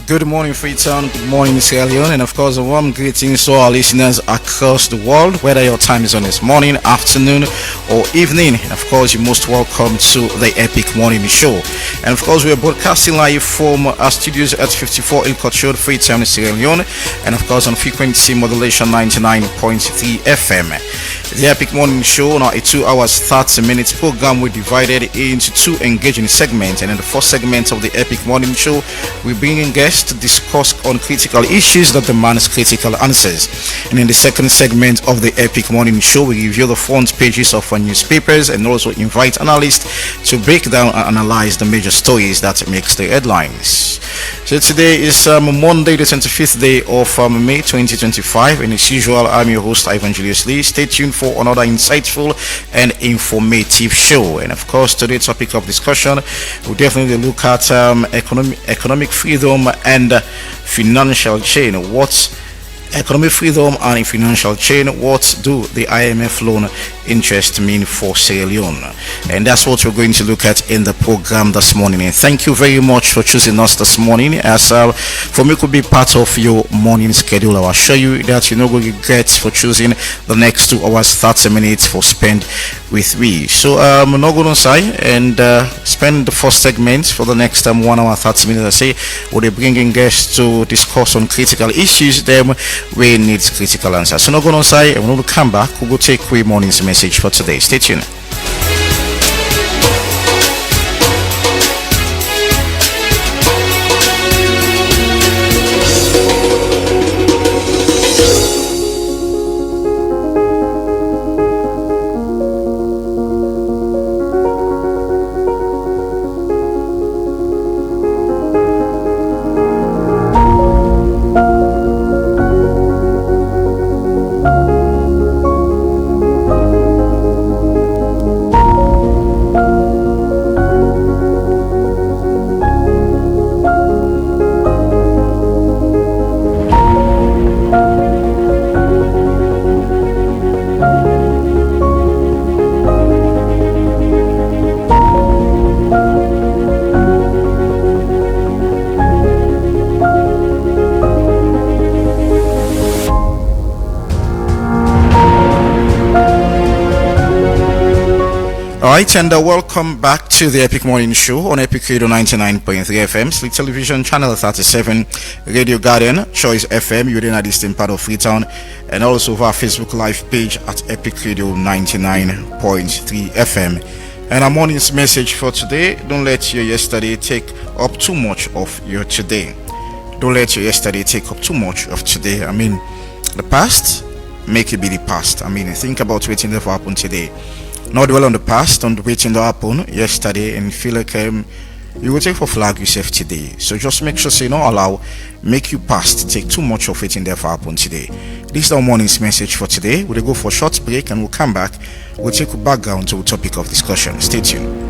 Good morning, Freetown. Good morning, Sierra Leone. And of course, a warm greetings to our listeners across the world, whether your time is on this morning, afternoon, or evening. And of course, you're most welcome to the Epic Morning Show. And of course, we are broadcasting live from our studios at 54 Ilcott Road, Freetown, Sierra Leone. And of course, on frequency modulation 99.3 FM. The Epic Morning Show, now a 2 hours 30 minutes program, we divided into two engaging segments. And in the first segment of the Epic Morning Show, we bring in guests to discuss on critical issues that demand critical answers. And in the second segment of the Epic Morning Show, we review the front pages of our newspapers and also invite analysts to break down and analyze the major stories that makes the headlines. So today is Monday, the 25th day of May 2025, and as usual, I'm your host, Ivan Julius Lee. Stay tuned for another insightful and informative show. And of course, today's topic of discussion, we'll definitely look at economic freedom and financial chain. What's economic freedom and financial chain? What do the IMF loan interest mean for Sierra Leone? And that's what we're going to look at in the program this morning. And thank you very much for choosing us this morning. As for me, could be part of your morning schedule. I'll assure you that you're not going to regret for choosing the next 2 hours 30 minutes for spend with me. So I'm not going to say and spend the first segment for the next 1 hour 30 minutes. I say we'll be bringing guests to discuss on critical issues. Them we need critical answers. So not going to say, and when we come back, we'll go take away morning's message for today. Stay tuned. Alright, and welcome back to the Epic Morning Show on Epic Radio 99.3 FM, Sleep Television, Channel 37, Radio Garden, Choice FM, you're in a distant part of Freetown, and also our Facebook Live page at Epic Radio 99.3 FM. And our morning's message for today: don't let your yesterday take up too much of your today. Don't let your yesterday take up too much of today. I mean, the past, make it be the past. I mean, think about waiting to happen today. Not dwell on the past, on the waiting to happen yesterday, and feel like you will take for flag yourself today. So just make sure, say, not allow make you past take too much of it in there for happen today. This is our morning's message for today. We'll go for a short break and we'll come back. We'll take a background to the topic of discussion. Stay tuned.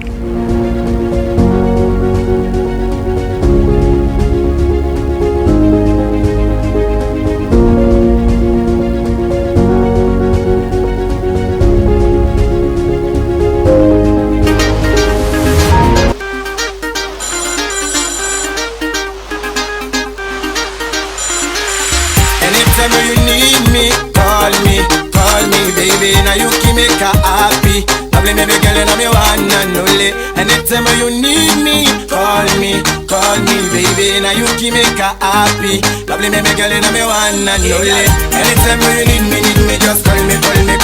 Happy, probably maybe girl you know me one and only. Anytime you need me, call me, baby. Now you keep me happy, probably maybe girl you know me one and only. Anytime you need me, just call me, baby.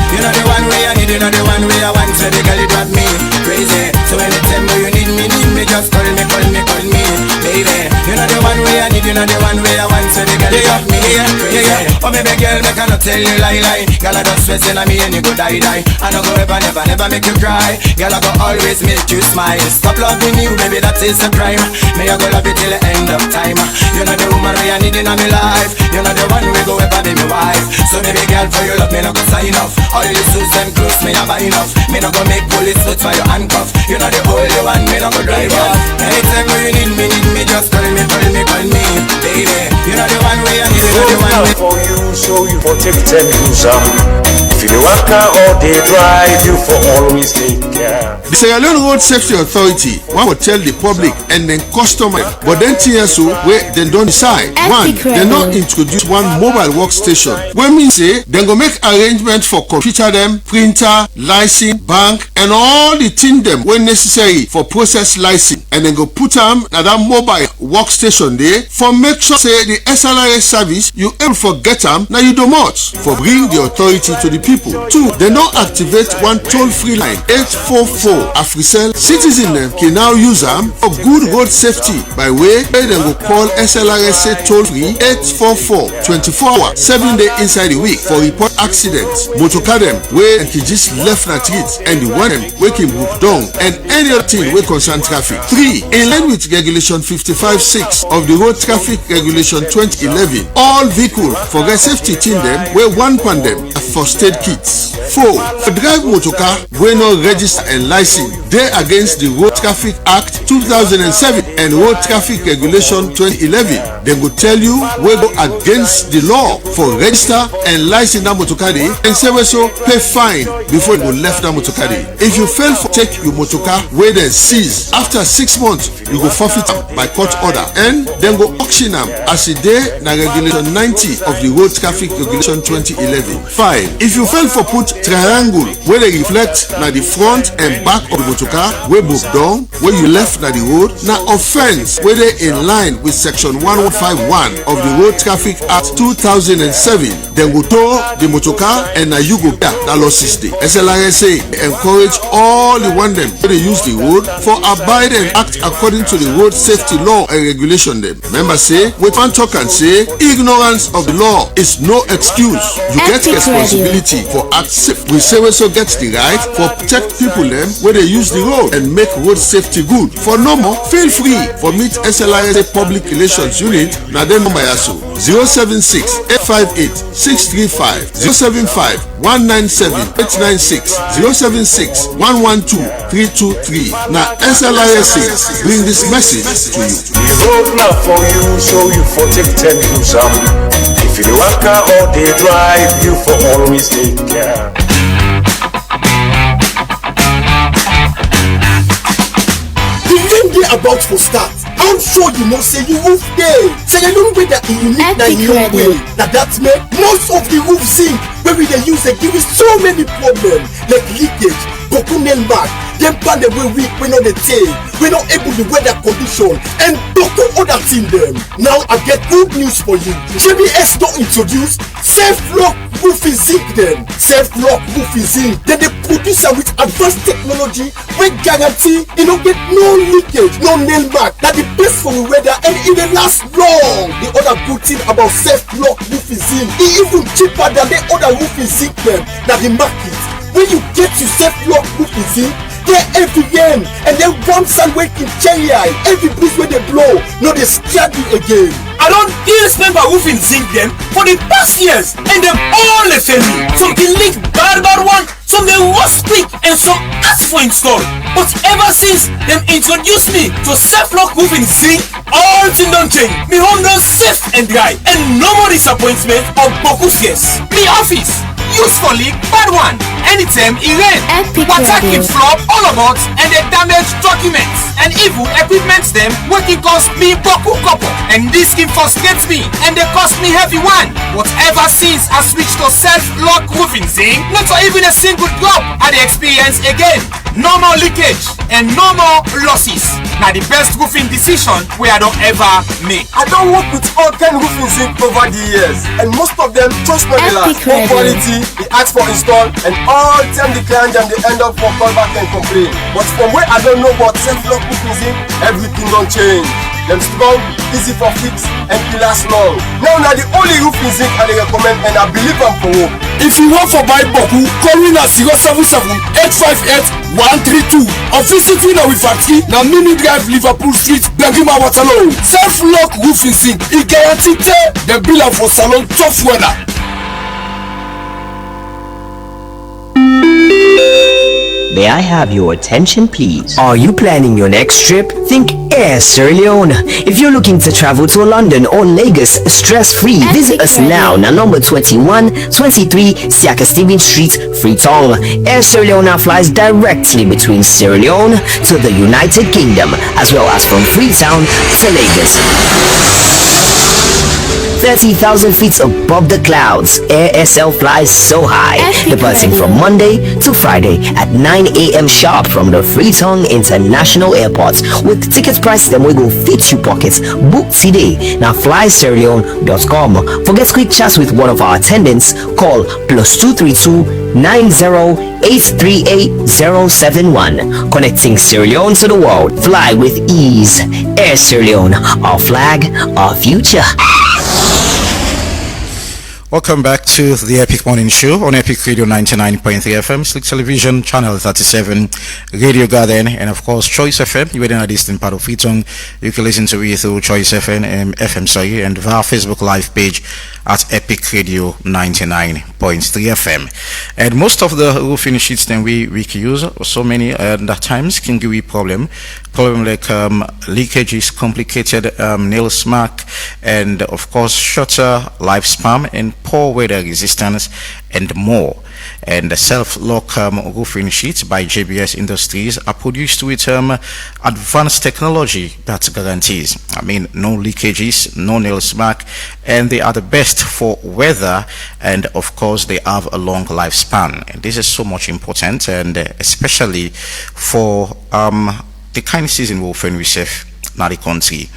You know the one way I need, you know the one way I want. So the girl you drive me crazy. So anytime you need me, just call me, baby. You know the one way I need, you know the one way I want. So the girl you drive me crazy. Oh baby girl, me cannot tell you lie. Girl I don't stress in me and you go die. I don't go never make you cry. Girl I go always make you smile. Stop loving you, baby, that is a crime. May I go love you till the end of time. You know the woman way I need in my life. You know the one we go ever be my wife. So baby girl, for your love me not go sign off. All you suits and clothes me not buy enough. Me not go make police foot for your handcuff. You know the only one me not go drive off. Anytime you need me, just call me, baby. You know the one way I need, you know the one way. For you, so you for take 10 you some. If you work out all day drive, you for always take care. The Sierra Leone Road Safety Authority want to tell the public and then customer, but then TSO where they don't decide. One, they not introduce one mobile workstation. When mean say they go make arrangement for computer them, printer, license, bank, and all the thing them when necessary for process license, and then go put them at that mobile workstation there for make sure say the SLRS service you able forget them now you do much for bring the authority to the people. Two, they not activate one toll-free line 844 Africell. Citizen them can now use them for good road safety by way they go call SLRSA toll-free 844 24 hours 7 days inside the week for report accidents, motorcar them where and just left na street and the one them we can move down and any other thing we concern traffic. 3, in line with regulation 55(6) of the road traffic regulation 2011, all vehicles for get safety team them where one pan them are first aid kits. 4, for drive motorcar we no register and license they against the Road Traffic Act 2007 and Road Traffic Regulation 2011. They go tell you we go against the law for register and license that motorcar and say we so pay fine before you go left that motorcar. If you fail for take your motorcar where then seize after 6 months you go forfeit them by court order and then go auction them as a day na regulation 90 of the Road Traffic Regulation 2011. 5, if you fail for put triangle where they reflect na the front and back of the motorcar wey broke down where you left na the road na offense wey dey in line with section 1151 of the Road Traffic Act 2007. Dem go tow the motorcar and na you go pay that losses dey. SLRSA encourage all the one dem wey dey use the road for abide and act according to the road safety law and regulation dem. Remember say we fan talk and say ignorance of the law is no excuse. You get responsibility for act safe. We say we so get the right for protect people dem wey dey use the road and make road safety good. For no more, feel free for meet SLRSA Public Relations Unit na dem number yaso 076 858 635 075 197 896 076 112 323. Now SLRSA bring this message to you. The road now for you, so you for take 10 do some. If you work out all day drive, you for always take care. About to start. I'm sure you know say you roof day. Say you know whether in unique na new way. Now that make most of the roof zinc where we dey use they give you so many problems like leakage, broken nail mark, them pan the way weak, we know the tail, we not able to weather condition and broken other thing them. Now I get good news for you. JBS don't introduce self-lock roofing zinc them. Self-lock roofing zinc. Then they produce it with advanced technology we guarantee it don't get no leakage, no nail mark. That the best for the weather and it will last long. The other good thing about self-lock roofing zinc, it even cheaper than the other roofing zinc them that the market. When you get to self-lock roofing zinc, they're every year and then one sun wake in cherry eye. Every breeze when they blow, no they scare you again. I don't use member roofing zinc them for the past years and them all the fail me. Some they leak bad one, some they rust quick and some ask for install. But ever since them introduced me to self-lock roofing zinc, all things don't change. Me home done safe and dry and no more disappointment or focus yes. Me office use for leak bad one. Anytime it rain, water keep flop all about and they damage documents and even equipment them working cost me boku couple and this can frustrate me and they cost me heavy one. But ever since I switched to self-lock roofing zinc, not for even a single drop I the experience again. No more leakage and no more losses. Now the best roofing decision we I don't ever make. I don't work with all kind roofing zinc over the years and most of them trust my last poor quality, they ask for install and all time the client them they end up for callback and complain. But from where I don't know about self-lock roofing zinc, everything don't change. Them strong, easy for fix and it last long. Now the only roofing zinc I recommend and I believe I'm for work. If you want for buy boku, call me na 077-858-132 or visit me na with factory na Mini Drive Liverpool Street, Blangima Waterloo. Self-lock roofing zinc, it guarantee the bill for salon tough weather. May I have your attention, please? Are you planning your next trip? Think Air Sierra Leone. If you're looking to travel to London or Lagos stress-free, visit us now na number 2123 Siaka Stevens Street, Freetown. Air Sierra Leone flies directly between Sierra Leone to the United Kingdom, as well as from Freetown to Lagos. 30,000 feet above the clouds, Air SL flies so high, departing from Monday to Friday at 9 a.m. sharp from the Freetown International Airport, with ticket price them we go fit you pockets. Book today now flysierraleone.com. For get quick chats with one of our attendants, call +232 90-838-071. Connecting Sierra Leone to the world. Fly with ease. Air Sierra Leone, our flag, our future. Welcome back to the Epic Morning Show on Epic Radio 99.3 FM, Slick Television, Channel 37, Radio Garden, and of course Choice FM. You're in a distant part of Freetown. You can listen to it through Choice FM, and via Facebook Live page at Epic Radio 99.3 FM. And most of the roofing sheets then we can use, so many and at times can give you problem like leakages, complicated nail smack, and of course shorter lifespan and poor weather resistance and more. And the self-lock roofing sheets by JBS Industries are produced with advanced technology that guarantees, no leakages, no nail smack, and they are the best for weather, and of course they have a long lifespan. And this is so much important, and especially for the kind of season we receive in the country,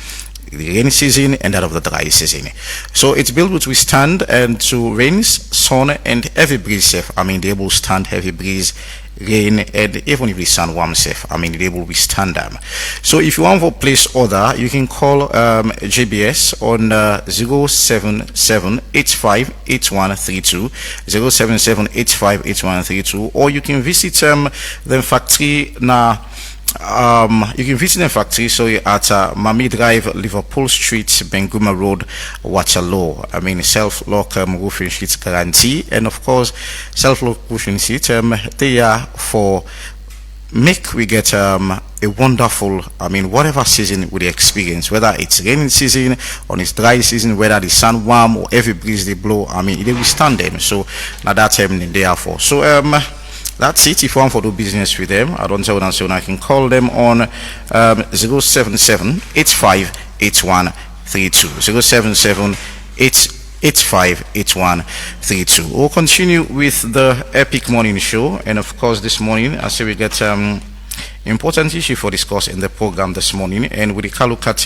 the rainy season and that of the dry season. So it's built to withstand and to rains, sun, and heavy breeze safe. They able to stand heavy breeze, rain, and even if the sun warm safe, they able to withstand them. So if you want to place order, you can call JBS on 077858132, 077858132, or you can visit the factory now. You can visit the factory at Mami Drive, Liverpool Street, Benguma Road, Waterloo. Self-lock roofing sheets guarantee, and of course self-lock roofing sheets they are for make we get a wonderful whatever season we experience, whether it's raining season or it's dry season, whether the sun warm or every breeze they blow, they will stand them. So now that's they are for. So that's it. If you want to do business with them, I don't tell them so I can call them on 077-858132, 077-858132. We'll continue with the Epic Morning Show, and of course this morning I say we get important issue for discuss in the program this morning, and we can look at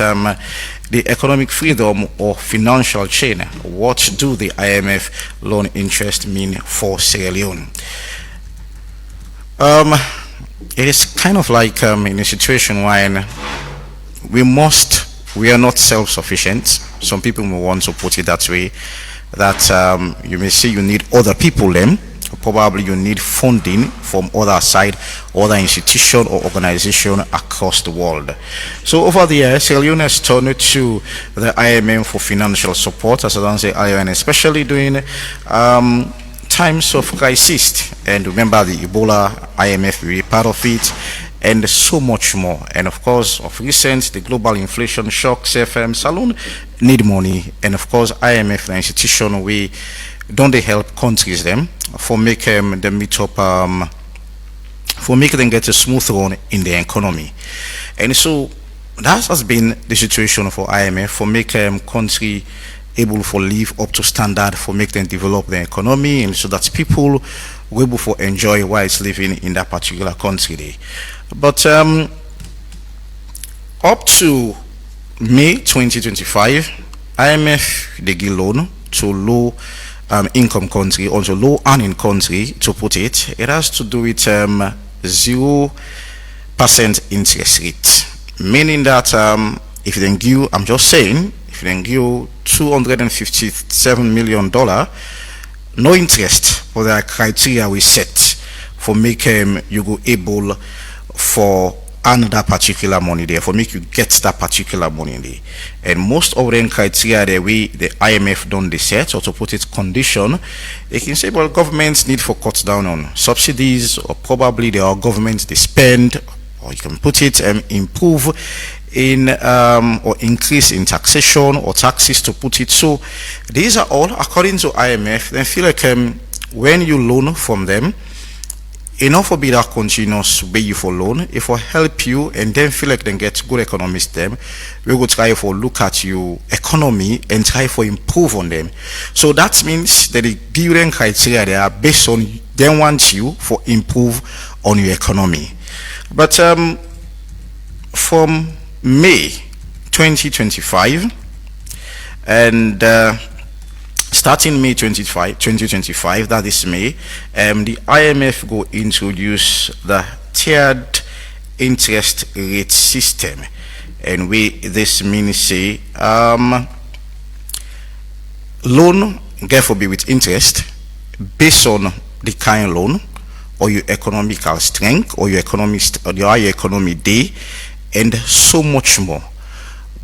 the economic freedom or financial chain. What do the IMF loan interest mean for Sierra Leone? It is kind of like in a situation where we are not self-sufficient. Some people will want to put it that way, that you may say you need other people then, probably you need funding from other side, other institution or organization across the world. So over the years, Sierra Leone has turned to the IMF for financial support, as I don't say IMF, especially during times of crisis. And remember the Ebola, IMF will be part of it, and so much more. And of course, of recent, the global inflation shock, CFM Salon need money, and of course IMF, the institution, we don't they help countries them for make them meet up for make them get a smooth run in the economy. And so that has been the situation for IMF, for make country able for live up to standard, for make them develop their economy, and so that people will able for enjoy while it's living in that particular country. But up to May 2025, IMF they give loan to low income country, also low earning country, to put it. It has to do with 0% interest rate, meaning that if they give, I'm just saying, if they give $257 million, no interest for the criteria we set for make you go able for earn that particular money there, for make you get that particular money there. And most of them criteria the way the IMF done the set, or to put it condition, they can say, well, governments need for cut down on subsidies, or probably there are governments they spend, or you can put it improve in or increase in taxation or taxes, to put it. So these are all according to IMF. They feel like when you loan from them, enough will be that continuous way you for loan, if will help you, and then feel like they get good economists them, we will try for look at your economy and try for improve on them. So that means that the building criteria they are based on they want you for improve on your economy. But from May 2025 and starting May 2025, that is May, the IMF go introduce the tiered interest rate system, and this means say loan therefore be with interest based on the kind loan, or your economical strength, or your economy day, and so much more.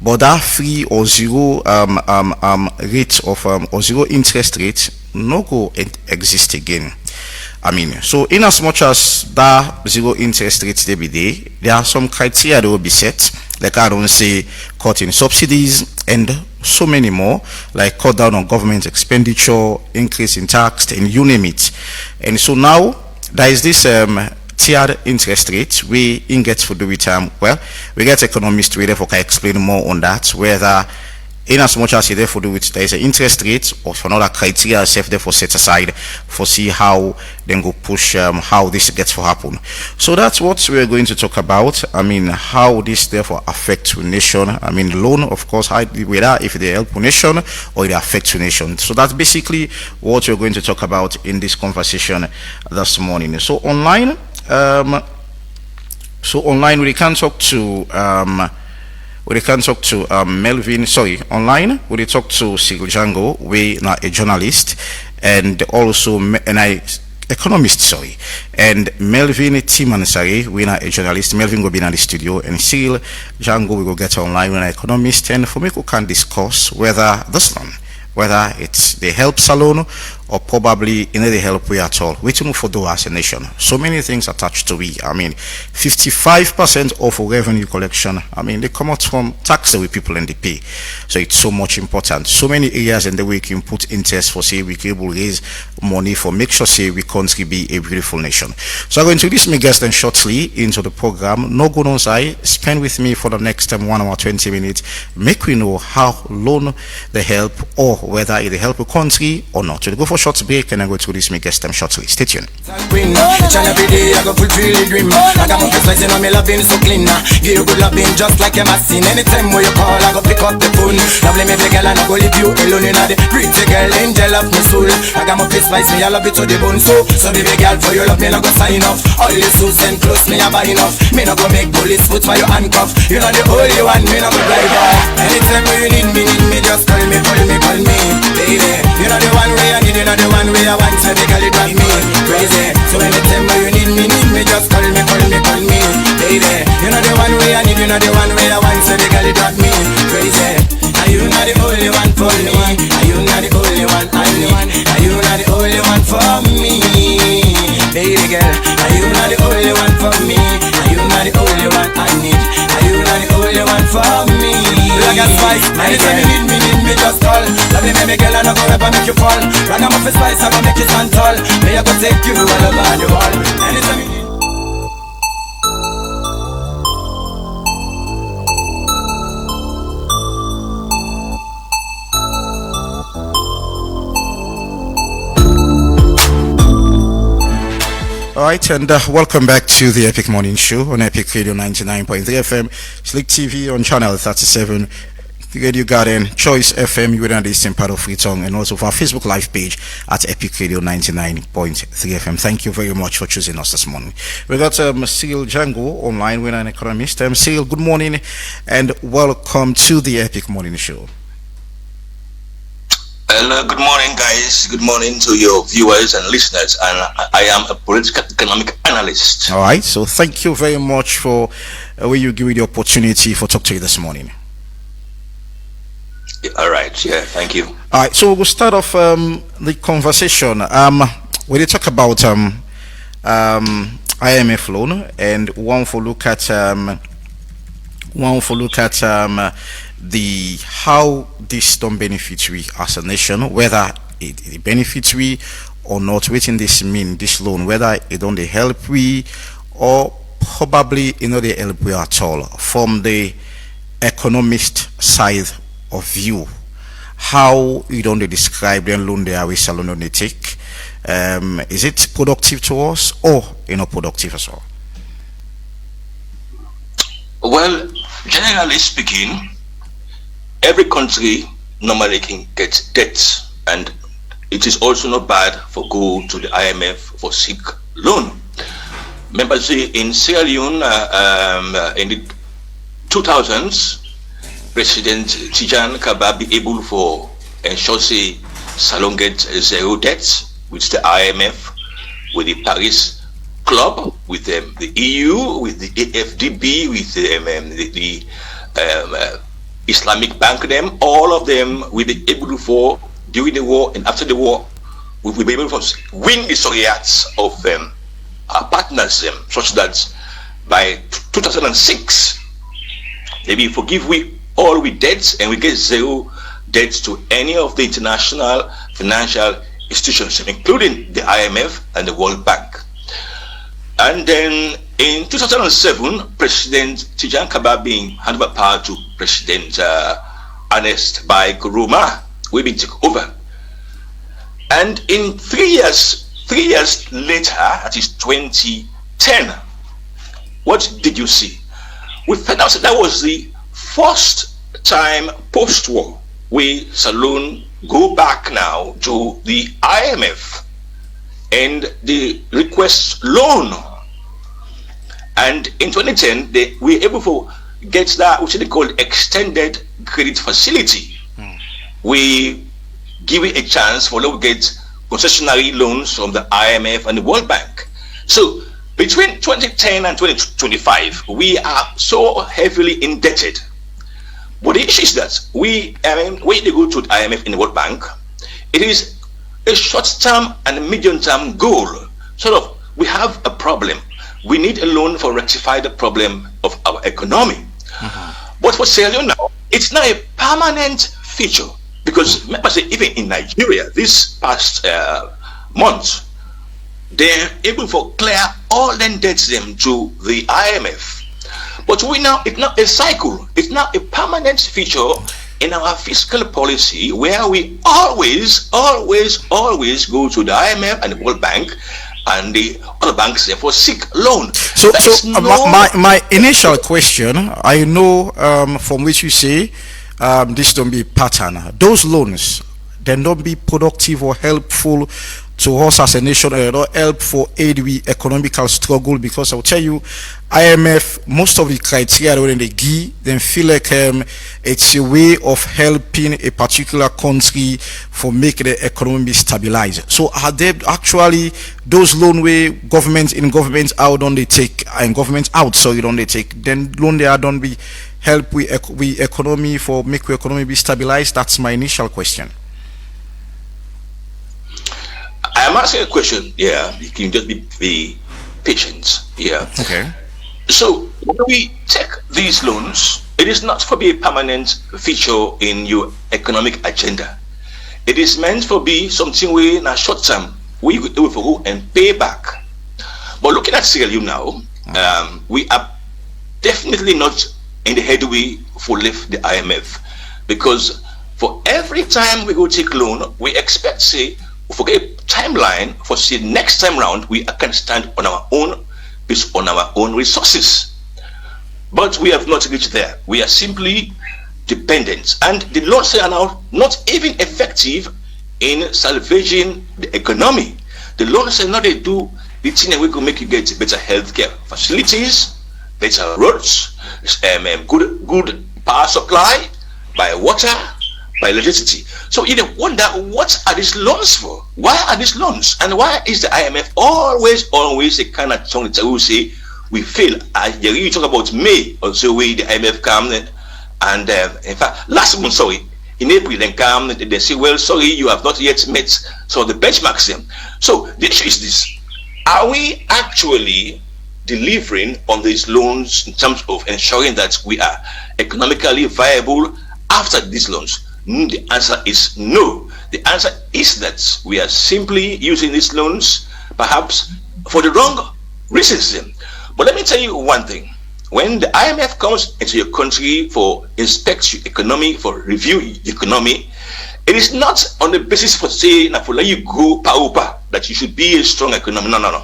But that free or zero rate of or zero interest rate no go exist again. I mean, so in as much as that zero interest rate they be there are some criteria that will be set, like I don't say cutting subsidies and so many more, like cut down on government expenditure, increase in tax, and you name it. And so now there is this tiered interest rate we in gets to do with well, we get economists to therefore can explain more on that, whether in as much as you therefore do with there is an interest rate, or for another criteria self therefore set aside for see how then go push how this gets to happen. So that's what we're going to talk about. I mean, how this therefore affects the nation. I mean, loan, of course, whether if they help the nation or it affects the nation. So that's basically what we're going to talk about in this conversation this morning. So online we can talk to Melvin. Sorry, online we talk to Cyril Django, we now a journalist and also economist. Sorry, and Melvin Timansari, we now a journalist. Melvin will be in the studio, and Cyril Django we go get online, we an economist, and for me we can discuss whether this one, whether it's the help salon or probably in the help we at all. We to for do as a nation. So many things attached to we. I mean, 55% of revenue collection, I mean, they come out from tax that we people in the pay. So it's so much important. So many areas in the way we can put interest for say we can able raise money for make sure say we country be a beautiful nation. So I'm going to introduce my guest then shortly into the program. No good on side. Spend with me for the next 1 hour 20 minutes. Make we know how loan the help, or whether it help a country or not. So go for short break and I go through this, my guest them shortly. Stay tuned. Each and every day I go fulfill the dream. I got my business, you know me loving so clean. Give you good loving just like a machine. Anytime when you call, I go pick up the phone. Lovely me big girl and I go leave you alone. You know the pretty girl, angel of my soul. I got my face spice, me I love it to the bone. So the big girl for your love, me I go sign off. All the suits and clothes, me I buy enough. Me no go make police put for your handcuff. You know the only one, me no go drive off. Anytime when you need me, just call me, baby. You know the one way I need, you know the one way I want. So the girl it drive me crazy. So anytime when you need me, just call me, baby. You know the one way I need, you know the one way I want. So the girl it drive me crazy. Are you not the only one for me? Are you not the only one I need? Are you not the only one for me? Baby girl, are you not the only one for me? Are you not the only one I need? Are you not the only one for me? Like a spice, anytime you need me, just call. Love me, baby girl, and I go ever make you fall. Like I'm off a spice, I go make you stand tall. May I go take you all over the world. Anytime you need. Alright, and welcome back to the Epic Morning Show on Epic Radio 99.3 FM, Slick TV on channel 37, Radio Garden, Choice FM, you are the eastern part of Freetown, and also for our Facebook live page at Epic Radio 99.3 FM. Thank you very much for choosing us this morning. We got Cyril Django online, we're an economist. Cyril, good morning and welcome to the Epic Morning Show. Hello, good morning, guys. Good morning to your viewers and listeners. And I am a political economic analyst. All right. So thank you very much for where you give me the opportunity for talk to you this morning. All right. Yeah. Thank you. All right. So we'll start off the conversation. When you talk about IMF loan, and one for look at the how this don't benefit we as a nation, whether it benefits we or not, waiting this mean this loan, whether it don't they help we or probably they help we at all. From the economist side of view, how you don't they describe the loan they are with salon they take? Is it productive to us or not productive as well? Well, generally speaking, every country normally can get debt, and it is also not bad for go to the IMF for seek loan. Remember, see, in Sierra Leone in the 2000s, President Tijan Kaba be able for ensure say Salon get zero debt with the IMF, with the Paris Club, with the EU, with the AFDB, with the Islamic Bank, them, all of them will be able for during the war and after the war, we will be able to win the Soviets of our partners, such that by 2006 they will forgive we all with debts and we get zero debts to any of the international financial institutions, including the IMF and the World Bank. And then in 2007, President Tijan Kaba being handed over power to President Ernest Bai Koroma, we been took over. And in 3 years later, that is 2010, what did you see? We found out that was the first time post-war we Salon go back now to the IMF and the request loan. And in 2010, we were able to get that which they call extended credit facility. We give it a chance for them to get concessionary loans from the IMF and the World Bank. So between 2010 and 2025, we are so heavily indebted. But the issue is that when they go to the IMF and the World Bank, it is a short-term and a medium-term goal. Sort of, we have a problem. We need a loan for rectify the problem of our economy. But for Sierra Leone now, it's not a permanent feature, because remember, say, even in Nigeria this past month, they're able to clear all the debts them to the IMF. But we now, it's not a cycle, it's not a permanent feature in our fiscal policy, where we always go to the IMF and the World Bank and the other banks therefore seek loan. So my initial question, I know from which you say this don't be pattern. Those loans, they don't be productive or helpful to us as a nation, or not help for aid we economical struggle, because I'll tell you, IMF, most of the criteria when they give, then feel like it's a way of helping a particular country for making the economy stabilize. So are they actually those loan way government out don't they take, and government out so you don't they take, then loan they are don't be help we economy for make we economy be stabilized? That's my initial question. I am asking a question. Yeah, you can just be patient. Yeah. Okay. So when we take these loans, it is not for be a permanent feature in your economic agenda. It is meant for be something we in a short term we will go and pay back. But looking at Sierra Leone now, we are definitely not in the headway for left the IMF, because for every time we go take loan, we expect say forget a timeline for say next time round we can stand on our own based on our own resources. But we have not reached there. We are simply dependent, and the loans are now not even effective in salvaging the economy. The loans are not they do the thing that we can make you get better healthcare facilities, better roads, good power supply by water, by electricity. So you wonder, what are these loans for? Why are these loans? And why is the IMF always a kind of tongue that will say we fail? You talk about May or so, where the IMF come and in fact last month, in April, then come they say, well, sorry, you have not yet met so the benchmarks. So the issue is this: are we actually delivering on these loans in terms of ensuring that we are economically viable after these loans? The answer is no. The answer is that we are simply using these loans perhaps for the wrong reasons. But let me tell you one thing: when the IMF comes into your country for inspect your economy, for review your economy, it is not on the basis for saying for let you go paupa that you should be a strong economy. No.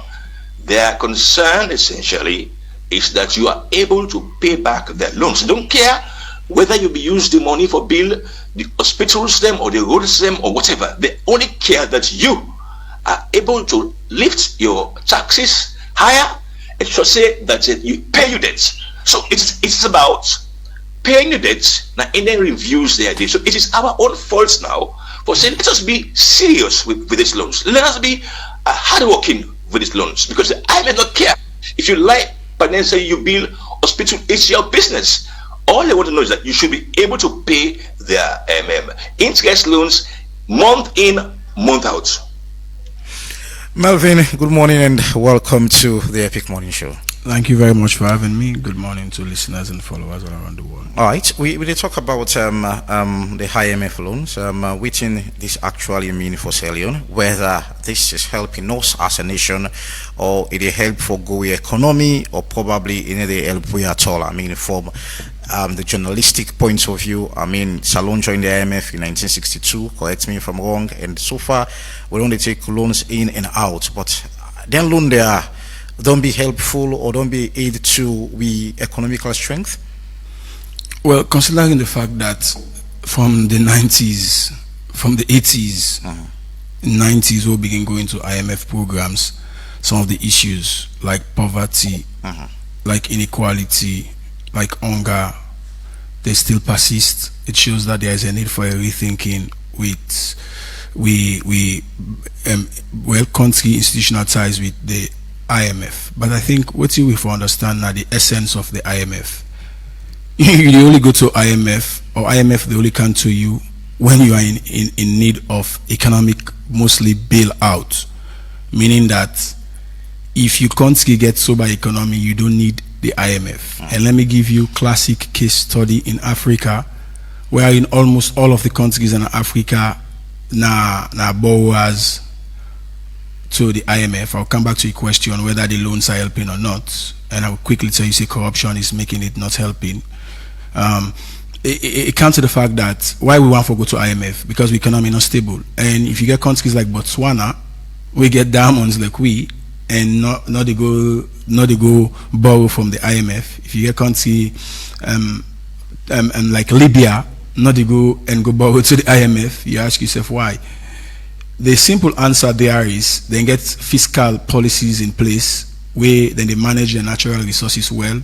Their concern essentially is that you are able to pay back their loans. They don't care whether you use the money for build the hospitals them or the roads them or whatever. They only care that you are able to lift your taxes higher. It should say that you pay your debts. So it's about paying the debts. Now Indian reviews their debt. So it is our own fault now for saying, let us be serious with these loans. Let us be hardworking with these loans, because the IMF don't care if you like, but then say you build hospital. It's your business. All they want to know is that you should be able to pay their interest loans month in, month out. Melvin, good morning and welcome to the Epic Morning Show. Thank you very much for having me. Good morning to listeners and followers all around the world. All right, we did talk about the IMF loans. What this actually mean for Sierra Leone, whether this is helping us as a nation, or it is help for go economy, or probably it help we at all. I mean, from the journalistic point of view, I mean, Salon joined the IMF in 1962, correct me if I'm wrong, and so far we only take loans in and out, but then loan there don't be helpful or don't be aid to we economical strength? Well, considering the fact that from the 90s, from the 80s, 90s, we'll begin going to IMF programs, some of the issues like poverty, like inequality, like hunger, they still persist. It shows that there is a need for a rethinking with country institutional ties with the IMF. But I think what you will understand now the essence of the IMF. You only go to IMF, or IMF they only come to you when you are in need of economic, mostly bailout, meaning that if you can't get sober economy, you don't need the IMF. And let me give you classic case study in Africa, where in almost all of the countries in Africa now borrowers to the IMF. I'll come back to your question whether the loans are helping or not, and I'll quickly tell you, say corruption is making it not helping. It comes to the fact that why we want to go to IMF, because the economy not stable. And if you get countries like Botswana, we get diamonds like we, and not they go borrow from the IMF. If you get country like Libya, not they go borrow to the IMF, you ask yourself why. The simple answer there is they get fiscal policies in place where then they manage their natural resources well,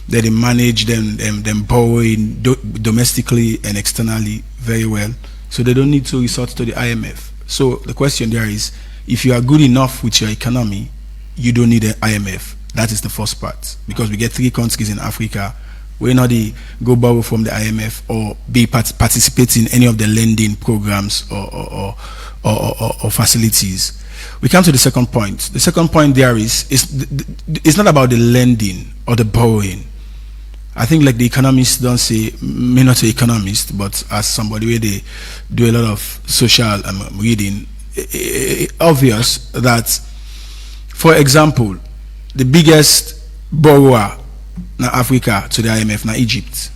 then they manage them borrowing domestically and externally very well, so they don't need to resort to the IMF. So the question there is, if you are good enough with your economy, you don't need an IMF. That is the first part, because we get 3 countries in Africa where not they go borrow from the IMF or be participate in any of the lending programs or facilities. We come to the second point. The second point there is it's not about the lending or the borrowing. I think like the economists don't say, may not say economist, but as somebody where they do a lot of social reading, obvious that, for example, the biggest borrower in Africa to the IMF now Egypt.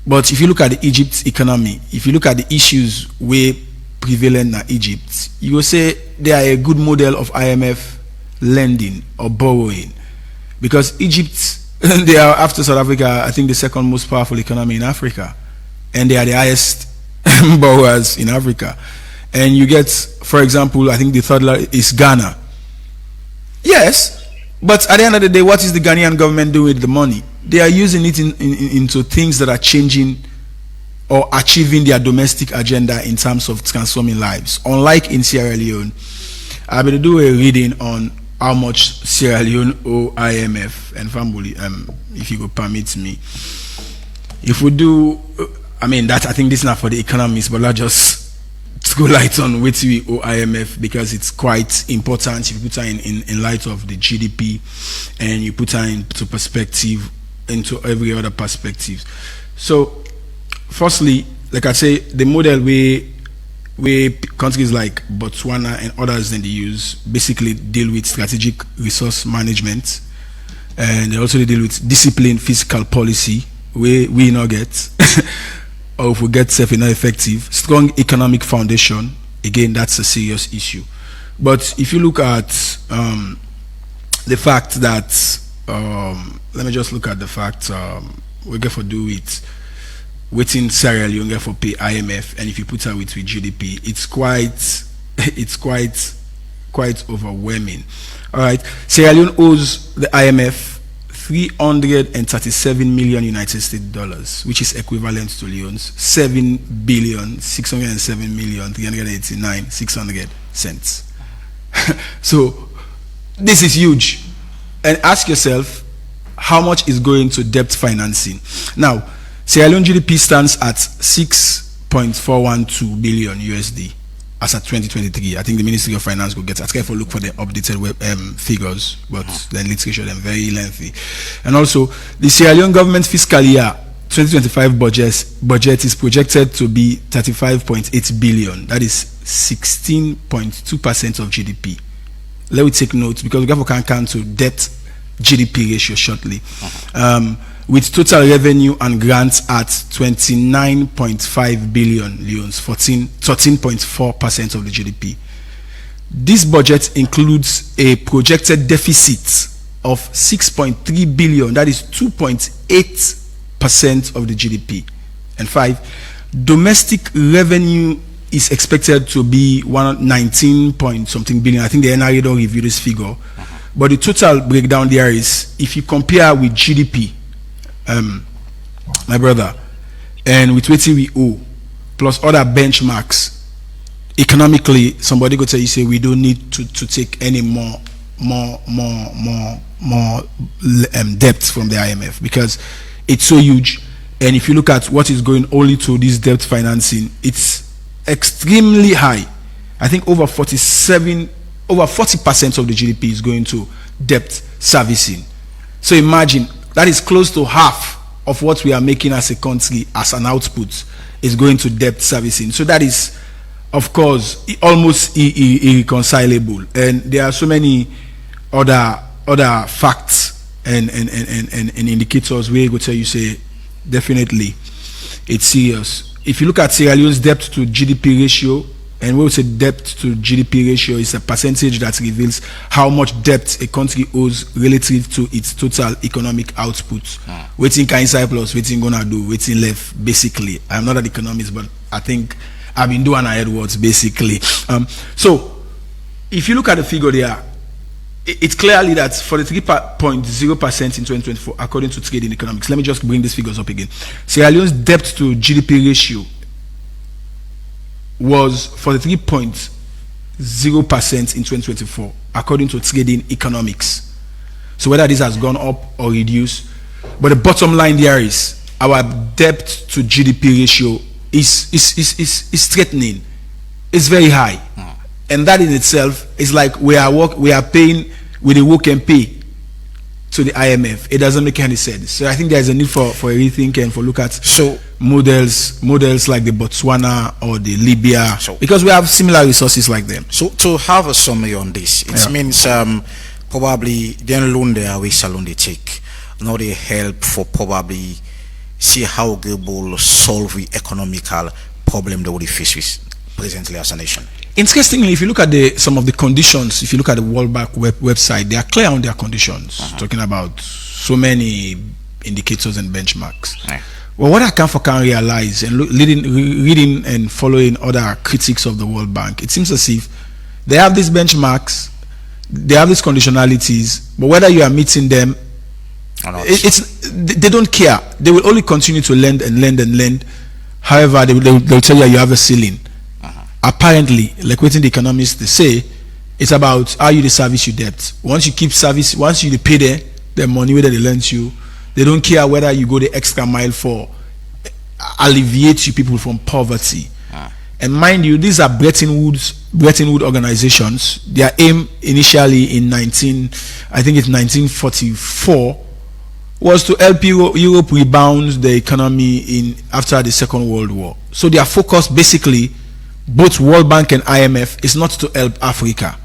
But if you look at the Egypt's economy, if you look at the issues where prevalent in Egypt, you will say they are a good model of IMF lending or borrowing, because Egypt, they are, after South Africa, I think the second most powerful economy in Africa, and they are the highest borrowers in Africa. And you get, for example, I think the third is Ghana. Yes, but at the end of the day, what is the Ghanaian government doing with the money? They are using it into things that are changing or achieving their domestic agenda in terms of transforming lives. Unlike in Sierra Leone, I'm going to do a reading on how much Sierra Leone owe IMF and family, if you could permit me. If we do, I think this is not for the economists, but let's just go light on what we owe IMF, because it's quite important if you put that in light of the GDP and you put that into perspective, into every other perspective. So, firstly, like I say, the model where countries like Botswana and others then they use basically deal with strategic resource management, and they also deal with disciplined fiscal policy where we not get or if we get self not effective. Strong economic foundation, again, that's a serious issue. But if you look at the fact that let me just look at the fact we get for do it within Sierra Leone get for pay IMF, and if you put that with GDP, it's quite overwhelming. All right, Sierra Leone owes the IMF 337 million United States dollars, which is equivalent to Leone's 7,607,389,600 cents. So this is huge, and ask yourself how much is going to debt financing. Now, Sierra Leone GDP stands at 6.412 billion USD as at 2023. I think the Ministry of Finance will get. I'll careful look for the updated figures, but the literature them very lengthy. And also, the Sierra Leone government fiscal year 2025 budget is projected to be 35.8 billion. That is 16.2% of GDP. Let me take note, because we can count to debt GDP ratio shortly. With total revenue and grants at 29.5 billion leones, 13.4% of the GDP. This budget includes a projected deficit of 6.3 billion, that is 2.8% of the GDP. And 5, domestic revenue is expected to be 119 point something billion. I think the NRA don't review this figure. But the total breakdown there is, if you compare with GDP, my brother, and with what we owe, plus other benchmarks, economically, somebody go tell you, say we don't need to take any more debt from the IMF, because it's so huge. And if you look at what is going only to this debt financing, it's extremely high. I think over 40% of the GDP is going to debt servicing. So imagine, that is close to half of what we are making as a country as an output is going to debt servicing. So that is, of course, almost irreconcilable. And there are so many other facts and indicators where go tell you, say, definitely it's serious. If you look at Sierra Leone's debt to GDP ratio, and we will say debt to GDP ratio is a percentage that reveals how much debt a country owes relative to its total economic output. Waiting kind plus waiting gonna do, waiting left, basically. I'm not an economist, but I think I've been doing ahead words, basically. So, if you look at the figure there, it's clearly that 43.0% in 2024, according to Trade in Economics. Let me just bring these figures up again. Sierra Leone's debt to GDP ratio was 43.0% in 2024, according to Trade in Economics. So whether this has gone up or reduced, but the bottom line there is our debt to GDP ratio is threatening. It's very high, and that in itself is like we are paying with the work and pay to the IMF. It doesn't make any sense. So I think there is a need for a rethink and for look at models like the Botswana or the Libya, because we have similar resources like them. So to have a summary on this, it means probably then loan there we shall only take. Now they help for probably see how we will solve the economical problem that we face with presently as a nation. Interestingly, if you look at some of the conditions, if you look at the World Bank website, they are clear on their conditions, talking about so many indicators and benchmarks. Well, what I can realize, and reading and following other critics of the World Bank, it seems as if they have these benchmarks, they have these conditionalities, but whether you are meeting them, they don't care. They will only continue to lend and lend and lend However, they'll tell you have a ceiling. Apparently, like what the economists they say, it's about how you service your debt. Once you pay the money whether they lend you, they don't care whether you go the extra mile for alleviate you people from poverty. And mind you, these are Bretton Woods organizations. Their aim initially in 1944 was to help Europe rebound the economy after the Second World War. So their focus basically, both World Bank and IMF, is not to help Africa.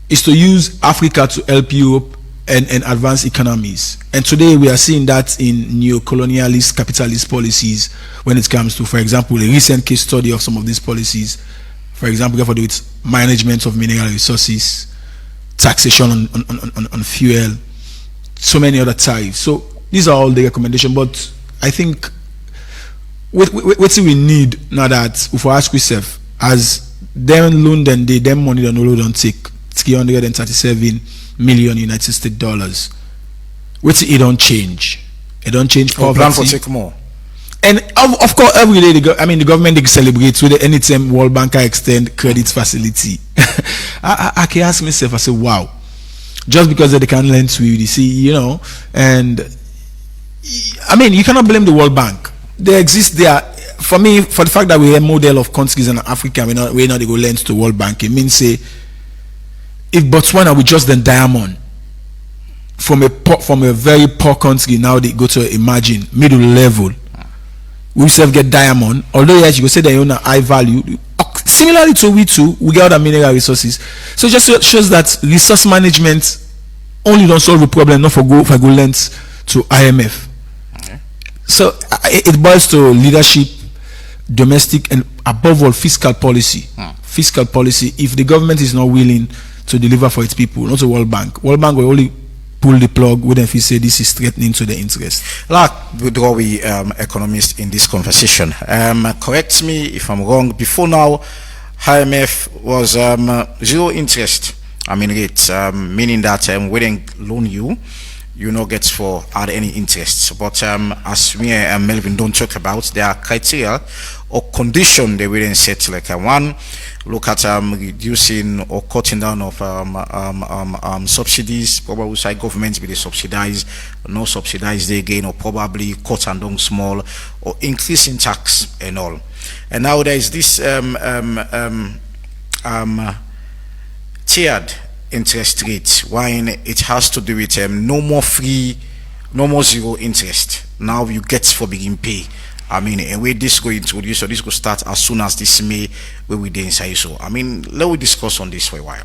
It's to use Africa to help Europe and advance economies. And today we are seeing that in neo-colonialist, capitalist policies when it comes to, for example, a recent case study of some of these policies. For example, we have to do with management of mineral resources, taxation on fuel, so many other tariffs. So these are all the recommendations. But I think what we need now that if we ask ourselves, as them loan and them money don't take 337 million United States dollars. It don't change. It don't change poverty. Plan for take more. And of course, every day the government they celebrate with anytime World Bank extend credit facility. I can ask myself, I say, wow, just because they can lend to you, you see, and I mean, you cannot blame the World Bank. They exist there. For me, for the fact that we're a model of countries in Africa, we're not they go lend to the World Bank. It means say, if Botswana we just then diamond from a very poor country, now they go to imagine middle level. We self get diamond, although yes, you go say they own a high value. Similarly to we too, we get other mineral resources. So it just shows that resource management only don't solve the problem, not for go lend to IMF. Okay. So it boils to leadership, domestic, and above all fiscal policy. Fiscal policy. If the government is not willing to deliver for its people, not the World Bank. World Bank will only pull the plug when if you say this is threatening to the interest. Withdraw we economists in this conversation. Correct me if I'm wrong. Before now, IMF was zero interest. I mean rates, meaning that we didn't loan you not get for add any interest. But as me and Melvin don't talk about, there are criteria or condition they will set, like one, look at reducing or cutting down of subsidies. Probably side governments be they subsidize, no subsidize they again, or probably cut and down small, or increasing tax and all. And now there is this tiered interest rate, when it has to do with no more zero interest. Now you get for begin pay. I mean, and where this going to introduce, so this will start as soon as this May where we dey inside. So I mean, let we discuss on this for a while.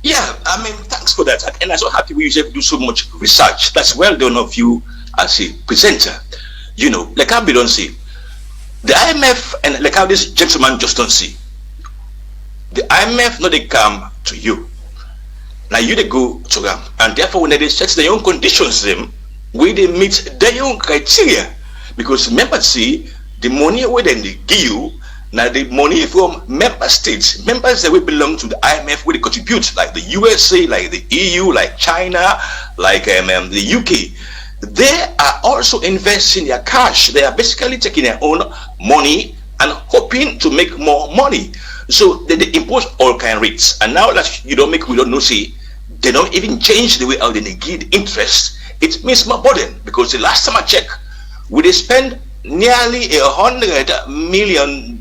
Yeah, I mean, thanks for that. And I'm so happy we usually do so much research. That's well done of you as a presenter. Like how we don't see the IMF, and like how this gentleman just don't see. The IMF no they come to you. Now you they go to them, and therefore when they set their own conditions them, where they meet their own criteria. Because remember, see, the money where they give you, now the money from member states, members that will belong to the IMF, where they contribute, like the USA, like the EU, like China, like the UK. They are also investing their cash. They are basically taking their own money and hoping to make more money. So they impose all kind of rates. And now that we don't know, see, they don't even change the way how they negate interest. It means more burden, because the last time I checked, we spend nearly $100 million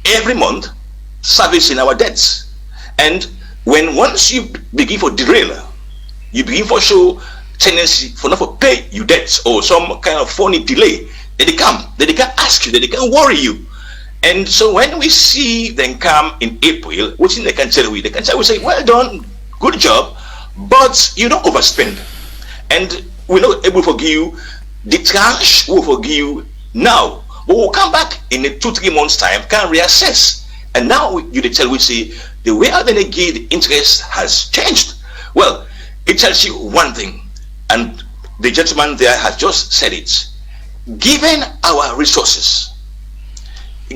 every month servicing our debts. And once you begin for derail, you begin for show tendency for not to pay your debts or some kind of funny delay, then they can ask you, then they can worry you. And so when we see them come in April, what they can tell we? They can tell we say, well done, good job, but you don't overspend. And we're not able to forgive you. The cash will forgive you now. But we'll come back in 2-3 months' time, can reassess. And now you tell we say the way how they give the interest has changed. Well, it tells you one thing, and the gentleman there has just said it. Given our resources,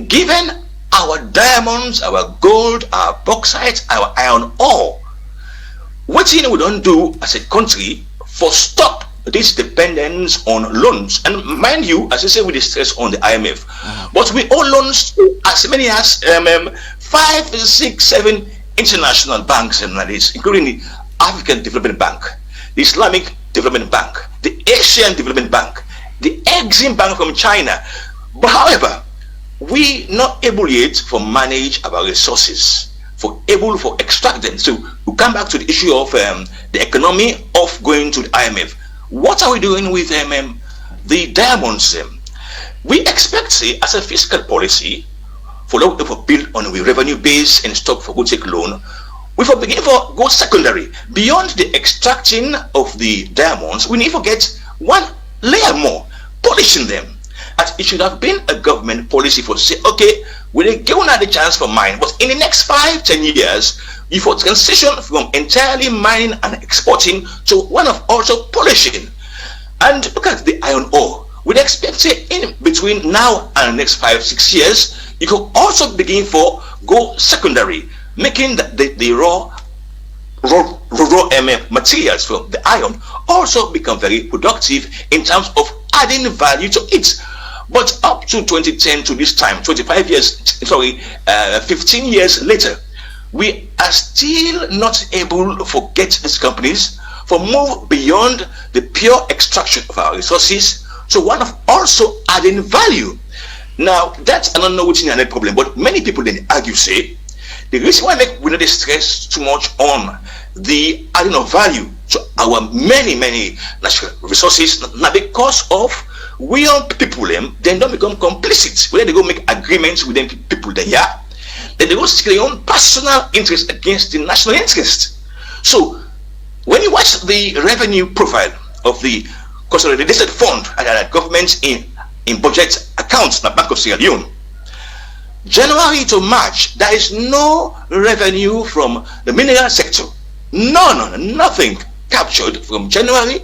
given our diamonds, our gold, our bauxite, our iron ore, what we don't do as a country for stop this dependence on loans. And mind you, as I say, we stress on the IMF, but we owe loans to as many as 5, 6, 7 international banks, including the African Development Bank, the Islamic Development Bank, the Asian Development Bank, the Exim Bank from China. But however, we not able yet to manage our resources, for extract them. So we come back to the issue of the economy of going to the IMF. What are we doing with the diamonds? We expect, say, as a fiscal policy, for build on a revenue base and stop for good take loan, we for begin for go secondary. Beyond the extracting of the diamonds, we need to get one layer more, polishing them. As it should have been a government policy for say, okay, we'll give another chance for mine, but in the next 5-10 years, you for transition from entirely mining and exporting to one of also polishing. And look at the iron ore. We'd expect, say, in between now and the next 5-6 years, you could also begin for go secondary, making the raw materials from the iron also become very productive in terms of adding value to it. But up to 2010 to this time, 15 years later, we are still not able to get these companies for move beyond the pure extraction of our resources to one of also adding value. Now, that's, I don't know which is another problem, but many people then argue, say, the reason why we not stress too much on the adding of value to our many natural resources, not because of we young people then don't become complicit. When they go make agreements with them people there, then they go seek their own personal interest against the national interest. So when you watch the revenue profile of the consolidated fund and government in budget accounts, the Bank of Sierra Leone, January to March, there is no revenue from the mineral sector. Nothing captured from January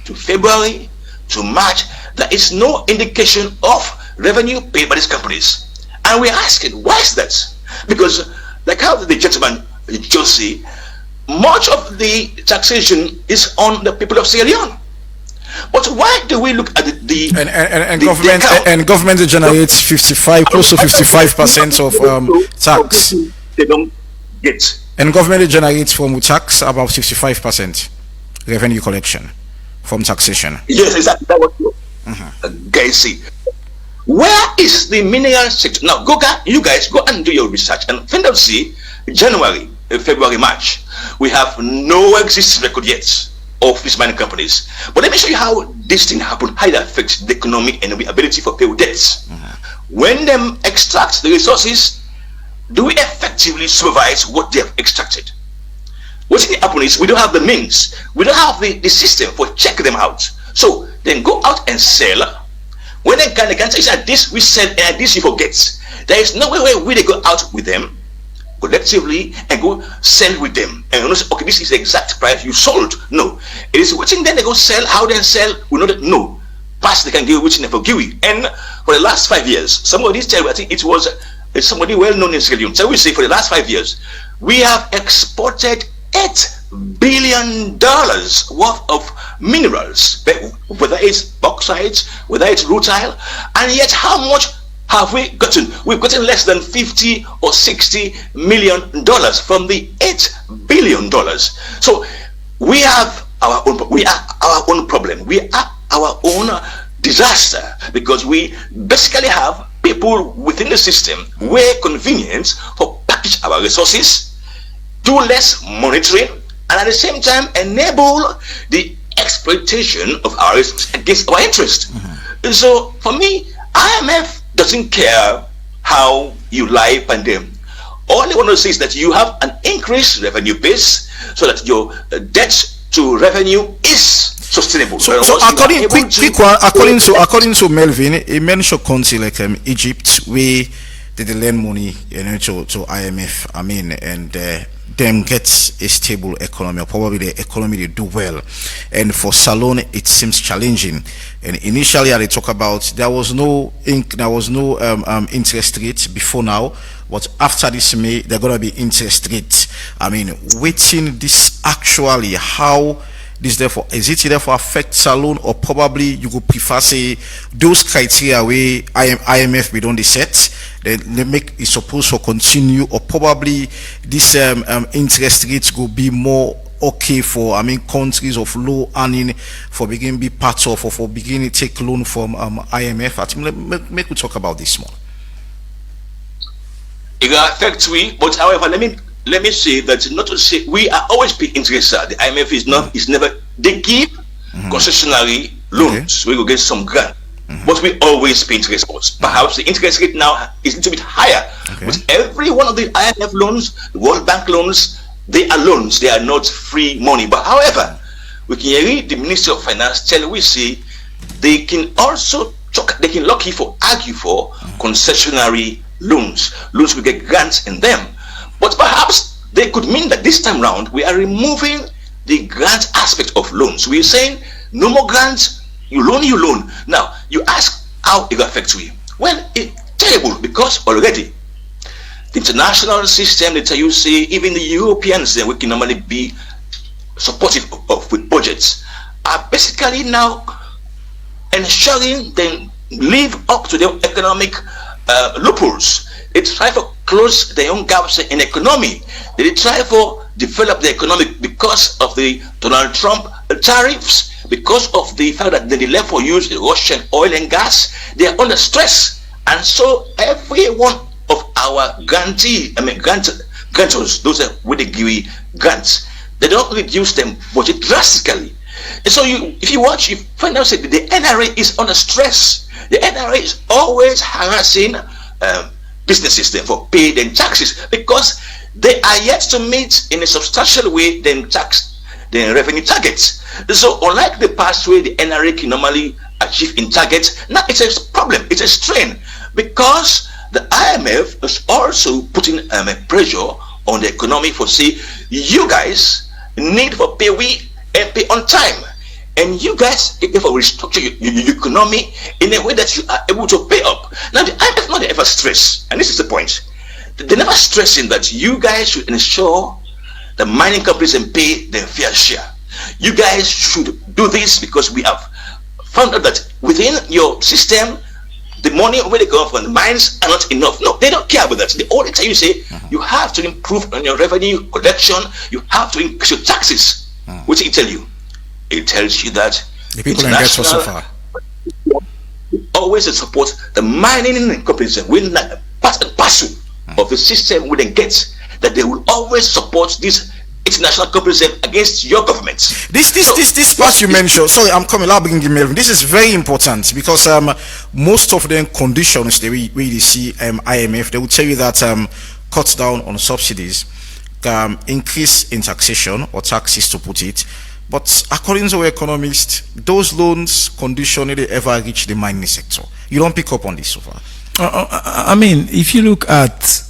to February to March. There is no indication of revenue paid by these companies. And we're asking, why is that? Because, like how the gentleman just say, much of the taxation is on the people of Sierra Leone. But why do we look at the government generates 55, close to 55% of tax. They don't get. And government generates from tax about 55% revenue collection from taxation. Yes, exactly. That was guys see. Where is the mineral sector? Now you guys go and do your research and find out, see, January, February, March, we have no existing record yet of these mining companies. But let me show you how this thing happened, how it affects the economy and the ability for pay debts. When them extract the resources, do we effectively supervise what they have extracted? What's happening is we don't have the means, we don't have the system for checking them out. So then go out and sell. When they can say at this we sell and at this you forget. There is no way where they go out with them collectively and go sell with them and you know, say, okay, this is the exact price you sold. No, it is waiting then they go sell. How they sell, we know that no pass they can give which they forgive. And for the last 5 years, somebody tell, I think it was somebody well known in Sierra Leone. So we say for the last 5 years we have exported $8 billion worth of minerals, whether it's bauxite, whether it's rutile, and yet how much have we gotten? We've gotten less than 50 or 60 million dollars from the $8 billion. So we have our own problem. We are our own disaster because we basically have people within the system where convenience for package our resources, do less monitoring, and at the same time enable the exploitation of our resources against our interest. So for me, IMF doesn't care how you lie upon them. All they want to say is that you have an increased revenue base so that your debt to revenue is sustainable. So according to Melvin, he mentioned country like Egypt, where they lend money to IMF. I mean, and them get a stable economy, or probably the economy they do well. And for Salone, it seems challenging. And initially, they talk about there was no interest rate before now, but after this May, they're gonna be interest rates. I mean, waiting this actually how This therefore is it therefore affect loan, or probably you could prefer say those criteria where IMF we don't set, then they make it supposed to continue, or probably this interest rates will be more okay for countries of low earning for beginning be part of, or for beginning take loan from IMF. I think make we talk about this more. It will affect we, but however, let me say that not to say we are always paying interest. The IMF is not is never they give concessionary loans. We will get some grant, but we always pay interest. Perhaps the interest rate now is a little bit higher. But every one of the IMF loans, the World Bank loans, they are loans. They are not free money. But however, we can read the Ministry of Finance tell we say they can also talk, they can argue for concessionary loans. Loans will get grants in them. But perhaps they could mean that this time round we are removing the grant aspect of loans. We're saying no more grants, you loan. Now you ask how it will affect we. Well, it's terrible because already the international system, they tell you say even the Europeans that we can normally be supportive of with budgets are basically now ensuring they live up to their economic loopholes. They try to close their own gaps in economy. They try to develop the economic because of the Donald Trump tariffs, because of the fact that they left for use Russian oil and gas. They are under stress, and so every one of our grantors, those are with the GUI grants, they don't reduce them budget drastically. And so if you watch, you find out that the NRA is under stress. The NRA is always harassing businesses therefore pay their taxes because they are yet to meet in a substantial way their revenue targets. So unlike the past way the NRA can normally achieve in targets, now it's a problem, it's a strain, because the IMF is also putting pressure on the economy for say you guys need for pay and pay on time, and you guys therefore restructure your economy in a way that you are able to pay up. Now the IMF not ever stress, and this is the point, they never stressing that you guys should ensure the mining companies and pay their fair share. You guys should do this because we have found out that within your system the money where they go from the mines are not enough. No, they don't care about that. The only time you say you have to improve on your revenue collection, you have to increase your taxes. What did it tell you? It tells you that the people get so far always support the mining companies and will not part and parcel of the system we then get, that they will always support these international companies against your government. This part you mentioned, sorry, I'm coming, I'll begin Melvin. This is very important because most of the conditions they really see IMF, they will tell you that cut down on subsidies, increase in taxation or taxes to put it. But according to economists, those loans condition they ever reach the mining sector. You don't pick up on this so far. I mean, if you look at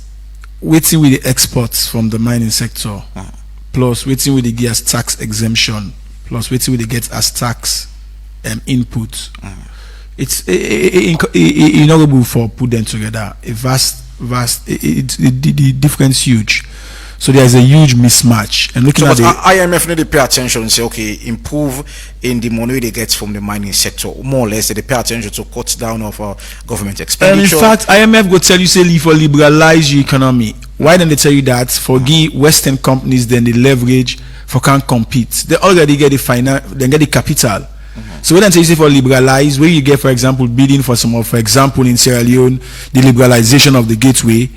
waiting with the exports from the mining sector, plus waiting with the gas tax exemption, plus waiting with the get as tax input, it's inaudible for put them together. A vast, the difference huge. So there's a huge mismatch. And looking at the IMF need to pay attention and say, okay, improve in the money they get from the mining sector. More or less, they pay attention to cut down of government expenditure. And in fact, IMF go tell you say for liberalize your economy. Why don't they tell you that? For give Western companies then the leverage for can't compete. They already get the finance, then get the capital. So when they say for liberalize, where you get, for example, bidding for some of, for example, in Sierra Leone, the liberalization of the gateway,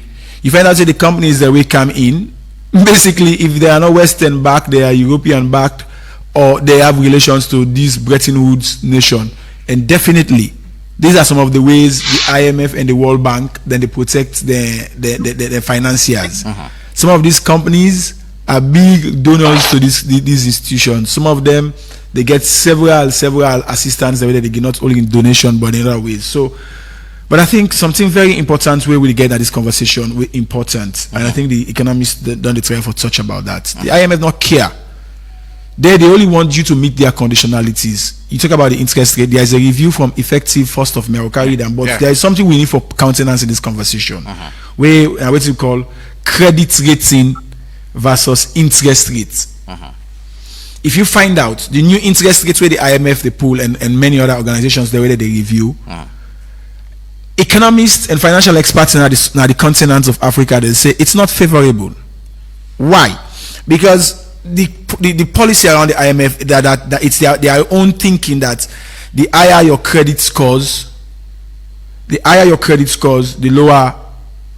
you find out that the companies that will come in, basically, if they are not Western backed, they are European backed, or they have relations to this Bretton Woods nation. And definitely, these are some of the ways the IMF and the World Bank then they protect their financiers. Some of these companies are big donors to these institutions. Some of them they get several assistance that they get not only in donation but in other ways. So. But I think something very important where we get at this conversation important, and I think the economists don't try for touch about that. The IMF not care. They only want you to meet their conditionalities. You talk about the interest rate. There is a review from effective 1st of May. Carry them, but there is something we need for countenance in this conversation, where what you call credit rating versus interest rates. if you find out the new interest rates where the IMF they pull and many other organizations the way that they review, economists and financial experts in the continent of Africa, they say it's not favorable. Why? Because the policy around the IMF that it's their own thinking that the higher your credit scores, the lower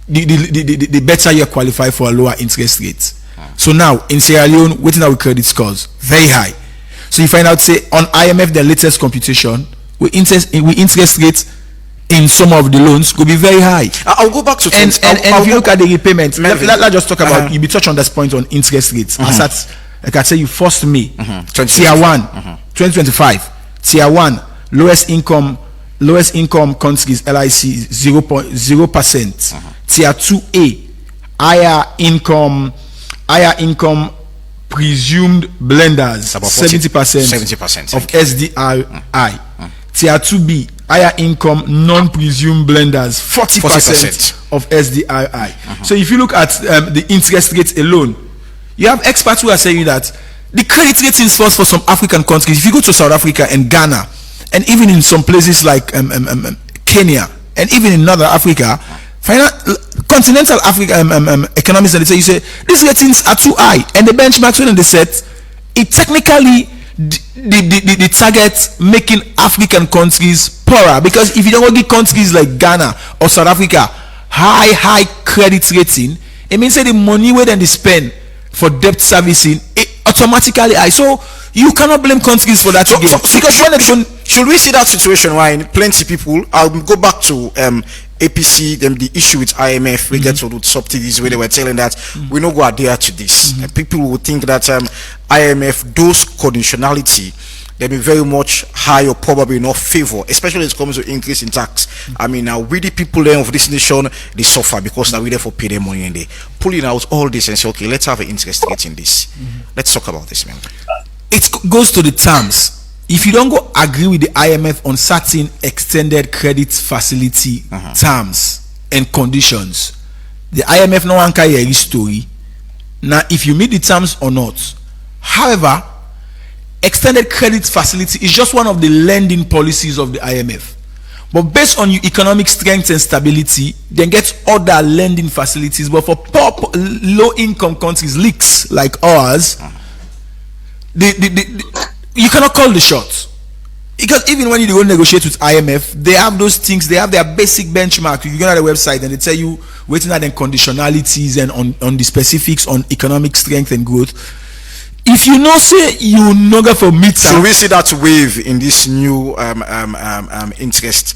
the better you qualify for a lower interest rate. So now in Sierra Leone, waiting our credit scores very high. So you find out, say on IMF, the latest computation, we interest rates in some of the loans could be very high. I'll go back to and if you look at the repayment, let's just talk about. You be touch on this point on interest rates. As at, like I say, you forced me. Tier 1, 2025. Tier 1, lowest income countries LIC 0.0%. Tier 2A, higher income presumed blenders, about 70% of SDRI. Tier 2B, higher income non-presumed blenders, 40% of SDRI. So if you look at the interest rates alone, you have experts who are saying that the credit ratings for some African countries, if you go to South Africa and Ghana, and even in some places like Kenya, and even in Northern Africa, continental Africa economists, and they say these ratings are too high, and the benchmarks when they set it technically the target making African countries poorer, because if you don't give countries like Ghana or South Africa high credit rating, it means that the money where they spend for debt servicing it automatically high. So you cannot blame countries for that. Because should we see that situation why plenty people, I'll go back to APC, them the issue with IMF, we get to the subsidies where they were telling that we no go adhere to this. And people would think that IMF, those conditionality, they be very much high or probably not favor, especially when it comes to increase in tax. I mean, now we the people then of this nation, they suffer because now we therefore pay their money and they pulling out all this and say, okay, let's have an interest rate in this. Let's talk about this, man. It goes to the terms. If you don't go agree with the IMF on certain extended credit facility terms and conditions, the IMF no one carry a story. Now, if you meet the terms or not, however, extended credit facility is just one of the lending policies of the IMF. But based on your economic strength and stability, then get other lending facilities. But for poor, low-income countries, leaks like ours, you cannot call the shot, because even when you go negotiate with IMF, they have those things. They have their basic benchmark. You go on the website and they tell you waiting at the conditionalities and on the specifics on economic strength and growth. If you know, say you no go for meter. So we see that wave in this new interest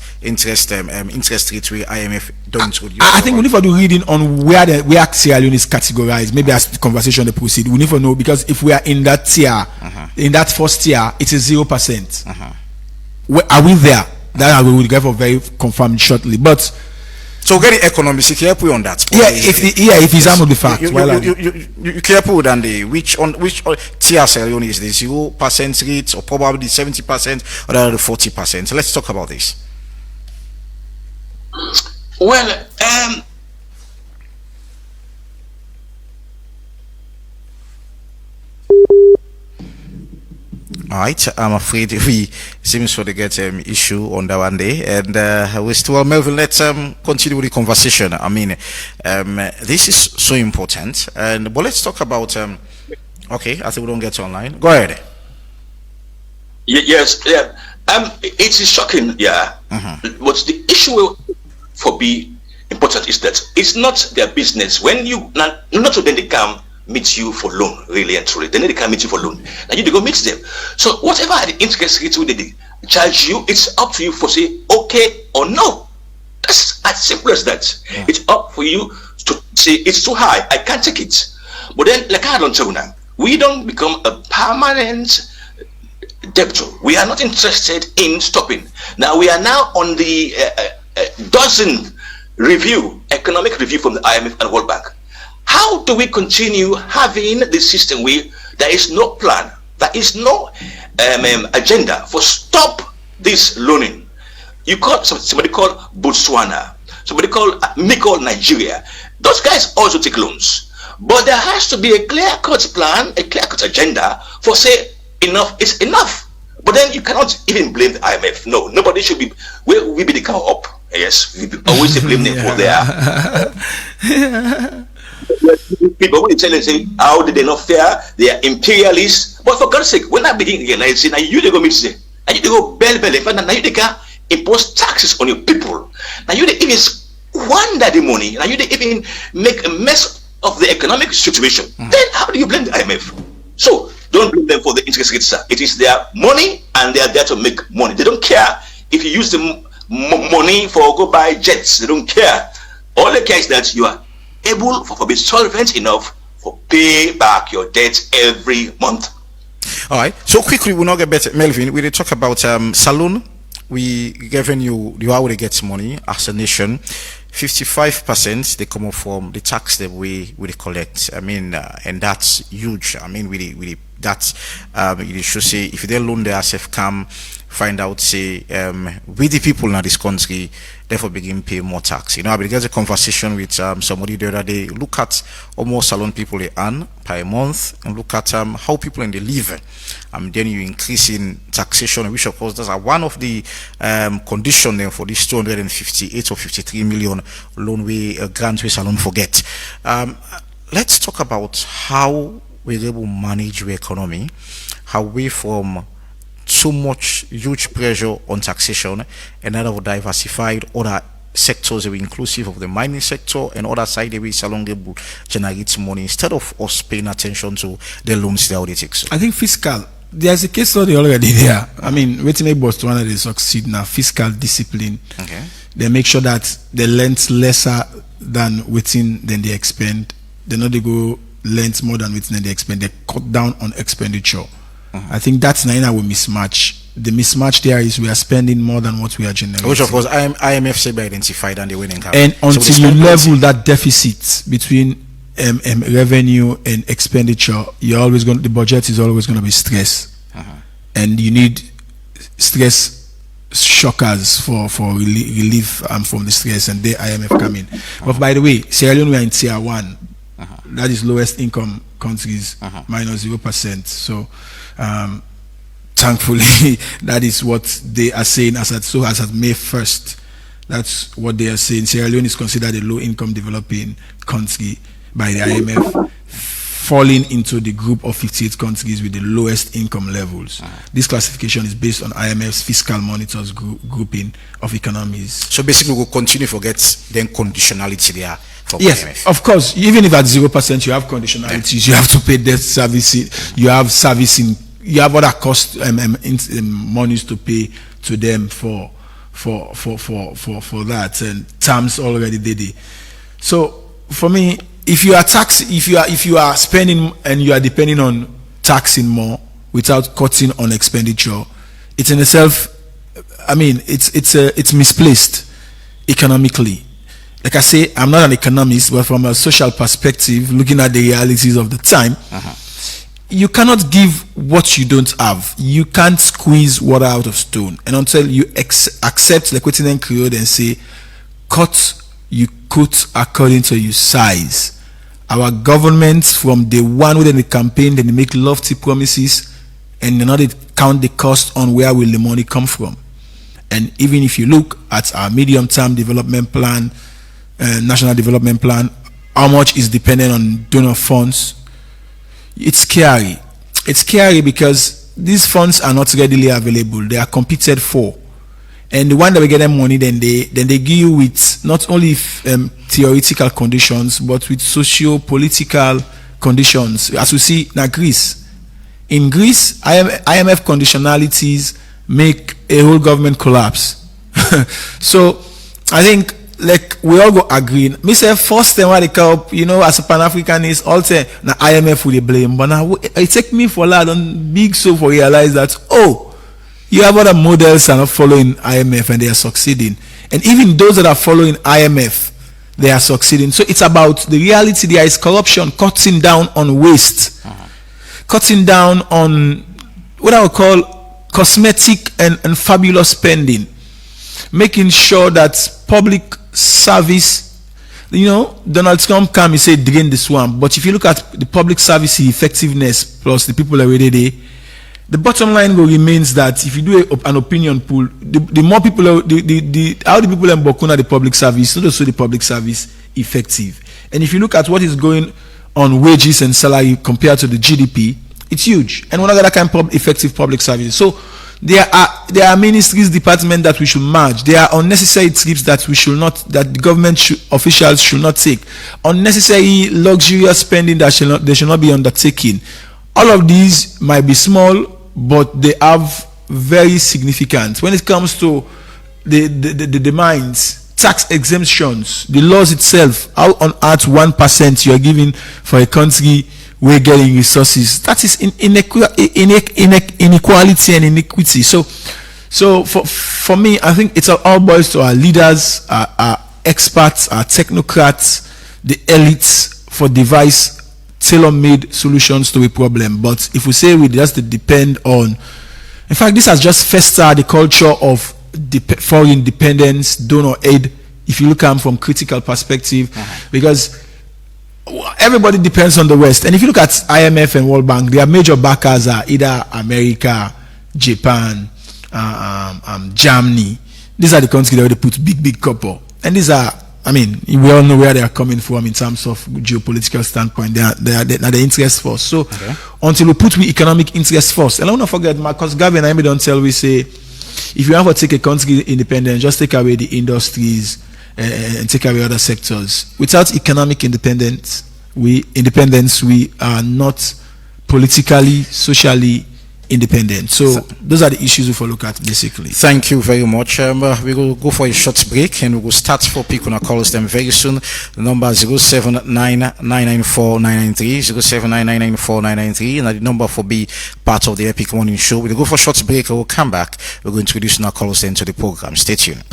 rate where IMF don't introduce. I think we need to do reading on where Sierra Leone is categorized. Maybe as the conversation they proceed, we need to know, because if we are in that tier, in that first tier, it is 0%. Are we there? That we will get for very confirmed shortly. But so getting economics, you careful on that. If he's armed with the facts, you careful than which tier Sierra Leone is the 0% rate or probably 70% or the 40%. So let's talk about this. Well, all right, I'm afraid we seems to get issue on that one day, and we still, Melvin, let's continue with the conversation. I mean, this is so important, but let's talk about okay, I think we don't get online. Go ahead. Yes, it is shocking, but the issue for be important is that it's not their business when you not when they come meet you for loan, really and truly. Then they can meet you for loan. Now you go meet them. So whatever the interest rates they charge you, it's up to you for say okay or no. That's as simple as that. It's up for you to say it's too high, I can't take it. But then, like I don't tell now, we don't become a permanent debtor. We are not interested in stopping. Now we are now on the dozen economic review from the IMF and World Bank. How do we continue having this system where there is no plan, there is no agenda for stop this loaning? You call somebody called Botswana, somebody called Nigeria. Those guys also take loans, but there has to be a clear-cut plan, a clear-cut agenda for say enough is enough. But then you cannot even blame the IMF. No, nobody should be. We be the cow up. Yes, we always blame them for their. People will tell you, say, how did they not fare? They are imperialists. But for God's sake, when I begin again, I say, now you they go meet say, now you they go bell. Now you they can impose taxes on your people. Now you they even squander the money. Now you they even make a mess of the economic situation. Then how do you blame the IMF? So don't blame them for the interest rates, sir. It is their money and they are there to make money. They don't care if you use the money for go buy jets. They don't care. All they care is that you are able for be solvent enough for pay back your debts every month. All right. So quickly, we'll not get better. Melvin, we did talk about saloon. We given you how they get money as a nation. 55% they come up from the tax that we collect. I mean, and that's huge. I mean, really that's you should say if they loan their self come find out say with the people in this country therefore begin pay more tax. You know, I began a conversation with somebody the other day. Look at almost salon people they earn per month and look at how people in the live. Then you increase in taxation, which of course that's one of the condition then for this 258 or 53 million loan we grant we salon forget. Let's talk about how we're able to manage the economy away from so much huge pressure on taxation and other diversified other sectors that were inclusive of the mining sector and other side that we salon able generate money instead of us paying attention to the loans that they take. So I think fiscal, there's a case study already there. I mean, waiting able to one of they succeed now, fiscal discipline. Okay. They make sure that they lend lesser than within than they expend. They not they go lend more than within than they expend. They cut down on expenditure. I think that's Naina will mismatch. The mismatch there is we are spending more than what we are generating. Which of course IMF said be identified and the winning cap. And until you level that deficit between revenue and expenditure, you're always going. The budget is always going to be stress, and you need stress shockers for relief from the stress, and the IMF come in. But by the way, Sierra Leone we are in tier 1. That is lowest income countries, minus 0%. So thankfully that is what they are saying as at May 1st. That's what they are saying. Sierra Leone is considered a low income developing country by the IMF, falling into the group of 58 countries with the lowest income levels. This classification is based on IMF's fiscal monitors grouping of economies. So basically we'll continue to forget then conditionality there. Yes, IMF. Of course. Even if at 0% you have conditionalities, you have to pay debt servicing, you have servicing, you have other cost monies to pay to them for that, and terms already did it. So for me, if you are spending and you are depending on taxing more without cutting on expenditure, it's in itself, I mean, it's misplaced economically. Like I say, I'm not an economist, but from a social perspective, looking at the realities of the time, you cannot give what you don't have. You can't squeeze water out of stone. And until you accept like what in Creole and say, cut according to your size. Our governments from day one within the campaign, then they make lofty promises and they not count the cost on where will the money come from. And even if you look at our medium-term development plan, national development plan, how much is dependent on donor funds, it's scary. It's scary because these funds are not readily available. They are competed for, and the one that we get them money, then they give you with not only theoretical conditions but with socio-political conditions. As we see now, Greece. In Greece, IMF conditionalities make a whole government collapse. So I think, like, we all go agree. Me say first time when they come, you know, as a Pan-Africanist, all say now IMF will blame. But now it take me for a lot on big so for realize that you have other models that are not following IMF and they are succeeding. And even those that are following IMF, they are succeeding. So it's about the reality. There is corruption, cutting down on waste, cutting down on what I would call cosmetic and fabulous spending, making sure that public service, you know, Donald Trump come and say drain the swamp, but if you look at the public service effectiveness plus the people already there, the bottom line remains that if you do an opinion poll, the more people, how the people in Bokuna the public service, not also the public service effective. And if you look at what is going on wages and salary compared to the GDP, it's huge. And we're not that kind of effective public service. So there are ministries, departments that we should merge. There are unnecessary trips that the government officials should not take. Unnecessary luxurious spending that they should not be undertaking. All of these might be small, but they have very significant. When it comes to the demands, tax exemptions, the laws itself, how on earth 1% you are giving for a country we're getting resources, that is inequality and iniquity. So for me, I think it's all boils to our leaders, our experts, our technocrats, the elites for devise tailor-made solutions to a problem. But if we say we just depend on, in fact, this has just festered the culture of foreign dependence, donor aid, if you look at them from critical perspective, because everybody depends on the West. And if you look at IMF and World Bank, their major backers are either America, Japan, Germany. These are the countries that they put big copper. And these are, I mean, we all know where they are coming from in terms of geopolitical standpoint. They are the interest first. So until we put economic interest first, and I don't forget, Marcus Garvey and I don't tell we say, if you want to take a country independent, just take away the industries and take away other sectors. Without economic independence, we are not politically, socially independent. So those are the issues we will look at basically. Thank you very much. We will go for a short break and we will start for people on calls them very soon. The number 07999949993, 07999949993, and the number for be part of the Epic Morning Show. We'll go for a short break and we'll come back. We're going to introduce our calls into the program. Stay tuned.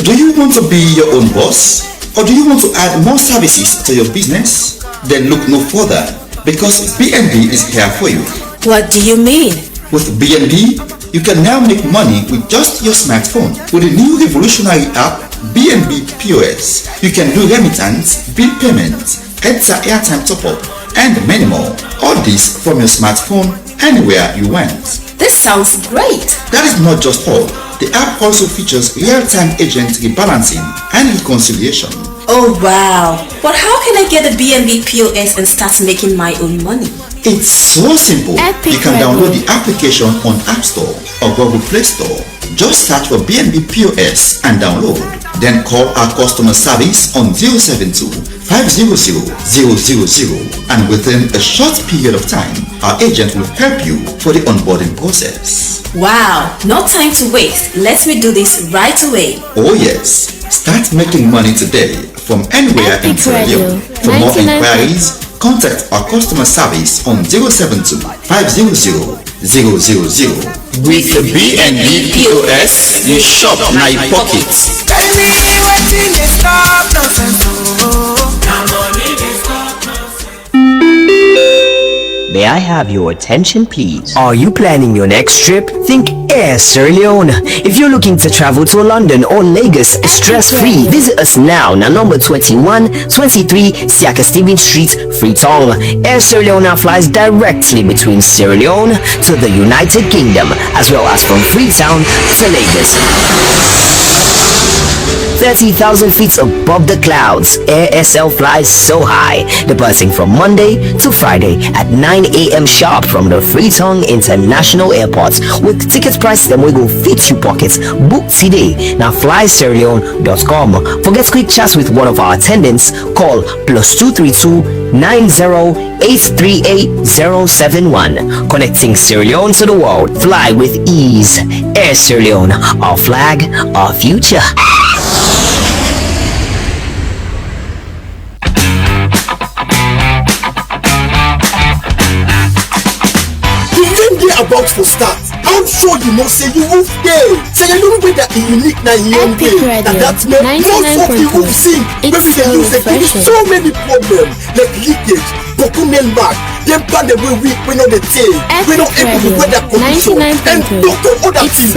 Do you want to be your own boss? Or do you want to add more services to your business? Then look no further, because BNB is here for you. What do you mean? With BNB, you can now make money with just your smartphone. With the new revolutionary app, BNB POS, you can do remittance, bill payments, EDSA airtime top-up, and many more. All this from your smartphone, anywhere you want. This sounds great. That is not just all. The app also features real-time agent rebalancing and reconciliation. Oh wow! But how can I get a BNB POS and start making my own money? It's so simple. You can download the application on App Store or Google Play Store. Just search for BNB POS and download. Then call our customer service on 072-500-000, and within a short period of time, our agent will help you for the onboarding process. Wow! No time to waste. Let me do this right away. Oh yes! Start making money today from anywhere in Sierra Leone. For more inquiries, contact our customer service on 072-500-000. With the BNB POS, you shop my pockets. May I have your attention, please? Are you planning your next trip? Think Air Sierra Leone. If you're looking to travel to London or Lagos stress-free, visit us now. Number 2123 Siaka Stephen Street, Freetown. Air Sierra Leone flies directly between Sierra Leone to the United Kingdom, as well as from Freetown to Lagos. 30,000 feet above the clouds, Air SL flies so high, departing from Monday to Friday at 9 a.m. sharp from the Freetown International Airport, with ticket price them we go fit you pockets. Book today. Now flysierraleone.com. For get quick chats with one of our attendants, call +232 90-838-071. Connecting Sierra Leone to the world. Fly with ease. Air Sierra Leone, our flag, our future. About to start. I'm sure you know say you roof day. Say you know with that unique na your way. And that's make most of the roof sink. Maybe they use it. There is so many problems like leakage, broken nail mark, them pan the way we know the take. We know able to weather condition and doctor other things.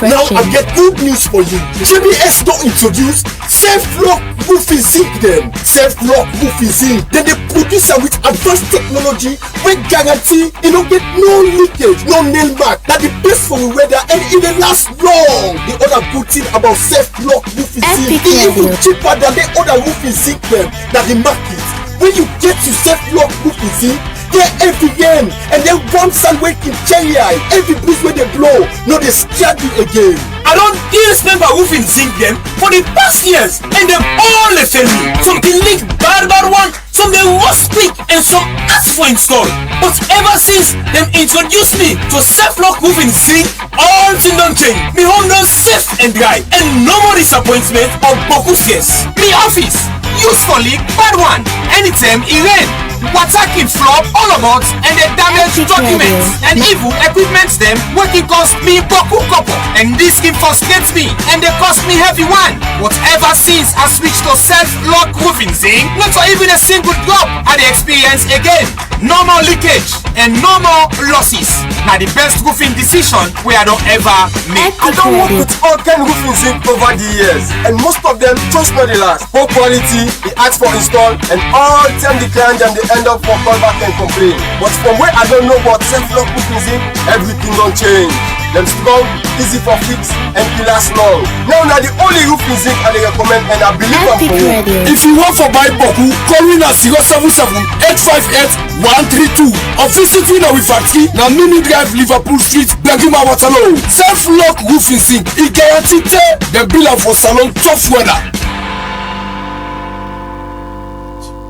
Now I get good news for you. JBS don't introduce self-lock roofing zinc them. Self-lock roofing zinc. Then they produce it with advanced technology we guarantee it don't get no leakage, no nail mark. That the best for the weather and it will last long. The other good thing about self-lock roofing zinc is even cheaper than the other roofing zinc them that the market. When you get to self-lock roofing zinc, they're every game and then one sun waking cherry eye. Every breeze when they blow, no they scare you again. I don't use member roofing zinc them for the past years and them all they fail me. Some they leak bad one, some they rust quick and some ask for install. But ever since them introduced me to self-lock roofing zinc, all things don't change. Me home done safe and dry and no more disappointment or bogus yes. Me office use for leak bad one anytime it rain. Water keep flop all about and they damage documents and even equipment them working cost me boku couple and this can frustrate me and they cost me heavy one. But ever since I switched to self-lock roofing zinc, not for even a single drop I the experience again. No more leakage and no more losses. Now the best roofing decision we I don't ever make. I don't work with all kind roofing zinc over the years and most of them just not the last. Poor quality, they ask for install and all time the client and they end up for callback and complain. But from where I don't know about self-lock roofing zinc, everything don't change. Them strong, easy for fix and it last long. Now the only roofing zinc I recommend and I believe I'm for you. If you want for buy boku, call in at 077-858-132 or visit in our factory na Mini Drive, Liverpool Street, Bengima, Waterloo. Self-lock roofing zinc, it guarantee the bill for salon tough weather.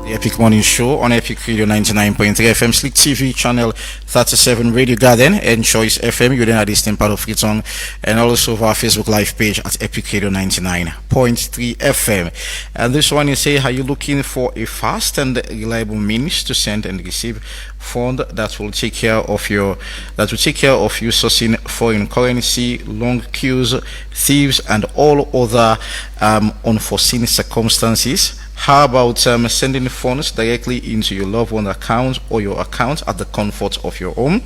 The Epic Morning Show on Epic Radio 99.3 FM, Slick TV, Channel 37, Radio Garden, and Choice FM. You then at this part of Fritong, and also our Facebook Live page at Epic Radio 99.3 FM. And this one, you say, are you looking for a fast and reliable means to send and receive fund that will take care of you sourcing foreign currency, long queues, thieves, and all other unforeseen circumstances? How about sending funds directly into your loved one account or your account at the comfort of your home?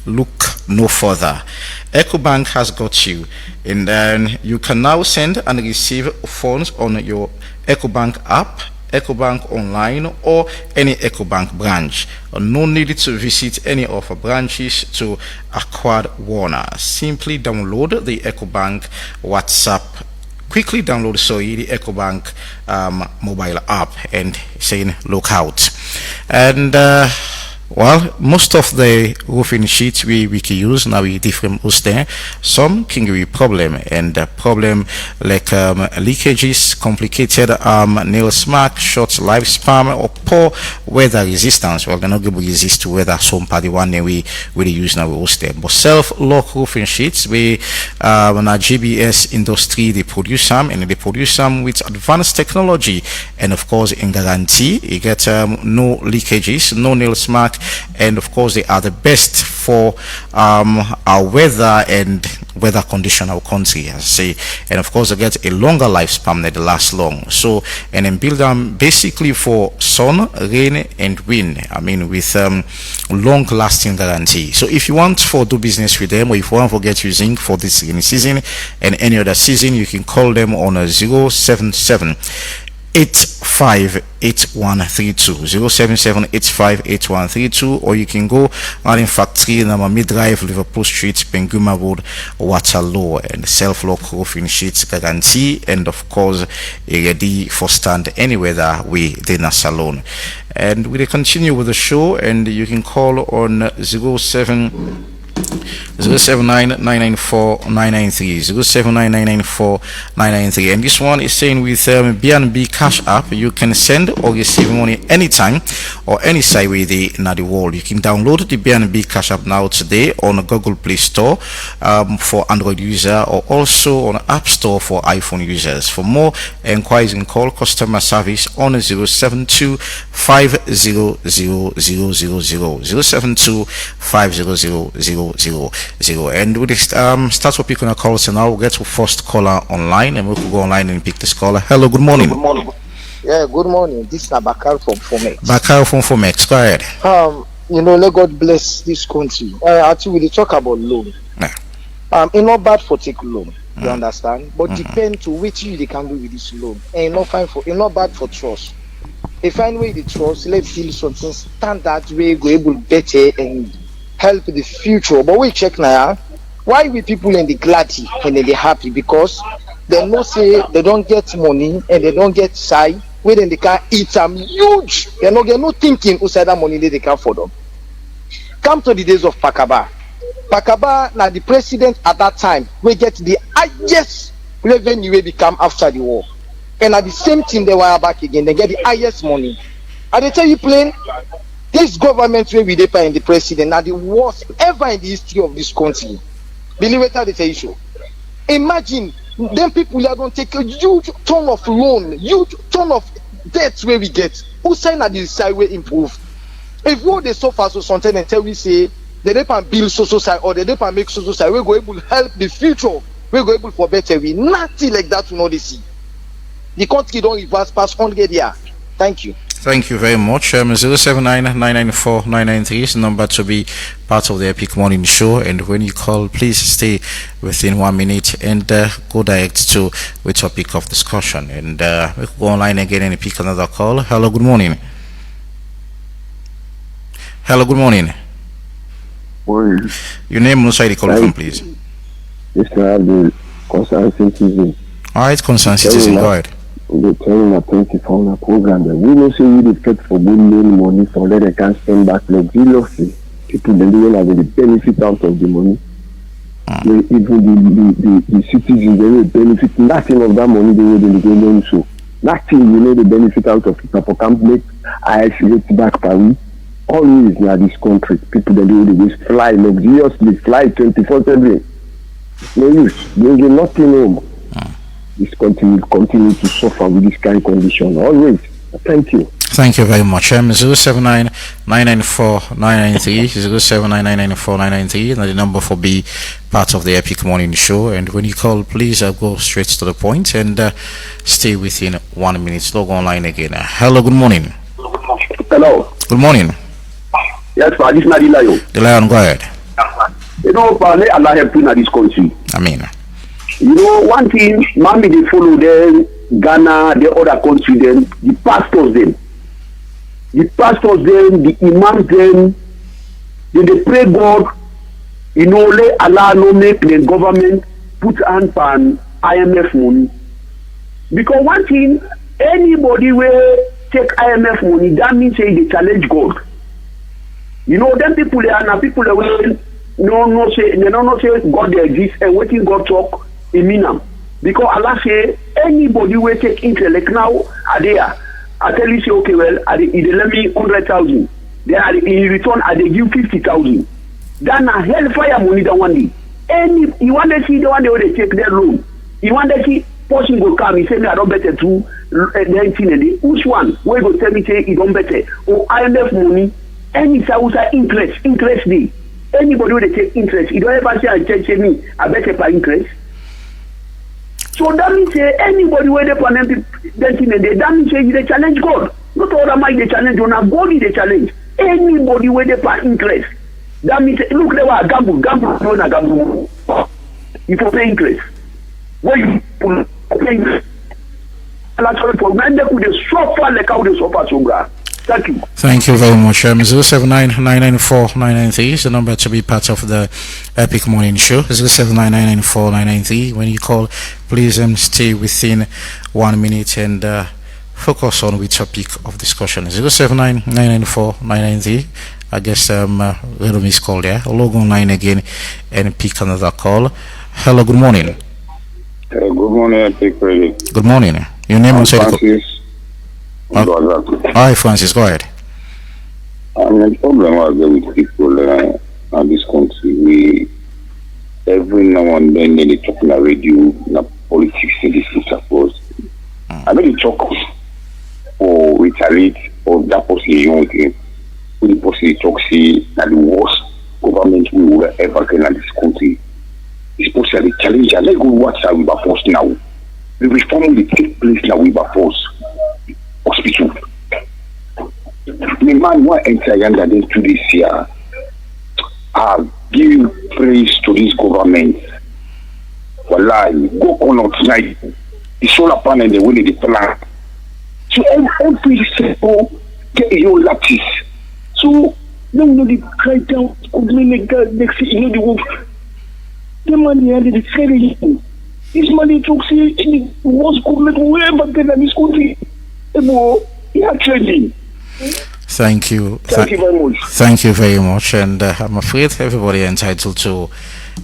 Look no further. EcoBank has got you, and then you can now send and receive funds on your EcoBank app, EcoBank online, or any EcoBank branch. No need to visit any of our branches to acquire one. Simply download the EcoBank WhatsApp. Quickly download the EcoBank mobile app and saying look out. And well, most of the roofing sheets we can use now with different roofs there. Some can be problem, and problem like leakages, complicated nail mark, short lifespan, or poor weather resistance. Well, they're not going to resist to weather. Some part the one that we use now we host them. But self-lock roofing sheets, we on our GBS industry they produce some, and they produce some with advanced technology, and of course in guarantee you get no leakages, no nail mark. And of course they are the best for our weather and weather condition our country, as I say. And of course they get a longer lifespan that last long. So and then build them basically for sun, rain and wind, I mean with long lasting guarantee. So if you want to do business with them, or if you want to get using for this rainy season and any other season, you can call them on 077-858132, or you can go out in factory in Mid Drive, Liverpool Street, Benguma Road, Waterloo, and self-lock roofing sheets guarantee, and of course ready for stand anywhere that we in a salon. And we will continue with the show, and you can call on 079-994-993, and this one is saying with B&B Cash App you can send or receive money anytime or any side with the world. You can download the B&B Cash App now today on Google Play Store for Android user, or also on App Store for iPhone users. For more enquiries, and call customer service on 072-5000, and with this start what picking a call. So now we'll get to first caller online, and we'll go online and pick this caller. Hello, good morning. Good morning. Yeah, good morning. This is Bakar from Fomex. Bakar from Fomex, go ahead. let God bless this country. Actually, we talk about loan. It's not bad for take loan. You understand? But depend to which you they can do with this loan. And it's not bad for trust. If find way the trust, let's build something standard way go able better and help the future. But we check now. Why we people in the glad and they happy? Because they no say they don't get money and they don't get shy. Where then they can eat some huge. They no thinking outside that money they can for them. Come to the days of Pakaba. Pakaba, now the president at that time, we get the highest revenue we become after the war. And at the same time, they were back again, they get the highest money. And they tell you plain, this government where we pay in the president, now the worst ever in the history of this country. Believe it or they tell you so. Imagine, them people are going to take a huge ton of loan, huge ton of debts where we get. Who sign at the side will improve? If what they suffer so something until we say, they don't build social side or they don't make social side, we're going to help the future. We're going to for better. We nothing like that to know they see. The country don't reverse past 100 years. Thank you. Thank you very much. 079-994-993 is the number to be part of the Epic Morning Show. And when you call, please stay within 1 minute and go direct to the topic of discussion. And we go online again and pick another call. Hello, good morning. Hello, good morning. Morning. Your name and side calling from, please. Mr. Abdul, concerned citizen. All right, concerned citizen, go ahead. They telling us 24 hour program that we don't say we defect for good loan money so that they can spend back luxuriously. People they don't have the benefit out of the money. Even the citizens they will benefit nothing of that money they will do so. Nothing the benefit out of it. For can't make isolate back Paris. Always near this country, people that do always fly luxuriously, fly 24/7. No use, they get nothing home. This continue to suffer with this kind of condition. Always. Thank you. Thank you very much. 079-994-993, 079-994-993, and the number for be part of the Epic Morning Show. And when you call, please go straight to the point and stay within 1 minute. Log online again. Hello, good morning. Hello. Good morning. Yes, sir. This is Nadi Lion. The Lion, go ahead. Let Allah help you in this country. Amen. One thing, mommy they follow them, Ghana, the other country them, the pastors them, the imams them, they pray God, let Allah no make the government put hand on IMF money. Because one thing, anybody will take IMF money, that means they challenge God. Them people they are people that will no say God they exist and waiting God talk in Minam. Because Allah say anybody will take interest like now are there. I tell you say okay well they let me 100,000. They are in return they give 50,000. Then a hellfire money that one day. You want to see the one they take their loan. You want to see person go come, he say me I don't better to 19 a day. Which one? Where go tell me say he don't better? Or IMF money, any Sausa interest day. Anybody will take interest. You don't ever say I check me, I better pay interest. So that means say anybody where they put them that means say they challenge God. Not all of they challenge, on a God they challenge. Anybody where they put interest. That means look they were gamble, no na gamble. You for pay interest. Where you pay interest. For men they could suffer like how they suffer so. Thank you. Thank you very much. 079-994-993 is the number to be part of the Epic Morning Show. 079-994-993. When you call, please stay within 1 minute and focus on which topic of discussion. 079-994-993. I guess little missed call there. I'll log online again and pick another call. Hello, good morning. Good morning, Epic Radio. Good morning. Your name and Francis. Hi, Francis, go ahead. The problem was with people in this country. We every now and then they talk on the radio, na politics in this suppose. I mean, they talk or retaliate or that person you think. The person talk say that the worst government we will ever get in this country. This person the challenge. Let's go watch how we are forced now. The reform will take place now we are forced. Hospital. Me the man who enter younger than 2 this year, I give praise to this government. Wallahi, go on tonight. The solar panel, they will the plan. So every sector get your lattice. So no the cry down next you know the wolf. The money and the trading. This money took see any worst government wherever get in this country. Yeah, trading. Thank you. Thank you very much. Thank you very much. And I'm afraid everybody entitled to,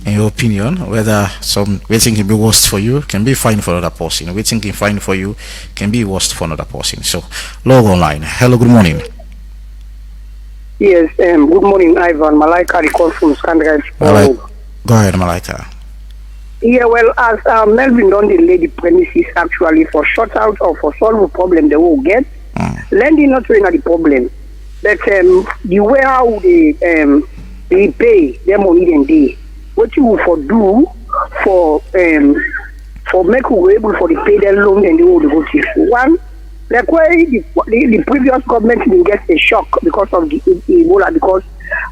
in your opinion, whether some waiting can be worst for you, can be fine for another person. Waiting can fine for you, can be worst for another person. So, log online. Hello, good morning. Yes, good morning, Ivan. Malaika, the call from Scandinavia. Go ahead, Malaika. Yeah, well, as Melvin don't delay the premises actually for short out or for solve a problem they will get. Lending not really the problem. But the way how they pay their money and they what you will for do for make you able for the pay their loan and they will go to one. Like why the previous government didn't get a shock because of the Ebola, because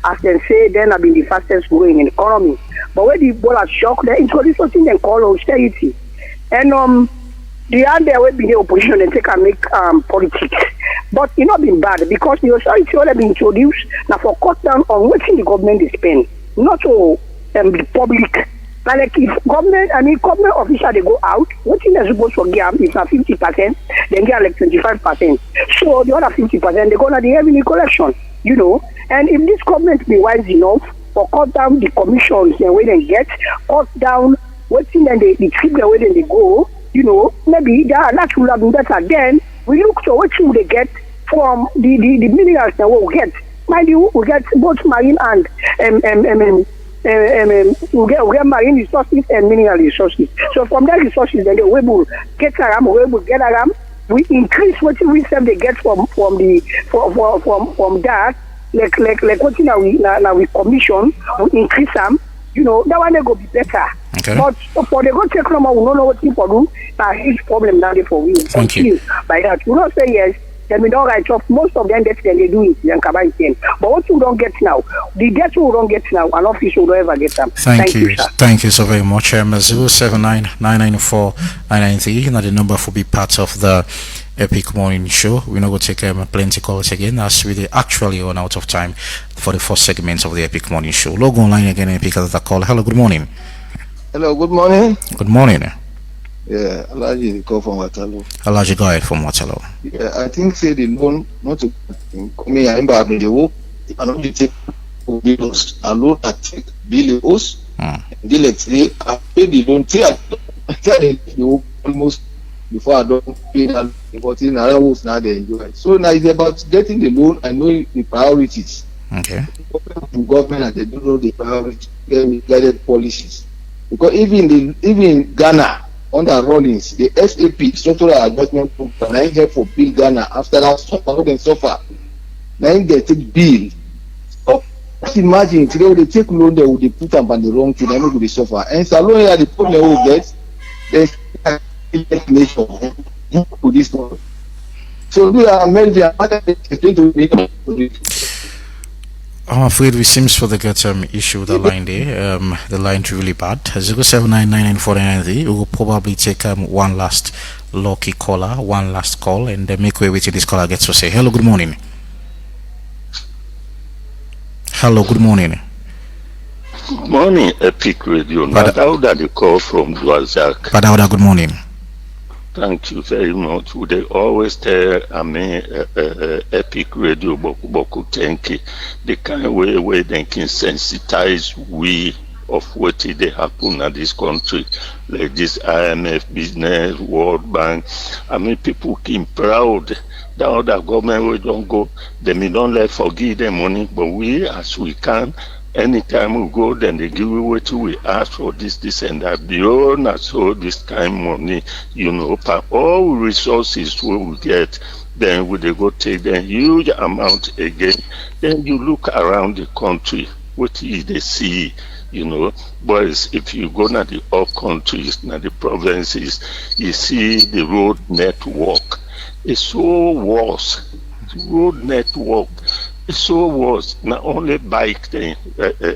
as they say then have been the fastest growing in the economy. But when the Ebola shock, they introduced something they call austerity. And the other way being the opposition and take and make politics. But it's not been bad because the austerity already been introduced now for cut down on what the government is spending, not to the public. Like if government officials they go out, what they're supposed to give is 50%, then get like 25%. So the other 50% they go to the revenue collection, you know. And if this government be wise enough for cut down the commissions and where they get, cut down what thing and the trigger where they go, you know, maybe that would have been better. Then we look to what should they get from the minerals that we'll get. Mind you, we get both marine and we get marine resources and mineral resources. So from that resources, then we will get around, we increase what we say they get from that. Like what now we commission, we increase them. You know, that one they go be better. Okay. But for the go take number, we don't know what for do. That's a huge problem now for we. Thank you. By that, we don't say yes. Then we don't write off. Most of them get then they do it and combine them. But what you don't get now, the debt you don't get now, an officer will never get them. Thank you. Thank you so very much. 079-994-993. Now the number for be part of the Epic Morning Show. We're not going to take plenty calls again as we actually run out of time for the first segment of the Epic Morning Show. Log online again and pick up the call. Hello, good morning. Hello, good morning. Good morning. Yeah, Alaji call from Waterloo. Alaji, go ahead from Waterloo. Yeah, I think say the loan not to come here and back in the work. I know you take bills. I loan I take bills. The let's say I pay the loan. Tell the almost before I don't pay that. But in other words, now they enjoy it. So now it's about getting the loan and knowing the priorities. Okay. The government and they don't know the priorities, guided policies. Because even Ghana under Rawlings, the SAP structural adjustment program, now help for bill Ghana after that suffer. Now they take bill. So just imagine today they take loan they will put them on the wrong thing, they will suffer. And so long as the problem will get, there's nation to this one. So we are Melvin. I'm afraid we seems for the get issue the line there. The line really bad. 079994993. We will probably take one last lucky caller, one last call, and then make way with this caller gets to say hello, good morning. Hello, good morning. Good morning, Epic Radio. Badauda, the call from Duazak. Badauda, good morning. Thank you very much. They always tell Epic Radio Boku Tenki the kind of way where they can sensitize we of what they happen in this country, like this IMF business, World Bank. I mean, people keep proud that other government we don't go, they may don't let forgive them money, but we as we can. Anytime we go, then they give you what we ask for this and that. Beyond us, so this kind of money, you know, for all resources we get, then we they go take them huge amount again. Then you look around the country, what is they see, you know. But if you go to the up countries, now the provinces, you see the road network is so worse. road network so was not only bike then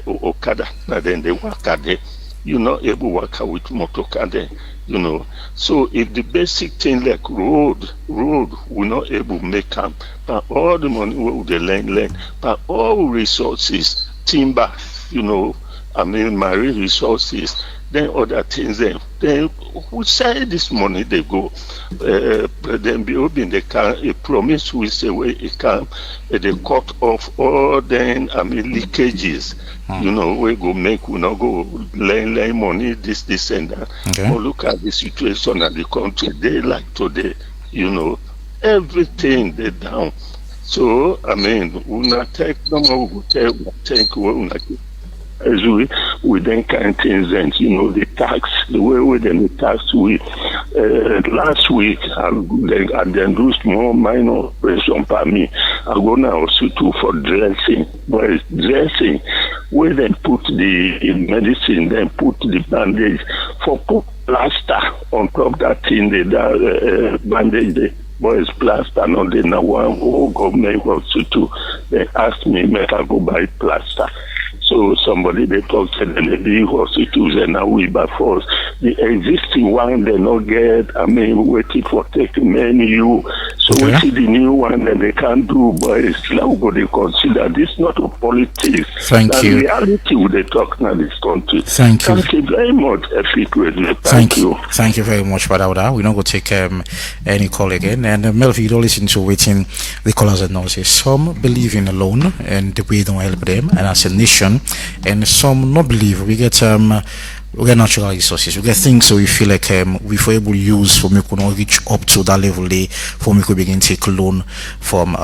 Okada, and then they work at it. You not able to work out with motor car then, you know. So if the basic thing like road we not able to make them, but all the money we the land, but all resources, timber, you know, I mean marine resources, then other things then who say this money they go then be open they can a promise we say where it can they cut off all then I mean leakages. You know, we go make we not go lay money this and that. Okay. But look at the situation at the country they like today, you know, everything they down. So I mean we not take no more we take we not as we then kind things and you know the tax the way we then the tax we last week I then do small minor operation per me. I go now hospital for dressing, but it's dressing where then put the medicine, then put the bandage for put plaster on top that thing the bandage there. But it's plaster not the now one who government hospital they asked me make I go buy plaster. So somebody they talk to them, the big hospitals and now we by force. The existing one they not get, I mean waiting for taking many you. So we see the new one that they can't do, but it's now what they consider this not a politics. Thank you. Reality with they talk now this country. Thank you. Thank you very much, Epic Radio. Thank you. Thank you very much, Badauda. We're not going to take any call again. And Melvin, you don't listen to waiting the callers and nurses. Some believe in alone and we don't help them, and as a nation, and some not believe. We get natural resources. We get things so we feel like we were able to use for me could not reach up to that level there for me could begin to take loan from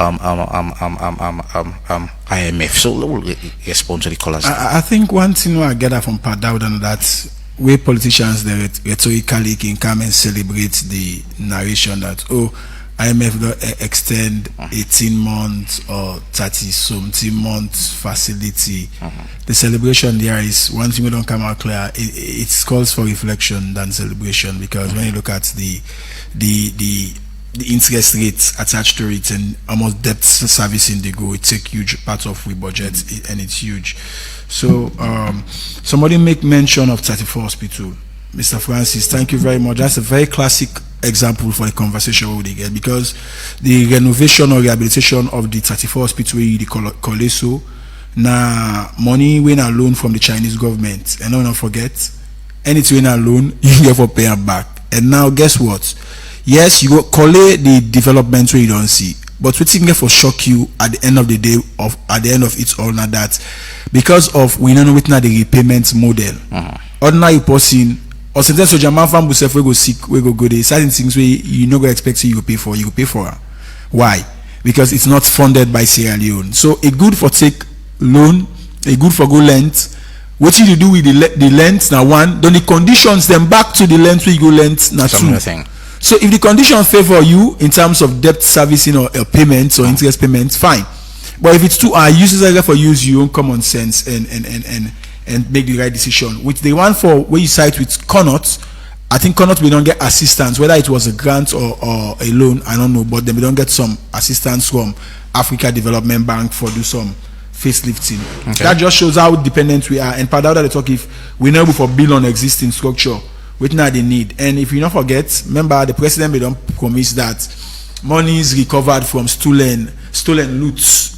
IMF. So we'll respond to the callers. I think one thing I get from Badauda that we politicians they rhetorically can come and celebrate the narration that IMF will extend 18 months or 30-something months facility. The celebration there is one thing we don't come out clear. It calls for reflection than celebration, because when you look at the interest rates attached to it and almost debt servicing they go, it's a huge part of we budget and it's huge. So somebody make mention of 34 Hospital. Mr. Francis, thank you very much. That's a very classic example for the conversation we get, because the renovation or rehabilitation of the 34 Hospital the Koleso na money when a loan from the Chinese government, and don't forget anything a loan you get for pay back. And now guess what? Yes, you go collect the development where you don't see, but what thing for shock you at the end of the day at the end of it all now that because of we don't know what now the repayment model. Ordinary person or sometimes so German family self we go sick, we go there. Certain things where you no go expect you go pay for, you go pay for her. Why? Because it's not funded by Sierra Leone. So a good for take loan, a good for go length. What you do with the length now one, then the conditions then back to the length where you go length now two. So if the conditions favor you in terms of debt servicing or payments or interest payments, fine. But if it's too high, use for use your own common sense and make the right decision. With the one for where you side with Connaught, I think Connaught we don't get assistance, whether it was a grant or a loan, I don't know, but then we don't get some assistance from Africa Development Bank for do some facelifting. Okay. That just shows how dependent we are. And Badauda they talk if we know for build on existing structure, which now they need. And if you don't forget, remember the president they don't promise that money is recovered from stolen loots.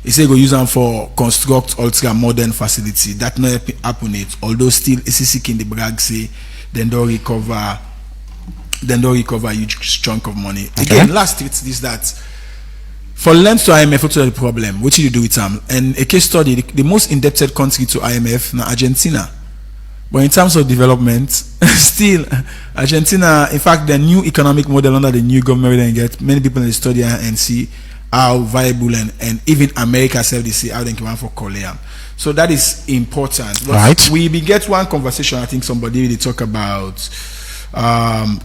He say go use them for construct ultra modern facility. That not happen it. Although still ECC in the brag say then don't recover huge chunk of money. Okay. Again, last it's this that for lends to IMF to the problem, what should you do with them? And a case study, the most indebted country to IMF na Argentina. But in terms of development, still Argentina, in fact the new economic model under the new government and get many people in the study and see how viable and even America self they see how they can want for Korea. So that is important. But right. We get one conversation. I think somebody they talk about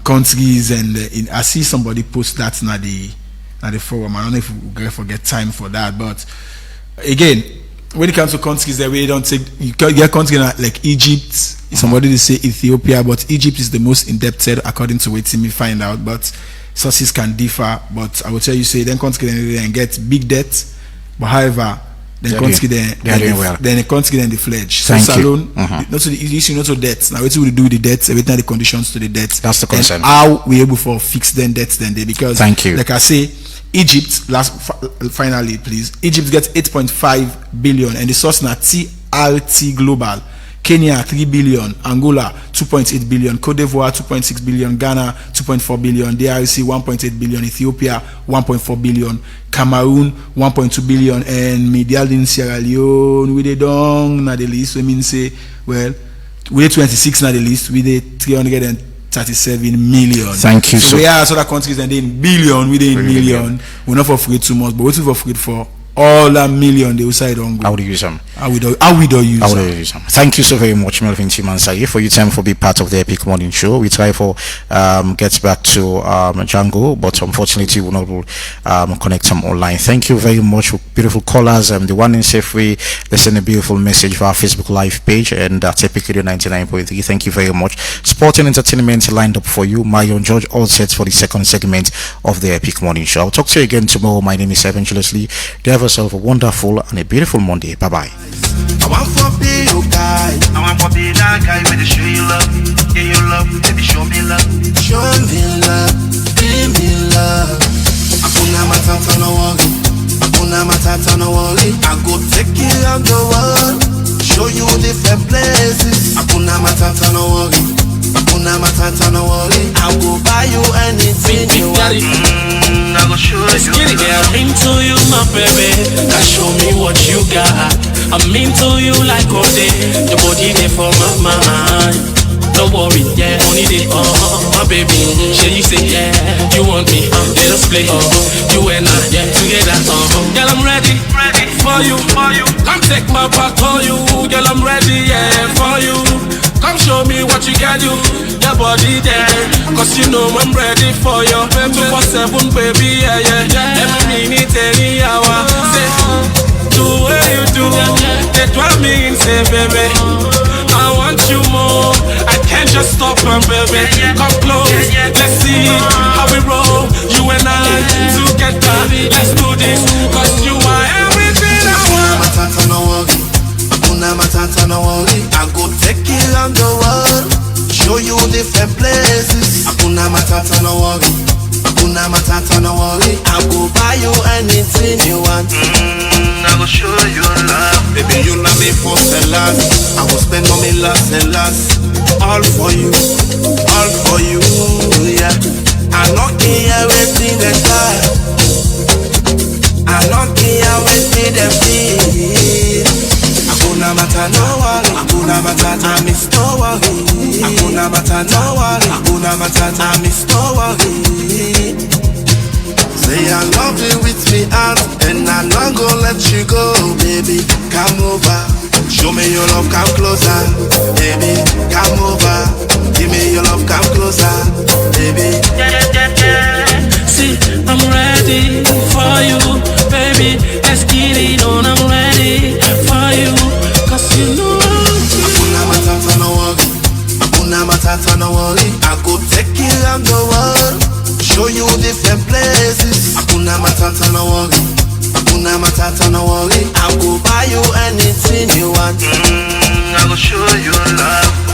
countries and I see somebody post that na the forum. I don't know if we forget time for that, but again, when it comes to countries that we don't take, you get countries like Egypt. Somebody they say Ethiopia, but Egypt is the most indebted according to what we find out. But sources can differ, but I will tell you, say then country then get big debt, but however, then country then the country then the fledge. So salon, not to the issue, not to debt. Now what we do with the debts, everything the conditions to the debt. That's the concern. And how we able for fix then debts then they, because thank you. Like I say, Egypt finally please. Egypt gets 8.5 billion and the source na TRT Global. Kenya 3 billion, Angola 2.8 billion, Cote d'Ivoire 2.6 billion, Ghana 2.4 billion, DRC 1.8 billion, Ethiopia 1.4 billion, Cameroon 1.2 billion, and Medial in Sierra Leone we dey down na the list. We mean say well we dey 26 na the list, we dey 337 million. Thank you. So we are other countries and they in billion, we dey in million. We're not for free too much, but what we for free for all that million they will say don't go. How would you use them? How we do use them? Thank you so very much, Melvin Timansaye, for your time for being part of the Epic Morning Show. We try for get back to Django, but unfortunately we will not connect them online. Thank you very much, beautiful callers. The one in Safeway, they send a beautiful message for our Facebook Live page and Epic Radio 99.3. Thank you very much. Sport and entertainment lined up for you. Marion George, all set for the second segment of the Epic Morning Show. I'll talk to you again tomorrow. My name is Evangelist Lee. Have yourself a wonderful and a beautiful Monday. Bye bye. I want for be your guy. I want for be that guy with the show you love. Yeah, you love, baby, show me love. Show me love, give me love. Hakuna matata no worry. Hakuna matata no worry. I go take you around the world, show you different places. Hakuna matata no worry. Hakuna matata no worry. I go buy you anything you want. I go show you. I'm into you, my baby. Now show me what you got. I'm into you like all day. Your body there for my mind. Don't worry, yeah, money day, my baby. Shall you say, yeah, you want me? Let us play, you and I, yeah, together, Girl, I'm ready for you. Come take my part for you. Girl, I'm ready, yeah, for you. Come show me what you can do. Your body there, cause you know I'm ready for you. 247, baby, yeah. Every minute, any hour. Say, the way you do, they drive me insane, baby. I want you more, I can't just stop, baby. Come close, let's see how we roll. You and I together, let's do this. Cause you are everything I want. Matata no worry, Hakuna matata no worry. I go take you around the world, show you different places. Hakuna matata no worry, Hakuna matata no worry. I go buy you anything you want. I go show you love. Baby, you know me for the last. I will spend money last and last. All for you, yeah. I'm not here waiting the time. I'm not here waiting the feel. Hakuna matata no worry. Hakuna matata, I miss no worry. Hakuna matata no worry. Hakuna matata, I miss no worry. Say I love you with me heart, and I'm not gonna let you go, baby. Come over, show me your love, come closer, baby. Come over, give me your love, come closer, baby. Yeah. See, I'm ready for you, baby. Let's get it on, I'm ready for you. Cause you know Hakuna matata no worry, Hakuna matata no worry. I go take you around the world, show you different places. Hakuna matata no worry, Hakuna matata no worry. I go buy you anything you want. I go show you love.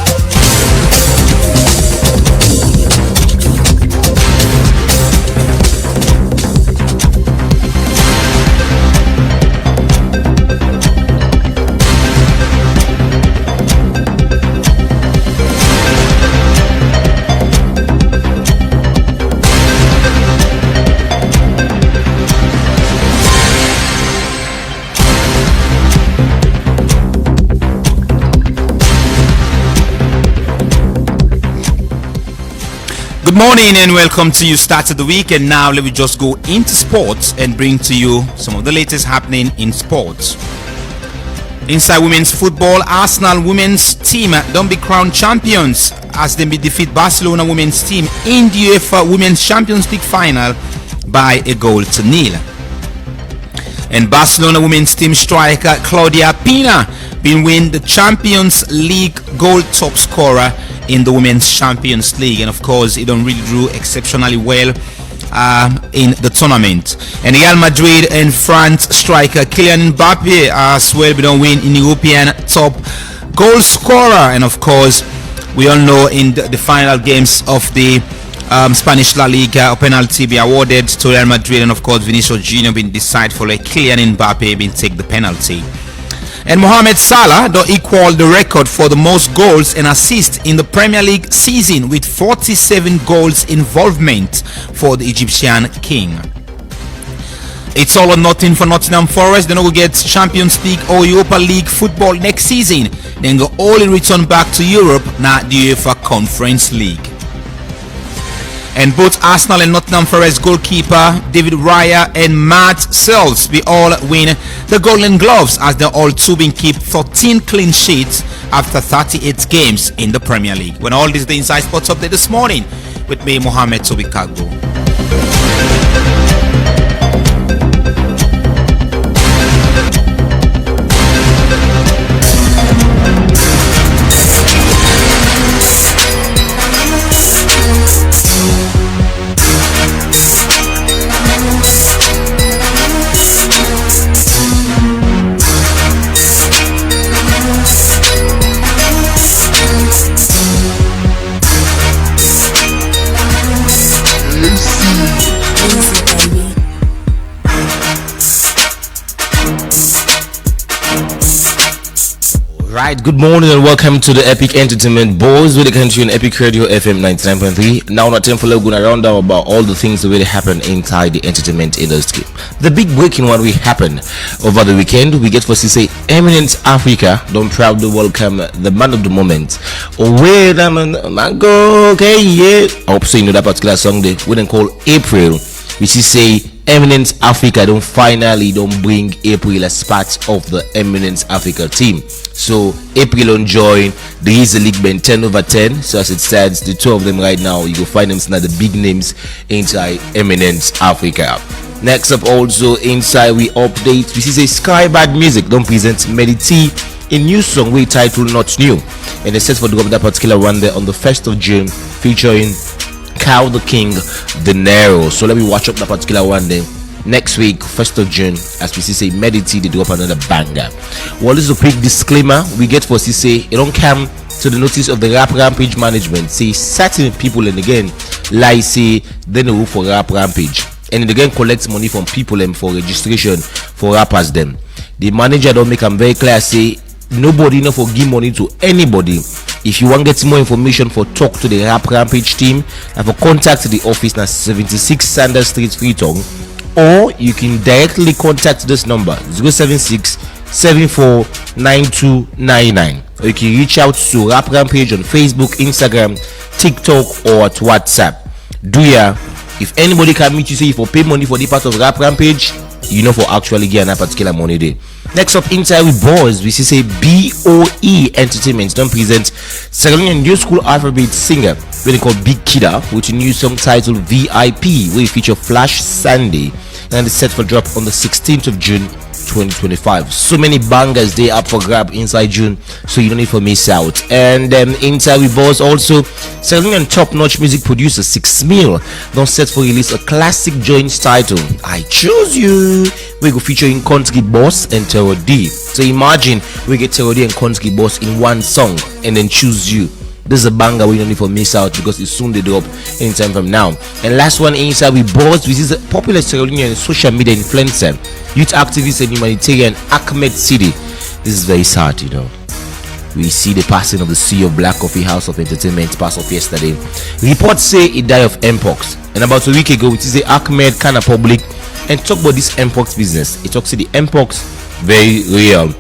Good morning and welcome to You Start of the Week, and now let me just go into sports and bring to you some of the latest happening in sports. Inside women's football, Arsenal women's team don't be crowned champions as they defeat Barcelona women's team in the UEFA Women's Champions League final by a goal to nil. And Barcelona women's team striker Claudia Pina been win the Champions League goal top scorer in the Women's Champions League, and of course it don't really do exceptionally well in the tournament. And Real Madrid and France striker Kylian Mbappe as well been on win in European top goal scorer. And of course, we all know in the final games of the Spanish La Liga, a penalty be awarded to Real Madrid, and of course Vinicius Junior been decided for Kylian Mbappe been take the penalty. And Mohamed Salah don't equal the record for the most goals and assists in the Premier League season with 47 goals involvement for the Egyptian king. It's all or nothing for Nottingham Forest. Then we'll get Champions League or Europa League football next season. Then go all in return back to Europe, not the UEFA Conference League. And both Arsenal and Nottingham Forest goalkeeper David Raya and Matt Sells we all win the Golden Gloves as they all two been keep 13 clean sheets after 38 games in the Premier League. When all this is the Inside Sports Update this morning with me, Mohamed Tobikagbo. Right, good morning and welcome to the Epic Entertainment Boys with the country on Epic Radio FM 99.3. Now on time for going around now about all the things that really happen inside the entertainment industry. The big breaking one we happened over the weekend, we get for say Eminence Africa don't proudly welcome the man of the moment. Oh wait a minute, go okay, yeah. I hope so you know that particular song they wouldn't call April. We say Eminence Africa don't bring April as part of the Eminence Africa team. So April on join the Easy League Ben 10/10. So as it stands, the two of them right now, you will find them now the big names inside Eminence Africa. Next up also inside we update, we see Sky Bad Music don't present Medity a new song we titled Not New, and it's set for drop that particular one there on the 1st of June featuring Cow the King De Niro. So let me watch up that particular one then. Next week, 1st of June, as we say, Medity, they drop another banger. Well, this is a quick disclaimer we get for say it don't come to the notice of the Rap Rampage management. Say certain people and again lie say then they work for Rap Rampage and again collects money from people and for registration for rappers them. The manager don't make them very clear say nobody no for give money to anybody. If you want to get more information for talk to the Rap Rampage team and for contact the office na 76 Sanders Street, Freetown, or you can directly contact this number 076-749299, or you can reach out to Rap Rampage on Facebook, Instagram, TikTok, or at WhatsApp. If anybody can meet you say for pay money for the part of Rap Rampage, you know for actually get that particular money there. Next up inside with boys, we say BOE Entertainment don't present Sierra Leonean new school alphabet singer really called Big Kida with a new song titled VIP, where feature Flash Sunday, and it's set for drop on the 16th of June 2025. So many bangers they up for grab inside June, so you don't need to miss out. And inside with boys also Sierra Leonean top-notch music producer 6 Mil don't set for release a classic joint title I Choose You, we go featuring Country Boss and Terror D. So imagine we get Terror D and Country Boss in one song and then Choose You. This is a banger we don't need to miss out because it's soon they drop anytime from now. And last one inside with boss, which is a popular Sierra Leonean social media influencer, youth activist and humanitarian Ahmed Sidi. This is very sad, you know. We see the passing of the CEO of Black Coffee House of Entertainment pass off yesterday. Reports say he died of mpox, and about a week ago it is Ahmed kind of public and talk about this mpox business. He talks to the mpox very real.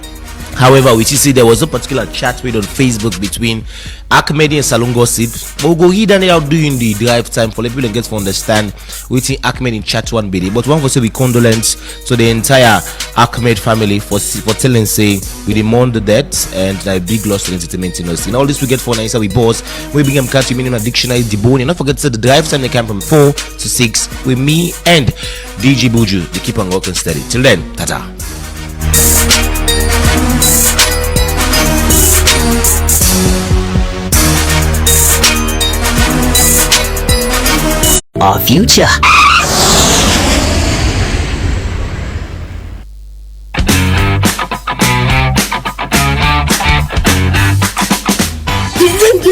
However, we see there was a particular chat made on Facebook between Ahmed and Salon Gossip. We'll go read and they are doing the drive time for people and get to understand waiting Ahmed in chat one bit. But one for say we condolence to the entire Ahmed family for telling say we demand the death and a big loss to the entertainment industry. And all this we get for nice we boss. We bring them catch meaning a dictionary debone. And don't forget to the drive time they come from 4 to 6 with me and DJ Buju. They keep on working steady. Till then, ta-ta. Our future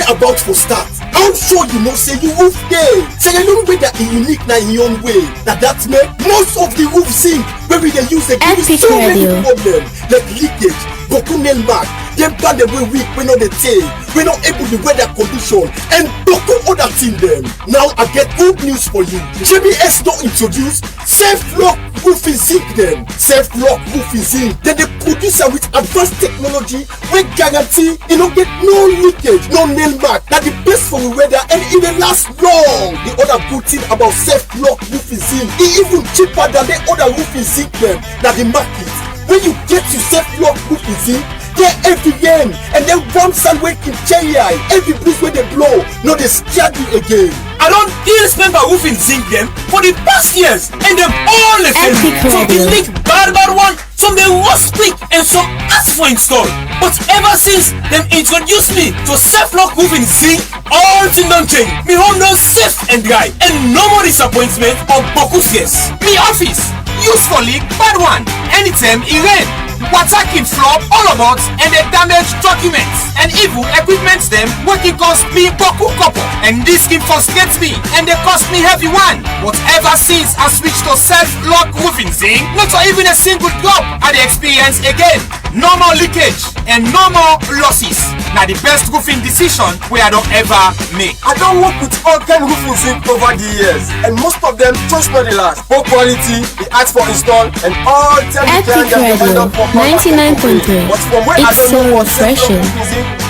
about for start. I'm sure you know say you roof day. Say you know way that is unique na in your own way. That make most of the roof zinc where we dey use give us so many problems like leakage, boku nail mark, them band the way weak, we know the tail, we not able to weather condition and boku other thing them. Now I get good news for you. JBS don't introduce self-lock roofing zinc them. Self-lock roofing zinc. Then they produce it with advanced technology we guarantee you don't get no leakage, no nail mark. That the best for the weather and it will last long. The other good thing about self-lock roofing zinc, it even cheaper than the other roofing zinc them that the market. When you get to self-lock roofing zinc, they're every end and then one sun wake in cherry every breeze where they blow, no they scare you again. I don't deal spend by roofing zinc them for the past years and them all the same. Some they leak bad one, some they rust quick and some ask for install. But ever since them introduced me to self-lock roofing zinc, all things don't change. Me home no safe and dry and no more disappointment or bokus yes. Me office use for leak bad one anytime it rain. Water keep flow all about and they damage documents and even equipment them working cost me boku couple and this keep frustrates me and they cost me heavy one. But ever since I switched to self-lock roofing zinc, not even a single drop I the experience again. No more leakage and no more losses. Now the best roofing decision we I don't ever make. I don't work with all kind of roofing zinc over the years and most of them just not the last. Poor quality, the ask for install and all tell the client that they end up for 99.3. But from where I It's don't so know what refreshing.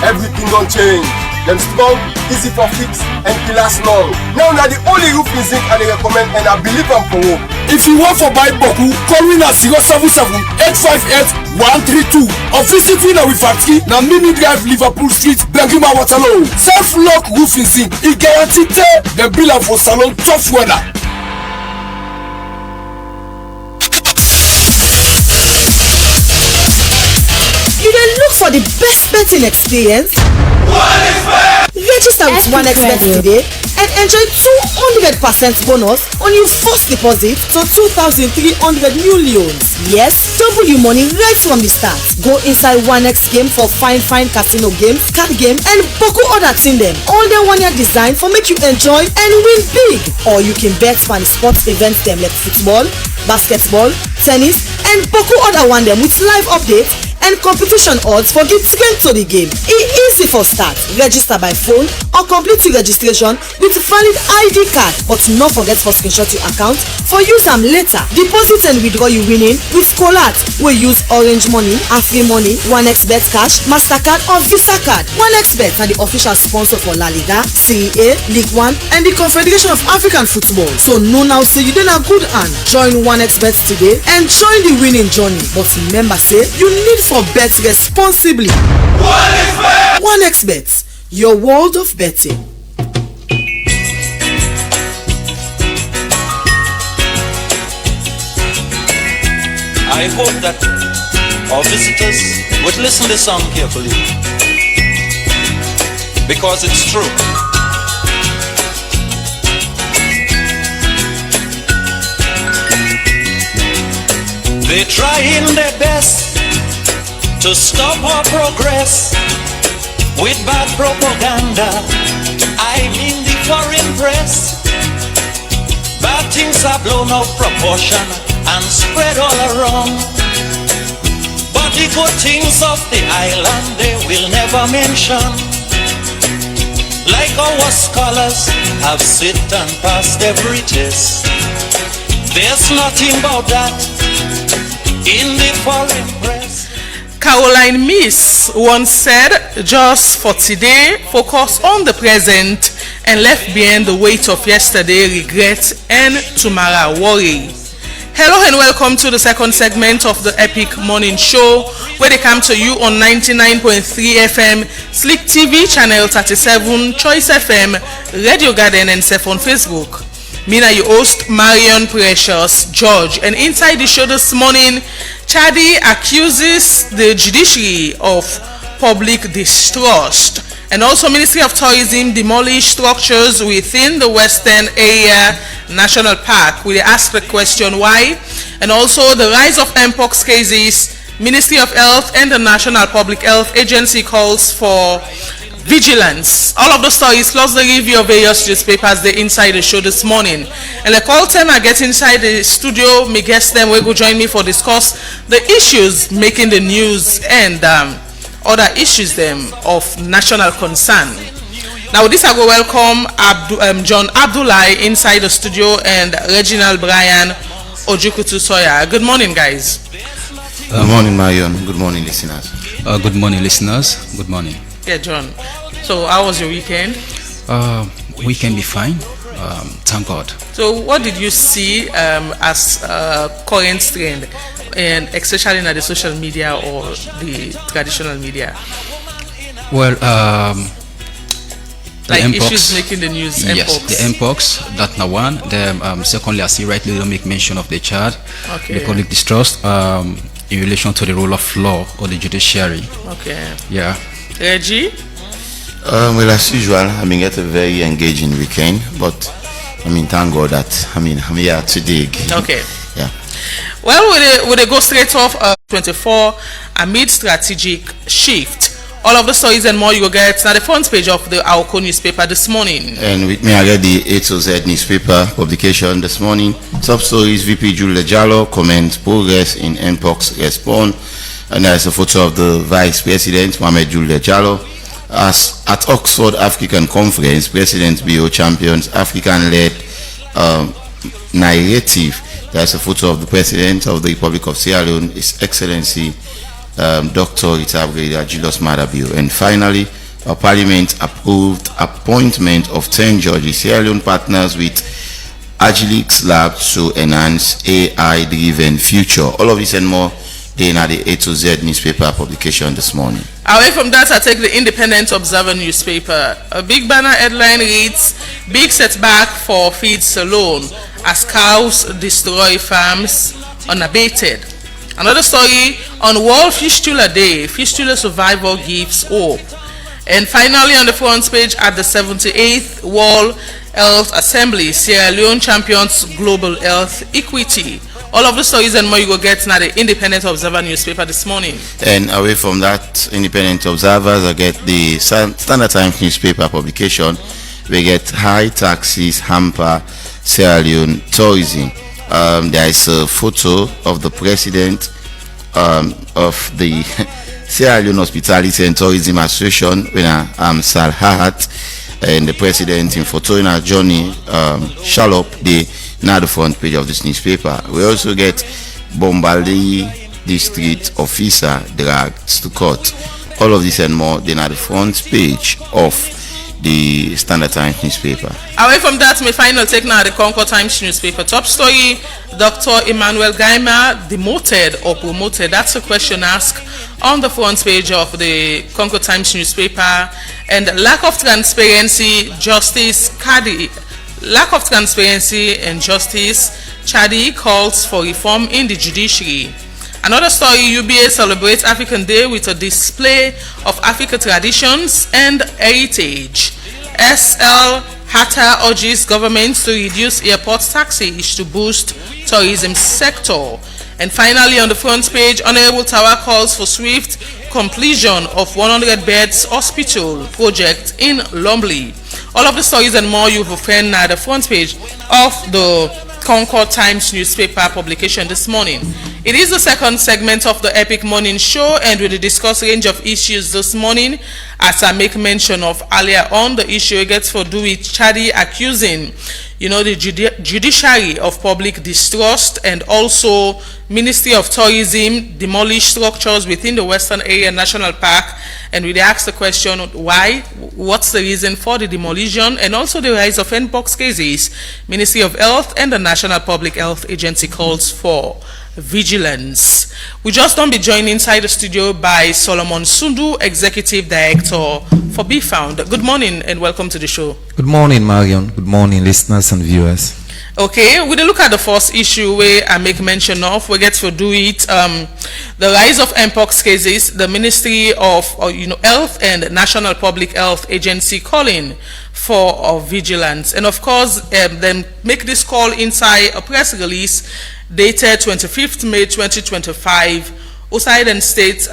everything don't change. Them strong, easy for fix, and it last long. Now the only roofing zinc I recommend and I believe I'm for work. If you want for buy boku, call me na 077-858-132 or visit me na Wifatki na Mini Drive Liverpool Street, Bengima Waterloo. Self-lock roofing zinc, it guarantee the bill for salon tough weather. You dey look for the best betting experience? Register with OneXBet today and enjoy 200% bonus on your first deposit to 2,300 millions. Yes, double your money right from the start. Go inside OneX game for fine casino games, card game and boku other thing them. All them one year designed for make you enjoy and win big. Or you can bet for the sports events them like football, basketball, tennis and boku other one them with live updates and competition odds for the strength to the game. It's easy for start. Register by phone or complete the registration with valid ID card. But not forget for screenshot your account for use them later. Deposit and withdraw you winning with Colat. We use Orange Money, Afri Money, OneXBet Cash, MasterCard or Visa Card. OneXBet are the official sponsor for La Liga, Serie A, League One and the Confederation of African Football. So no now say you did a good hand. Join OneXBet today and join the winning journey. But remember say you need for bet responsibly. OneXBet, your world of betting. I hope that our visitors would listen to this song carefully because it's true. They're trying their best to stop our progress with bad propaganda. I mean the foreign press. Bad things are blown out of proportion and spread all around. But the good things of the island they will never mention. Like our scholars have sit and passed every test. There's nothing about that in the foreign press. Caroline Miss once said, just for today, focus on the present and left behind the weight of yesterday, regret, and tomorrow worry. Hello and welcome to the second segment of the Epic Morning Show, where they come to you on 99.3 FM, Slick TV, Channel 37, Choice FM, Radio Garden, and Surf on Facebook. Mina, your host, Marion Precious George. And inside the show this morning, Chadi accuses the judiciary of public distrust. And also, Ministry of Tourism demolished structures within the Western Area National Park. We ask the question why. And also, the rise of Mpox cases. Ministry of Health and the National Public Health Agency calls for vigilance. All of the stories plus the review of various newspapers they inside the show this morning. And like all time I get inside the studio, me guest them will go join me for discuss the issues making the news and other issues them of national concern. Now with this I go welcome John Abdullahi inside the studio and Reginald Brian Ojukutu Soya. Good morning, guys. Good morning, Marion. Good morning, listeners. Good morning, listeners. Good morning. Yeah, John. So how was your weekend? Weekend be fine. Thank God. So what did you see as current trend, and especially in the social media or the traditional media? Well, like the MPOX, issues making the news. Yes, MPOX. the MPOX. That now one. Then secondly, as you rightly don't make mention of the child, Okay. the public distrust in relation to the rule of law or the judiciary. Okay. Yeah. Reggie? Well, as usual, I mean, get a very engaging weekend, but I mean, thank God that I'm here to dig. Okay. Yeah. Well, we go straight off 24 amid strategic shift. All of the stories and more you will get now the front page of the Aoko newspaper this morning. And with me, I get the A to Z newspaper publication this morning. Top stories: VP Julia Jallo comments progress in MPOX response. And there's a photo of the Vice President, Mohamed Julia Jallo. As at Oxford African Conference, President BO champions African-led narrative. There's a photo of the President of the Republic of Sierra Leone, His Excellency Dr. Itabreda Julius Madabio. And finally, our Parliament approved appointment of 10 judges. Sierra Leone partners with Agilix Lab to enhance AI-driven future. All of this and more in the A to Z newspaper publication this morning. Away from that, I take the Independent Observer newspaper. A big banner headline reads, "Big setback for feed salon as cows destroy farms unabated." Another story on World Fistula Day, Fistula Survivor gives hope. And finally on the front page at the 78th World Health Assembly, Sierra Leone champions global health equity. All of the stories and more you go get now the Independent Observer newspaper this morning. And away from that, Independent Observers, I get the Standard Times newspaper publication. We get high taxes hamper Sierra Leone tourism. There is a photo of the president of the Sierra Leone Hospitality and Tourism Association, Salhat, and the president in photo in our journey, Shalop, the now the front page of this newspaper. We also get Bombali district officer dragged to court. All of this and more then at the front page of the Standard Times newspaper. Away from that, my final take now the Concord Times newspaper. Top story, Dr. Emmanuel Gaima demoted or promoted. That's a question asked on the front page of the Concord Times newspaper. And lack of transparency, lack of transparency and justice, Chadi calls for reform in the judiciary. Another story, UBA celebrates African Day with a display of African traditions and heritage. SL Hatta urges governments to reduce airport taxes to boost tourism sector. And finally on the front page, Honorable Tower calls for swift completion of 100 beds hospital project in Lumley. All of the stories and more you will find at the front page of the Concord Times newspaper publication this morning. It is the second segment of the Epic Morning Show, and we will discuss a range of issues this morning. As I make mention of earlier on, the issue gets for do with Chadi accusing, the judiciary of public distrust, and also Ministry of Tourism demolish structures within the Western Area National Park. And we ask the question, why? What's the reason for the demolition? And also the rise of NPOX cases. Ministry of Health and the National Public Health Agency calls for vigilance. We just don't be joined inside the studio by Solomon Sundu, Executive Director for Be Found. Good morning and welcome to the show. Good morning, Marion. Good morning, listeners and viewers. Okay, we look at the first issue where I make mention of. We get to do it. The rise of MPOX cases. The Ministry of Health and National Public Health Agency calling for vigilance, and of course, then make this call inside a press release dated 25th May 2025. Outside and states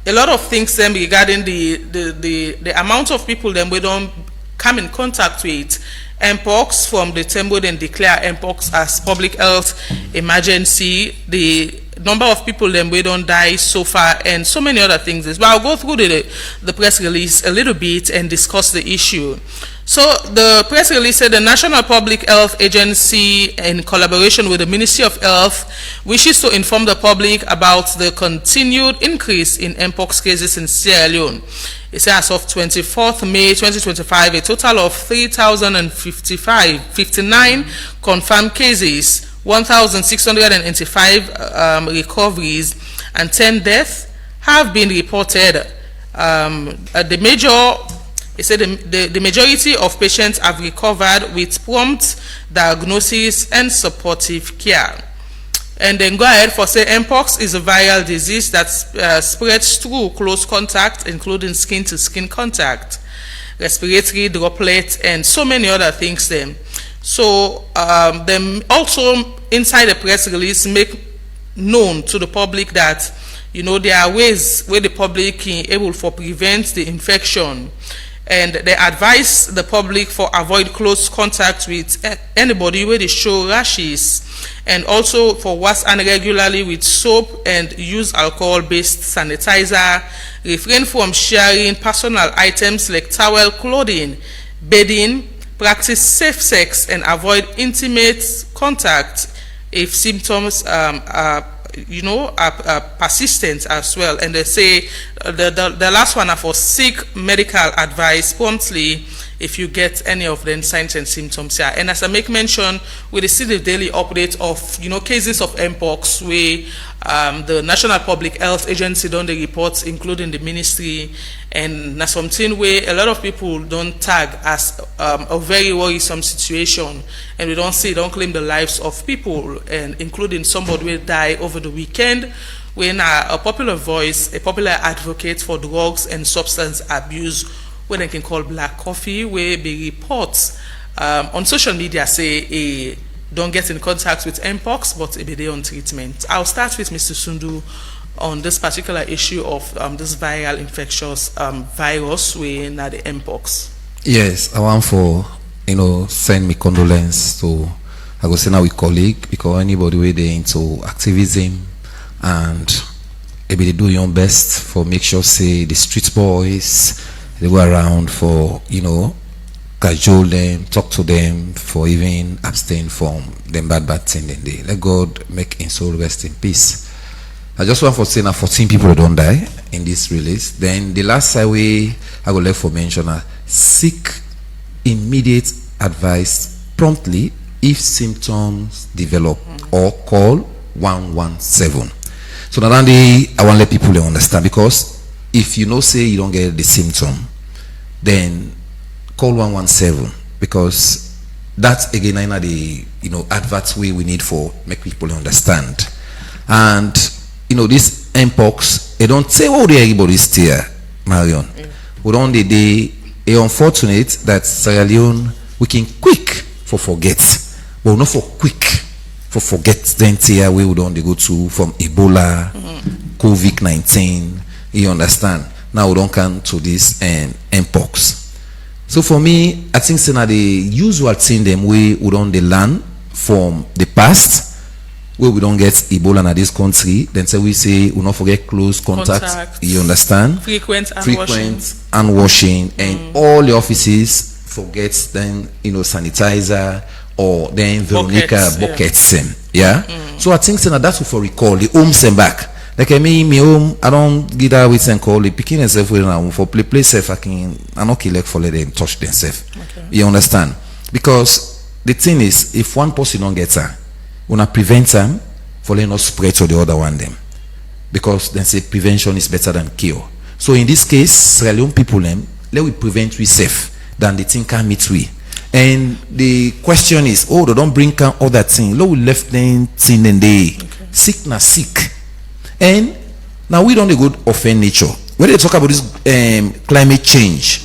a lot of things them regarding the amount of people them we don't come in contact with mpox from the time we then declare mpox as public health emergency, the number of people them we don't die so far, and so many other things. But I'll go through the press release a little bit and discuss the issue. So the press release said the National Public Health Agency, in collaboration with the Ministry of Health, wishes to inform the public about the continued increase in mpox cases in Sierra Leone. It says as of 24th May 2025, a total of 3,059 confirmed cases, 1,685 recoveries, and 10 deaths have been reported. It said the majority of patients have recovered with prompt diagnosis and supportive care. And then go ahead for say mpox is a viral disease that spreads through close contact, including skin-to-skin contact, respiratory droplets, and so many other things then. So them also inside the press release make known to the public that there are ways where the public can able to prevent the infection. And they advise the public for avoid close contact with anybody where they show rashes, and also for wash hand regularly with soap and use alcohol-based sanitizer. Refrain from sharing personal items like towel, clothing, bedding. Practice safe sex and avoid intimate contact if symptoms are persistent as well. And they say the last one are for seek medical advice promptly if you get any of the signs and symptoms here. And as I make mention, we receive the daily update of cases of mpox where the National Public Health Agency done the reports, including the ministry, and that's something where a lot of people don't tag as a very worrisome situation, and we don't claim the lives of people, and including somebody will die over the weekend when a popular voice, a popular advocate for drugs and substance abuse, where they can call Black Coffee, where they report on social media say don't get in contact with mpox, but it be there on treatment. I'll start with Mr. Sundu on this particular issue of this viral infectious virus with the mpox. Yes, I want for send me condolence to I go say now with colleague, because anybody where they into activism and maybe they do your best for make sure say the street boys they go around for cajole them, talk to them, for even abstain from them bad thing. Then they let God make his soul rest in peace. I just want to say now 14 people don't die in this release. Then the last side way I go left for mention seek immediate advice promptly if symptoms develop, or call 117. So now I want to let people understand, because if say you don't get the symptom, then call 117, because that's again the advert way we need for make people understand. And this mpox, they don't say everybody's still Marion. We don't day unfortunate that Sierra Leone we can quick for forget, but not for quick for forget then here we don't go to from Ebola, COVID-19. You understand? Now we don't come to this mpox. So for me, I think say the usual thing them we don't learn from the past, where we don't get Ebola in this country. Then say we will not forget close contact. You understand? Frequent hand washing, and all the offices forget then sanitizer, or then Veronica buckets. Yeah. So I think say that's for recall the home send back. Like me home, I don't get that with and call the picking themselves with now for play safe. I not kill for let them touch themselves. Okay. You understand? Because the thing is, if one person don't get her, wanna prevent them for letting not spread to the other one them. Because then say prevention is better than cure. So in this case, Sierra Leone people let we prevent we safe than the thing can meet we. And the question is, they don't bring other thing. Low we left them thing and they sick na sick. And now we don't go offend nature. When they talk about this climate change,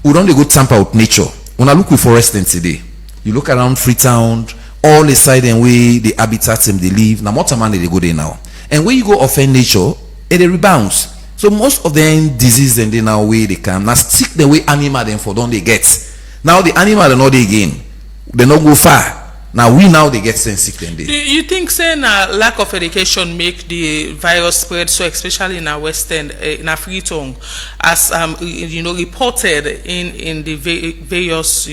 we don't go tamper with nature. When I look with forest today, you look around Freetown, all the side and way the habitats them they live. Now what man they go there now? And when you go offend nature, they rebounds. So most of them disease and they now way they come. Now stick the way animal them for don't they get. Now the animal they know they again. They not go far. Now we now they get sick then they. Do you think saying lack of education make the virus spread, so especially in our western in our free tongue, as reported in the various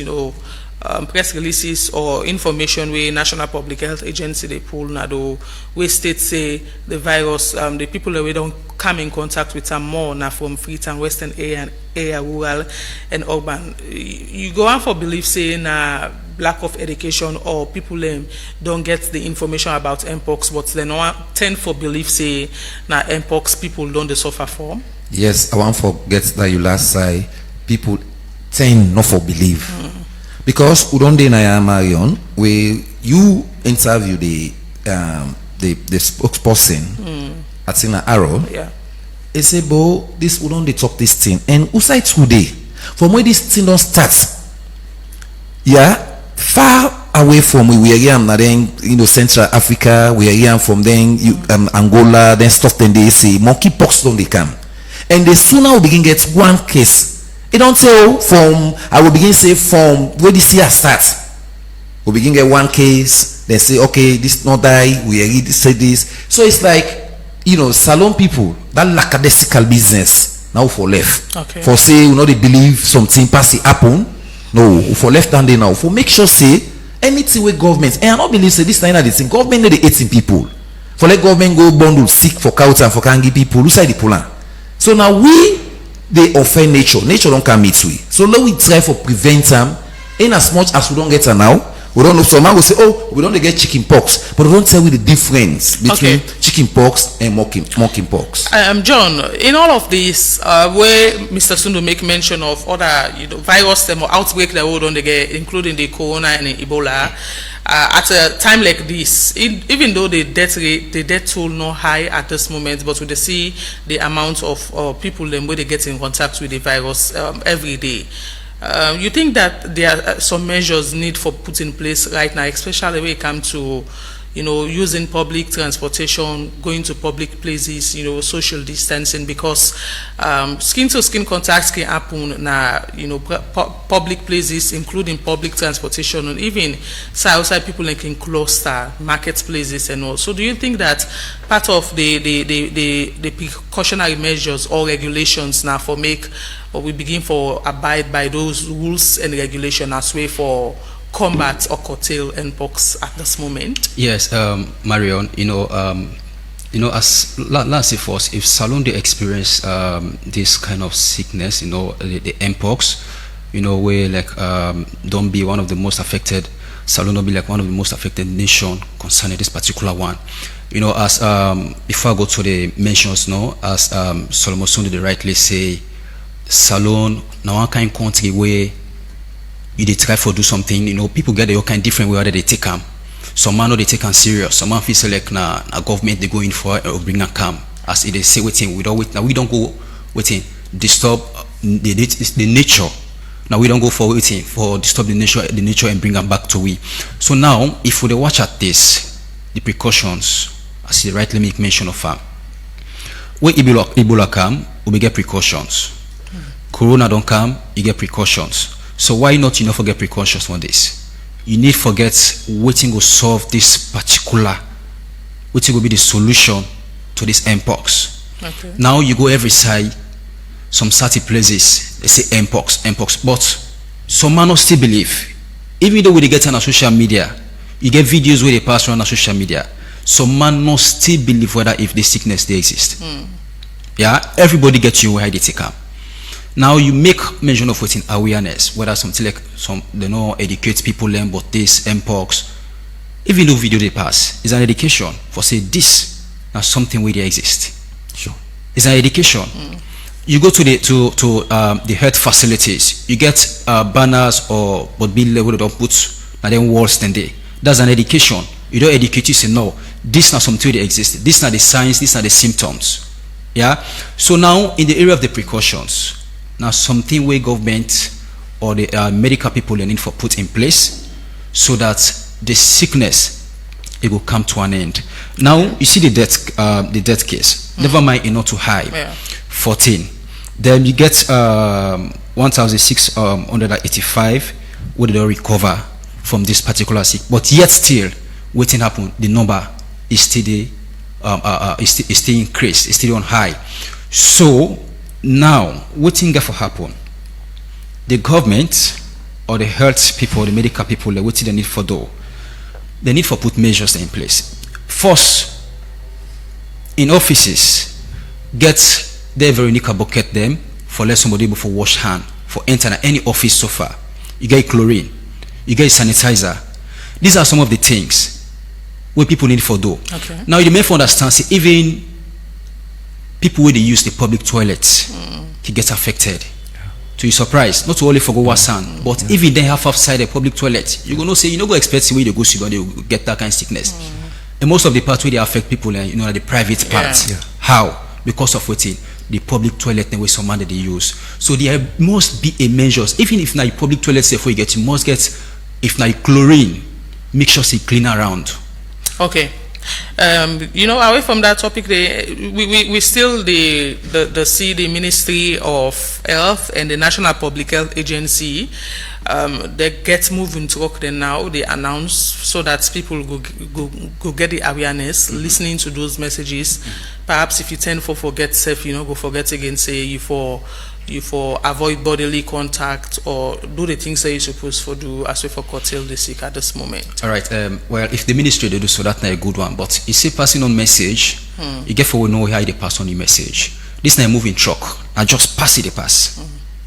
press releases or information where National Public Health Agency they pull now where states say the virus the people that we don't come in contact with them more now from Freetown, western area, rural and urban. You go on for belief saying lack of education or people don't get the information about mpox, but they not tend for belief say now mpox people don't they suffer from. Yes, I want to forget that you last say people tend not for believe. Because Udonde Naya Marion, where you interview the spokesperson at Sina Arrow, they say, "Bo, this Udonde talk this thing, and usai today, from where this thing don't start, far away from where we are here, then Central Africa, we are here from then Angola, then stuff. Then they say monkeypox don't they come, and the sooner we begin get one case." It don't say from I will begin say from where this year starts. We begin get one case, they say okay, this not die, we already say this. So it's like salon people, that lackadaisical business now for left. Okay. For say they believe something pass it happen. No, for left and they now for make sure say anything with government. And I don't believe say this time that it's in government they 18 people. For let government go bundle sick for couch and for kangi people who side the pulan. So now they offend nature. Nature don't come meet we. So let we try for prevent them. In as much as we don't get her now, we don't know. Some man will say, "Oh, we don't get chicken pox," but we don't tell you the difference between chicken pox and monkey pox. John, in all of this, where Mr. Sundu make mention of other virus or outbreak that we don't get, including the corona and the Ebola. At a time like this, even though the death toll not high at this moment, but we see the amount of people where they get in contact with the virus every day. You think that there are some measures need for put in place right now, especially when it comes to using public transportation, going to public places, social distancing, because skin to skin contacts can happen now, public places, including public transportation, and even outside people like in cluster marketplaces and all. So do you think that part of the precautionary measures or regulations now for we begin for abide by those rules and regulations as way for combat or curtail mpox at this moment? Yes, Marion, as last first, if Salon they experience this kind of sickness, the mpox, where like don't be one of the most affected, Salon don't be like one of the most affected nation concerning this particular one. As before I go to the mentions now, as Solomon Sunday they rightly say, Salon now one kind of country where they try for do something, people get the kind different way that they take them. Some man know they take them serious. Some man feel like a government they go in for or bring a calm. As they say waiting, we don't wait. Now we don't go waiting, disturb the nature. Now we don't go for waiting for disturb the nature and bring them back to we. So now if we watch at this, the precautions, as you rightly make mention of them. When Ebola come, we get precautions. Corona don't come, you get precautions. So why not forget precautions on this? You need forget waiting will solve this particular, waiting will be the solution to this mpox. Okay. Now you go every side, some certain places they say mpox, but some man not still believe. Even though we get on social media, you get videos where they pass around on social media. Some man not still believe whether if the sickness they exist. Yeah, everybody gets you where they take up. Now you make mention of waiting awareness, whether something like they know educate people learn about this mpox. Even though video they pass, is an education for say this now something where they exist. Sure, it's an education. You go to the health facilities, you get banners or but bill level they don't put and then walls then there. That's an education. You don't educate you say no, this not something they exist. This not the signs, these are the symptoms. Yeah. So now in the area of the precautions. Now something where government or the medical people need for put in place so that the sickness it will come to an end. Now you see the death case. Never mind, not too high. 14. Then you get 1,685 where they don't recover from this particular sick, but yet still waiting happen. The number is still is still increased, is still on high. So now waiting for happen. The government or the health people, the medical people, they waiting the need for though. They need for put measures in place. First, in offices, get their Veronica bucket them for let somebody able for wash hand for enter any office so far. You get chlorine, you get sanitizer. These are some of the things where people need for do. Okay. Now you may understand, see, even people where they use the public toilets to get affected. To your surprise, not only for go wasan, but even they have outside the public toilet, you gonna say you don't go expect where they go see they will get that kind of sickness. And most of the parts where they affect people, you know, the private parts. How? Because of what the public toilet and where some man that they use. So there must be a measures. Even if now public toilet say before you get, you must get, if now chlorine, make sure it's clean around. Okay. You know, away from that topic, we still see the Ministry of Health and the National Public Health Agency. They get moving to work then now. They announce so that people go get the awareness, listening to those messages. Perhaps if you tend to forget self, you know, go forget again, say you for avoid bodily contact or do the things that you're supposed to do as we for curtail the sick at this moment. All right. Well, if the ministry they do so, that's not a good one. But you see, passing on message, you get for know how they pass on your message. This is not a moving truck. I just pass it, they pass.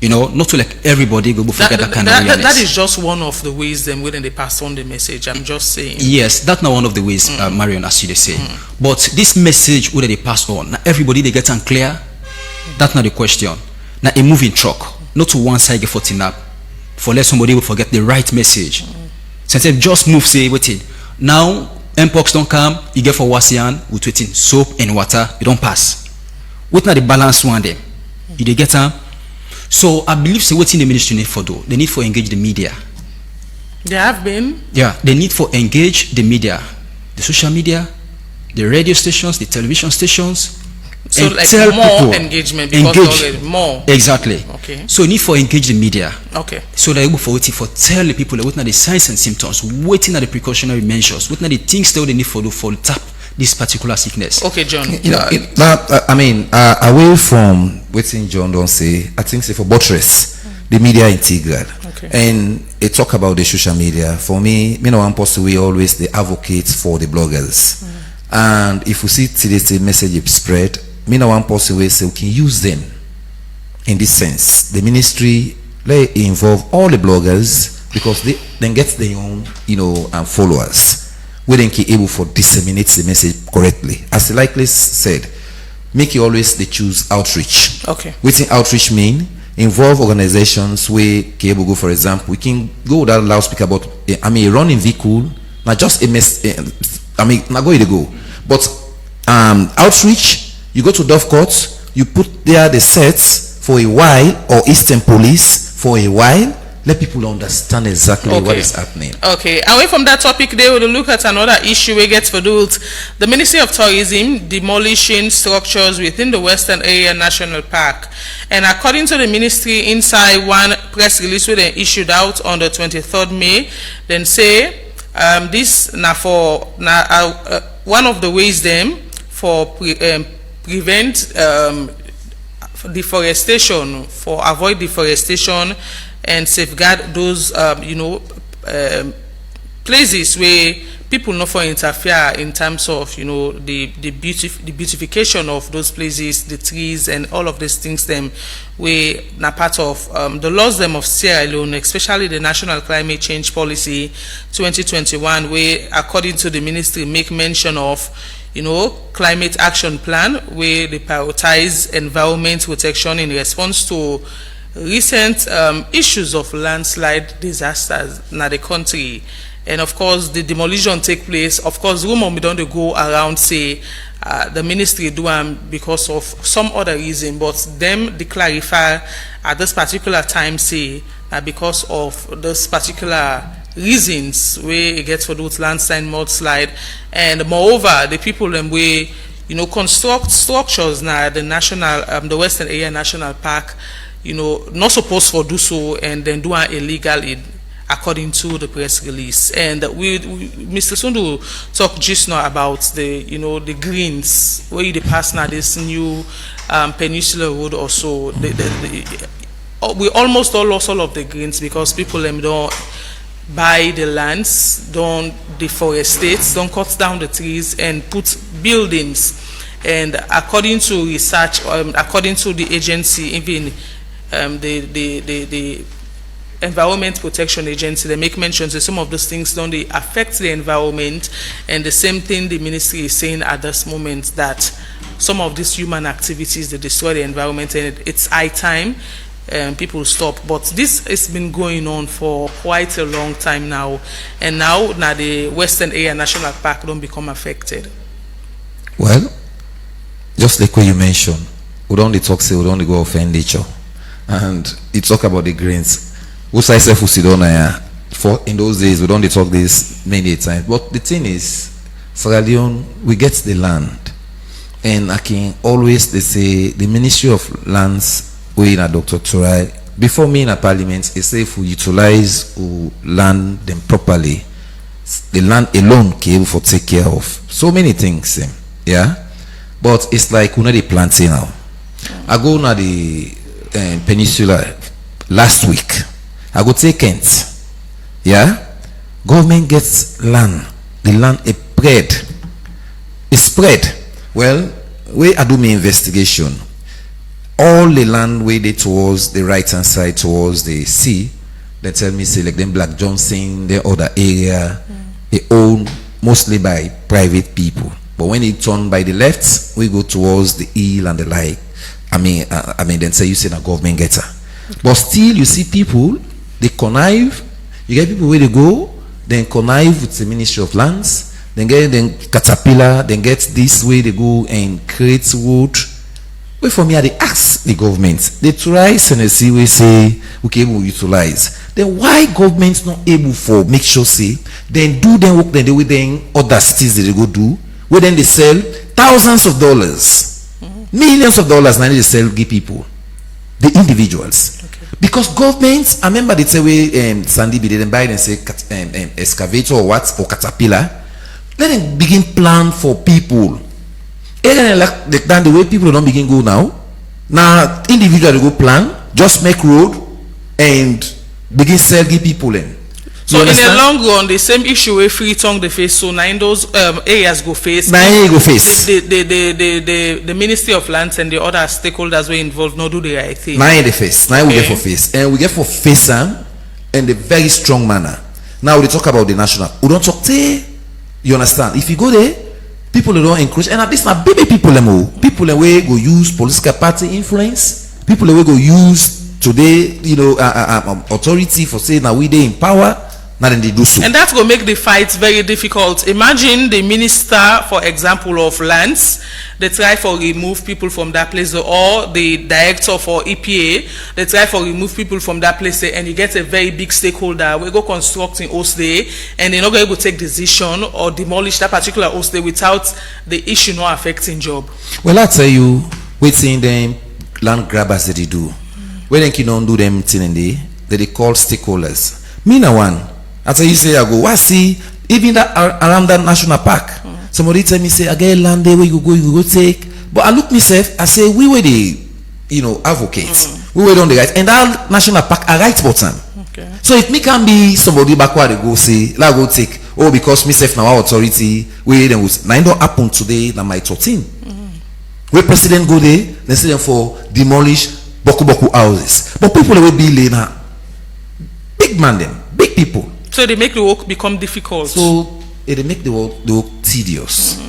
You know, not to like everybody go forget that kind of awareness. That is just one of the ways them when they pass on the message. I'm just saying. Yes, that's not one of the ways, Marion, as you they say. But this message where they pass on, now everybody they get unclear. That's not the question. Now a moving truck, not to one side get 14 up, for let somebody will forget the right message. Since they just move, say waiting. Now mpox don't come, you get for wasian with waiting soap and water, you don't pass. What not the balance one them? You they get them. So I believe say what in the ministry need for do. They need for engage the media. They have been. Yeah, they need for engage the media, the social media, the radio stations, the television stations. So and like tell more people, engagement because already more. Exactly. Okay. So need for engage the media. Okay. So they're able for waiting for tell the people waiting at the signs and symptoms, waiting at the precautionary measures, waiting at the things that they need for do for tap this particular sickness. Okay, John. You know, I mean, away from waiting John don't say, I think say for buttress the media integral. Okay. And it talk about the social media. For me, you know, I'm possibly always the advocate for the bloggers. And if we see today's message spread, me now one possible way say we can use them in this sense. The ministry let involve all the bloggers because they then get their own, you know, followers. We then be able for disseminate the message correctly. As the likely said, make you always they choose outreach. Okay. What outreach mean? Involve organizations where able go, for example, we can go with that loudspeaker about a running vehicle, not just a not go to go. But outreach, you go to Dove Court, you put there the sets for a while, or Eastern Police for a while, let people understand exactly what is happening. Okay, away from that topic, they will look at another issue we get for those. The Ministry of Tourism demolishing structures within the Western Area National Park. And according to the ministry, inside one press release where they issued out on the 23rd May, then say this now for one of the ways them for prevent deforestation, for avoid deforestation and safeguard those places where people not for interfere in terms of the beautification of those places, the trees and all of these things them we na part of the laws them of Sierra Leone, especially the National Climate Change Policy 2021, where according to the ministry make mention of climate action plan where they prioritize environment protection in response to recent issues of landslide disasters in the country. And of course the demolition take place. Of course rumor we don't go around say the ministry do because of some other reason, but them they clarify at this particular time say because of this particular reasons where it gets for those landslide, mudslide, and moreover, the people them way construct structures now the national, the Western Area National Park, not supposed to do so, and then do it illegally, according to the press release. And Mr. Sundu talked just now about the the greens where they pass now this new Peninsula Road or so. We almost all lost all of the greens because people don't buy the lands, don't deforestate, don't cut down the trees and put buildings. And according to research, according to the agency, even the Environment Protection Agency, they make mention that some of those things don't they affect the environment, and the same thing the ministry is saying at this moment, that some of these human activities they destroy the environment, and it's high time people stop. But this has been going on for quite a long time now, and now the Western Area National Park don't become affected. Well, just like what you mentioned, we don't talk, say we don't go offend nature, and you talk about the greens. For in those days, we don't talk this many times. But the thing is, Sierra Leone, we get the land, and I can always they say the Ministry of Lands, we in a Dr. Turai, before me in a parliament, they say if we utilize land them properly, the land alone can able for take care of so many things. Yeah, but it's like we're not the planting now. I go na the peninsula last week. I go take Kent. Yeah, government gets land. The land is spread. It's spread. Well, where I do my investigation, all the land where they towards the right hand side towards the sea, they tell me say like them Black Johnson, the other area, they owned mostly by private people. But when it turn by the left, we go towards the hill and the like. I mean, then say you say the government gets her. But still, you see people. They connive. You get people where they go, then connive with the Ministry of Lands, then get caterpillar, then get this way they go and create wood. Wait for me, they ask the government. They try Senesi we say okay we utilize. Then why government not able for make sure say then do them work then they will then other cities that they go do where then they sell thousands of dollars, millions of dollars now they sell give people, the individuals. Because governments, I remember they say we Sandy be they buy and say excavator or what or caterpillar. Let them begin plan for people. And like the way people don't begin go now. Now individual go plan, just make road and begin sell give people in. So in the long run, the same issue where free tongue they face, so now in those areas go face. The Ministry of Lands and the other stakeholders were involved not do the right thing. Now in the face, now we get for face, and we get for face in a very strong manner. Now we talk about the national. We don't talk there. You understand? If you go there, people don't encourage, and at least now baby people people way go use political party influence. People will go use today, authority for saying now we they in power. Then they do so. And that's going to make the fight very difficult. Imagine the minister, for example, of lands, they try for remove people from that place, or the director for EPA, they try for remove people from that place, and you get a very big stakeholder. We go constructing Osday, and they're not going to take decision or demolish that particular Osday without the issue not affecting job. Well, I tell you, we're seeing them land grabbers that they do. When they don't do them thing in there, they call stakeholders. Me now one. After you say I go, what see even that around that national park. Somebody tell me say I get land there where you go take. But I look myself, I say we were the advocates. We were on the right, and that national park are right bottom. Okay. So if me can be somebody backward go say, like go take, because myself now our authority, we then was now don't happen today na my 13. Where president go there, they say them for demolish boku houses. But people will be later. Big man them, big people. So they make the work become difficult. So they make the work tedious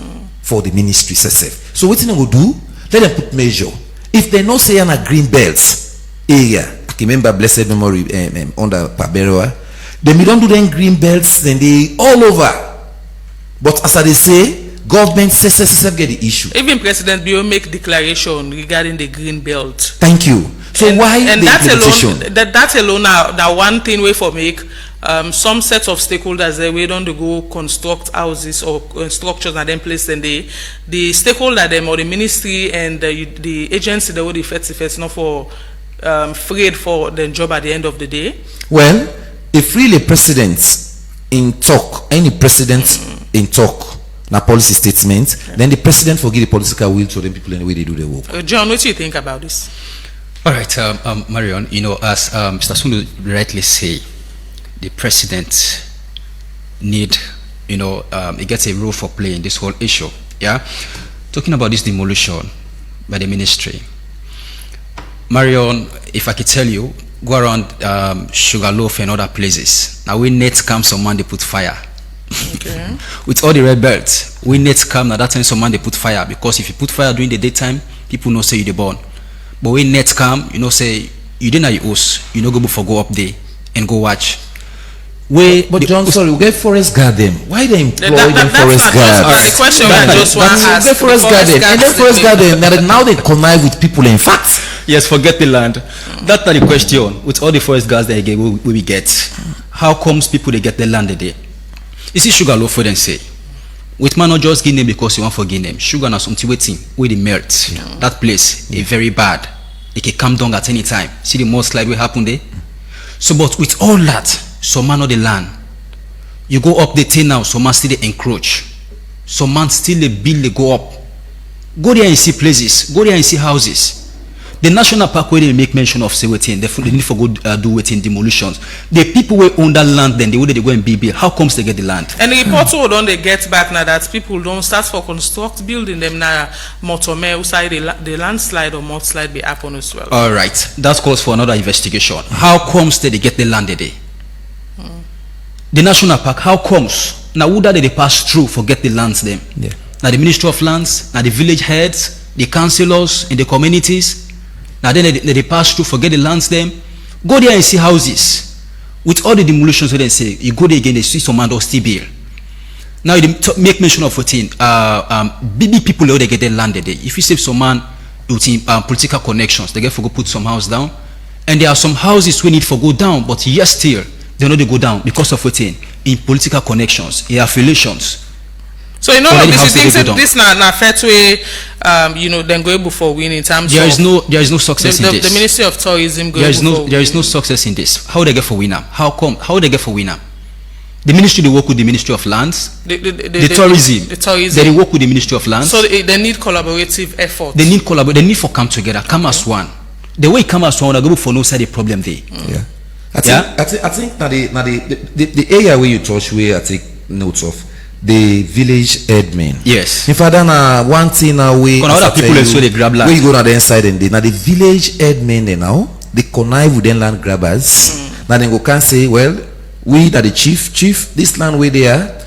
for the ministry itself. So what they go do? Let them put measure. If they not say on a green belt area, I can remember blessed memory under Paberoa, then we don't do them green belts, then they all over. But as they say, government says get the issue. Even President Bio make declaration regarding the green belt. Thank you. So why and the that alone now one thing way for make some set of stakeholders there we don't go construct houses or structures and then place them the stakeholder them or the ministry and the agency that would effect not for afraid for the job at the end of the day. Well, if really president in talk, any president in talk, na policy statement, then the president forget the political will to the people in the way they do their work. John, what do you think about this? All right, Marion, as Mr. Sunu rightly say, the president need, he gets a role for play in this whole issue. Yeah, talking about this demolition by the ministry. Marion, if I could tell you, go around Sugarloaf and other places. Now we net come some man they put fire. Okay. With all the red belts, we net come now that time some man they put fire because if you put fire during the daytime, people know say you the born. But when net come, say you didn't your house, you know go for go up there and go watch. But John, sorry, we get forest garden. Why they employ them forest guards? The question I just want to ask. Get forest garden, and then forest garden. Now they connive with people. In fact, yes, forget the land. That's not the question. With all the forest guards that we get, how comes people they get the land there? You see, Sugarloaf for them say, with man not just give them because you want to give them. Sugar na something waiting where they melt. That place is very bad. It can come down at any time. See the mudslide will happen there. So, but with all that, some man on the land, you go up the thing now, some man still they encroach. Some man still the bill they go up. Go there and see places. Go there and see houses. The national park where they make mention of say waiting, they need for go do waiting demolitions. The people who own that land, then they go and build. How comes they get the land? And the report don't they get back now that people don't start for construct building them now motome outside the landslide or mudslide be happen as well. All right, that calls for another investigation. How comes they get the land today? The national park, how comes now who that they pass through for get the lands them? Yeah. Now the Ministry of Lands, now the village heads, the councillors in the communities. Now then they pass through, forget the lands them. Go there and see houses. With all the demolitions, they say, you go there again, they see some man or still build. Now you make mention of 14. Big people they get their land there. If you say some man with political connections, they get for go put some house down. And there are some houses we need for go down, but yes still, they know they go down because of 14 in political connections, in affiliations. So in all of this, you think this na fair way, then go able for win in terms there is no success in this. The Ministry of Tourism there is no success in this. How they get for winner? How they get for winner? The ministry they work with the Ministry of Lands, the tourism. The tourism. They work with the Ministry of Lands. So they need collaborative effort. They need for come together, come as one. The way come as one, I go for no side the problem there. Yeah. I think now the area where you touch where I take notes of. The village admin. Yes. In fact, one thing now we other people so they grab land. Where you go on the inside and now the village admin they now they connive with them land grabbers. Now they go can say, well, we that the chief, this land where they are,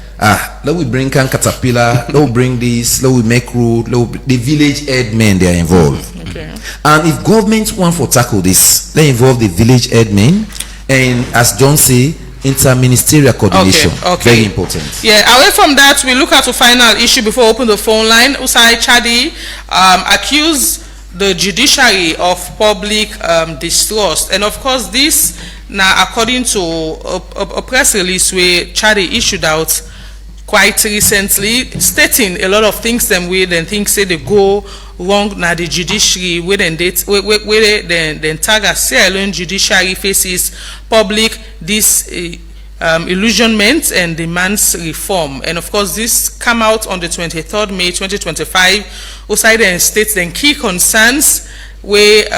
let we bring caterpillar, let we bring this, let we make road, the village admin they are involved. Okay. And if government want for tackle this, they involve the village admin, and as John say. Interministerial coordination, very important. Yeah, away from that, we look at the final issue before we open the phone line. Usai Chadi accused the judiciary of public distrust, and of course this now according to a press release where Chadi issued out quite recently, stating a lot of things them way then things say they go wrong now the judiciary where then then target Sierra judiciary faces public illusionment and demands reform. And of course this come out on the 23rd May 2025. Oside and states then key concerns where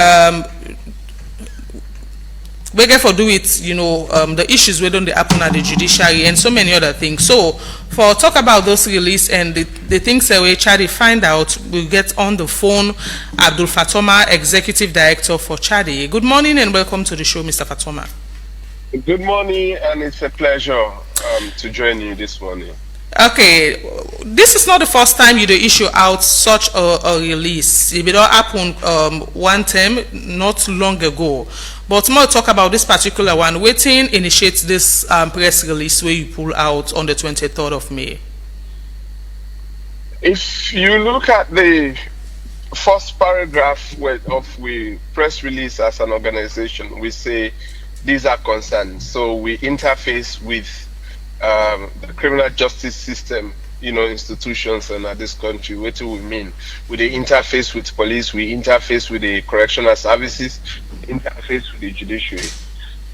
we get for do it, the issues we don't happen at the judiciary and so many other things. So for talk about those release and the things that we try to find out, we'll get on the phone Abdul Fatoma, Executive Director for Chadi. Good morning and welcome to the show, Mr. Fatoma. Good morning, and it's a pleasure to join you this morning. Okay, this is not the first time you issue out such a release. It all happened one time not long ago. But more talk about this particular one. Waiting initiates this press release where you pull out on the 23rd of May. If you look at the first paragraph of we press release as an organization, we say these are concerned. So we interface with the criminal justice system, institutions and this country. What do we mean? With the interface with police, we interface with the correctional services, interface with the judiciary.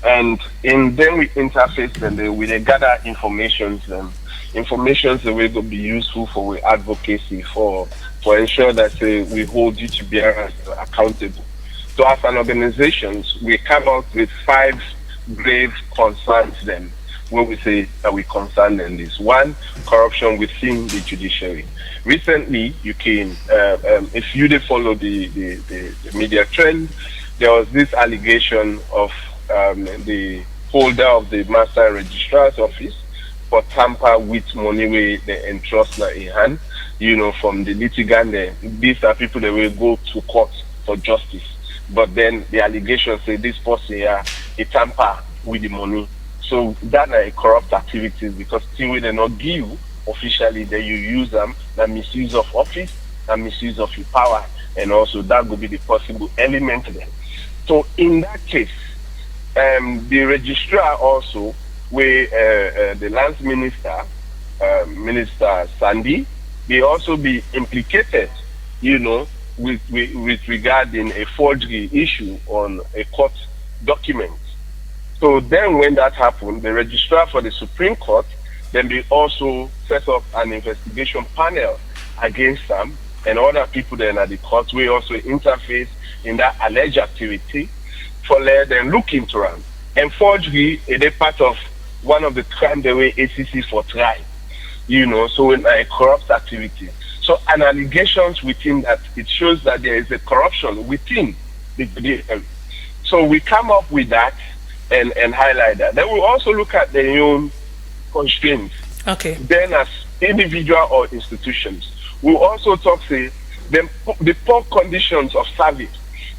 And then we interface and we gather information that will be useful for advocacy for ensure that we hold duty bearers accountable. So as an organization, we come out with 5 grave concerns then when we say that we concern in this. 1, corruption within the judiciary. Recently, you can, if you did follow the media trend, there was this allegation of the holder of the Master Registrar's Office for tamper with money where they entrust in hand, from the litigant. These are people that will go to court for justice. But then the allegation say this person here, he tamper with the money. So that are corrupt activities because things they not give officially, that you use them, the misuse of office, the misuse of your power, and also that would be the possible element there. So in that case, the registrar also, where the lands minister, Minister Sandy, they also be implicated, with regarding a forgery issue on a court document. So then when that happened, the registrar for the Supreme Court, then they also set up an investigation panel against them and other people then at the court. We also interface in that alleged activity for let them look into them. And forgery is a part of one of the crimes the way ACC for try, so in a corrupt activity. So an allegations within that, it shows that there is a corruption within the judiciary. So we come up with that and highlight that. Then we also look at their own constraints. Okay. Then as individual or institutions, we also talk, say, the poor conditions of service,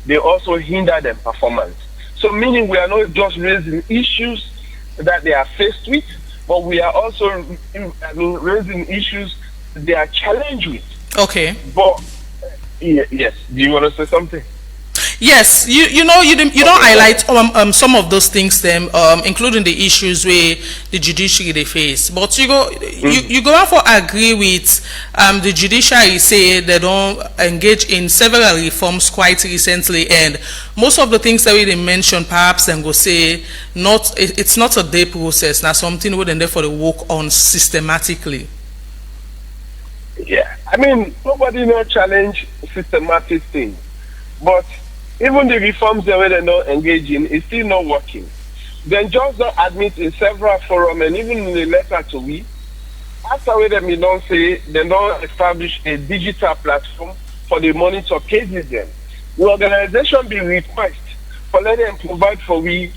they also hinder their performance. So meaning we are not just raising issues that they are faced with, but we are also raising issues they are challenged with. Okay. But yes, do you want to say something? Yes, you don't highlight some of those things them, including the issues where the judiciary they face. But you go out for agree with the judiciary say they don't engage in several reforms quite recently, and most of the things that we mentioned perhaps then go say it's not a day process, now something we then therefore work on systematically. Yeah, I mean nobody no challenge systematic things, but even the reforms that they not engage in is still not working. Then just don't admit in several forums and even in the letter to we, after we them don't say they don't establish a digital platform for the monitor cases then. The organization be request for let them provide for we,